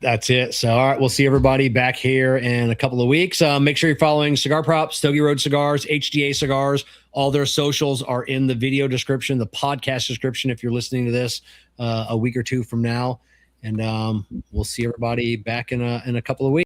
That's it. So all right, we'll see everybody back here in a couple of weeks. Make sure you're following Cigar Prop, Stogie Road Cigars, HDA Cigars. All their socials are in the video description, the podcast description. If you're listening to this a week or two from now, and we'll see everybody back in a couple of weeks.